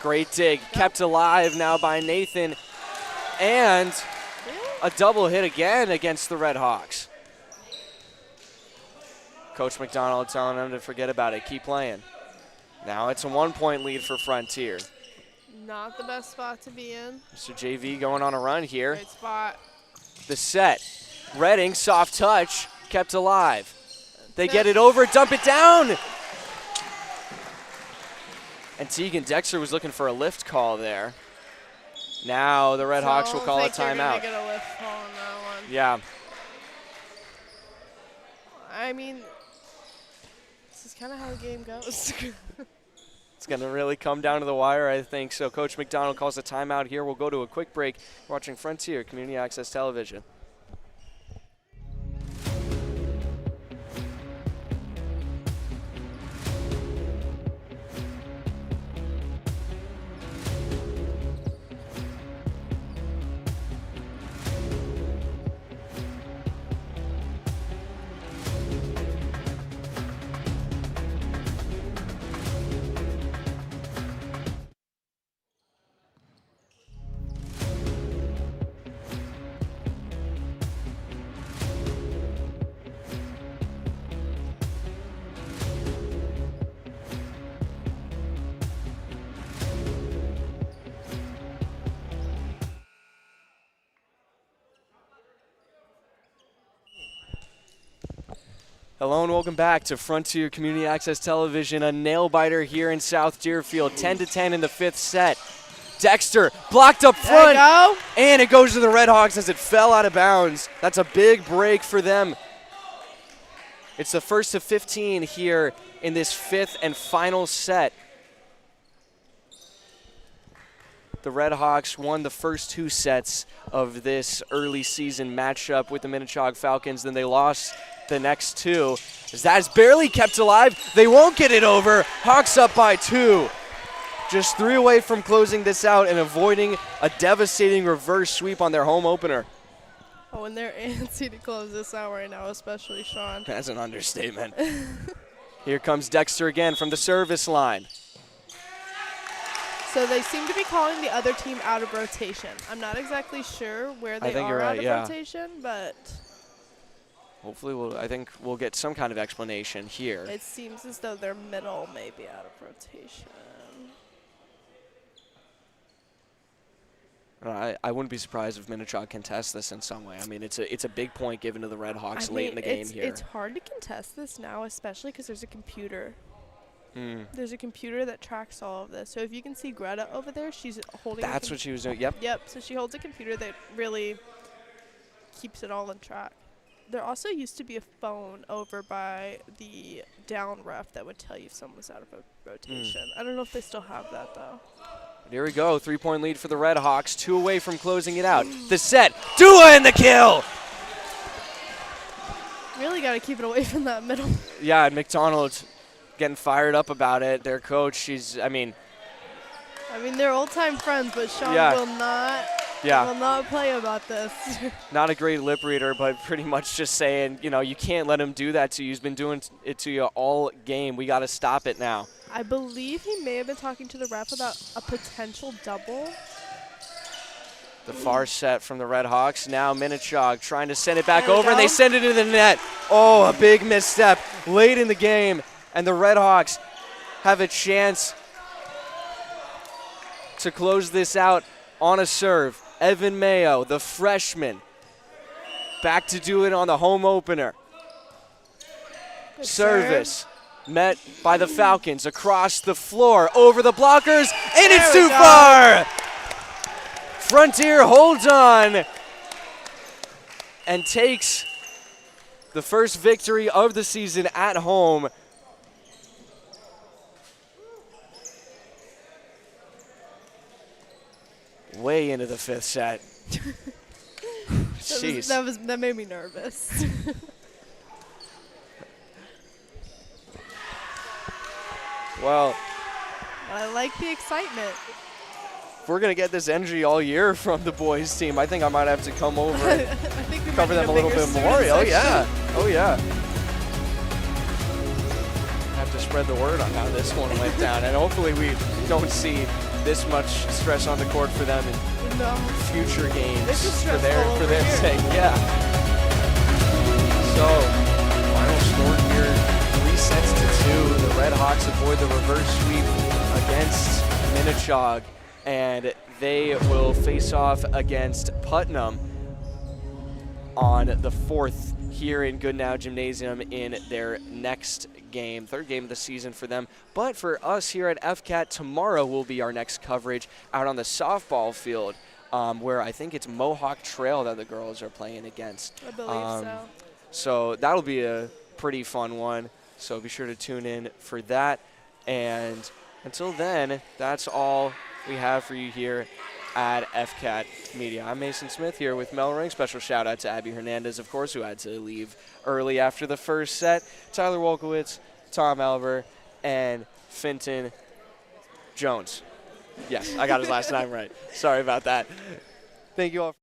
Great dig. Kept alive now by Nathan. And a double hit again against the Red Hawks. Coach McDonald telling them to forget about it. Keep playing. Now it's a 1-point lead for Frontier. Not the best spot to be in. Mr. JV going on a run here. Great spot. The set. Redding, soft touch, kept alive. They get it over, dump it down. And Tegan Dexter was looking for a lift call there. Now the Red Hawks will call a timeout. Get a lift call on that one. Yeah. I mean, this is kind of how the game goes. It's going to really come down to the wire, I think. So Coach McDonald calls a timeout here. We'll go to a quick break. You're watching Frontier Community Access Television. Hello and welcome back to Frontier Community Access Television, a nail-biter here in South Deerfield, 10-10 in the 5th set. Dexter blocked up front, and it goes to the Red Hawks as it fell out of bounds. That's a big break for them. It's the first of 15 here in this 5th and final set. The Red Hawks won the first 2 sets of this early season matchup with the Minnechaug Falcons. Then they lost the next 2. As that is barely kept alive. They won't get it over. Hawks up by 2. Just 3 away from closing this out and avoiding a devastating reverse sweep on their home opener. Oh, and they're antsy to close this out right now, especially Sean. That's an understatement. Here comes Dexter again from the service line. So they seem to be calling the other team out of rotation. I'm not exactly sure where they are out of rotation, but hopefully I think we'll get some kind of explanation here. It seems as though their middle may be out of rotation. I wouldn't be surprised if Minnechaug contests this in some way. I mean, it's a big point given to the Red Hawks late in the game here. It's hard to contest this now, especially because there's a computer. There's a computer that tracks all of this. So if you can see Greta over there, she's holding. That's what she was doing. Yep. Yep. So she holds a computer that really keeps it all in track. There also used to be a phone over by the down ref that would tell you if someone was out of rotation. I don't know if they still have that though. Here we go. 3-point lead for the Red Hawks. 2 away from closing it out. The set. Dua in the kill. Really got to keep it away from that middle. Yeah, and McDonald's getting fired up about it. Their coach, I mean, they're old-time friends, but Sean will not play about this. Not a great lip reader, but pretty much just saying, you can't let him do that to you. He's been doing it to you all game. We got to stop it now. I believe he may have been talking to the ref about a potential double. The far set from the Red Hawks. Now Minnechaug trying to send it back over, and they send it into the net. Oh, a big misstep late in the game. And the Red Hawks have a chance to close this out on a serve. Evan Mayo, the freshman, back to do it on the home opener. Good Service met by the Falcons across the floor, over the blockers, and it's too far! Frontier holds on and takes the first victory of the season at home. Way into the 5th set. Jeez. That made me nervous. Well, I like the excitement. If we're going to get this energy all year from the boys team, I think I might have to come over and cover them a little bit more. Oh, yeah. Oh, yeah. Have to spread the word on how this one went down. And hopefully we don't see this much stress on the court for them in future games for their sake. Yeah. So, final score here, 3-2. The Red Hawks avoid the reverse sweep against Minnechaug, and they will face off against Putnam on the 4th here in Goodnow Gymnasium in their next game, 3rd game of the season for them. But for us here at FCAT, tomorrow will be our next coverage out on the softball field, where I think it's Mohawk Trail that the girls are playing against. I believe so. So that'll be a pretty fun one. So be sure to tune in for that. And until then, that's all we have for you here at FCAT Media. I'm Mason Smith here with Mel Ring. Special shout out to Abby Hernandez, of course, who had to leave early after the first set. Tyler Wolkowitz, Tom Elver, and Finton Jones. Yes, I got his last name right. Sorry about that. Thank you all.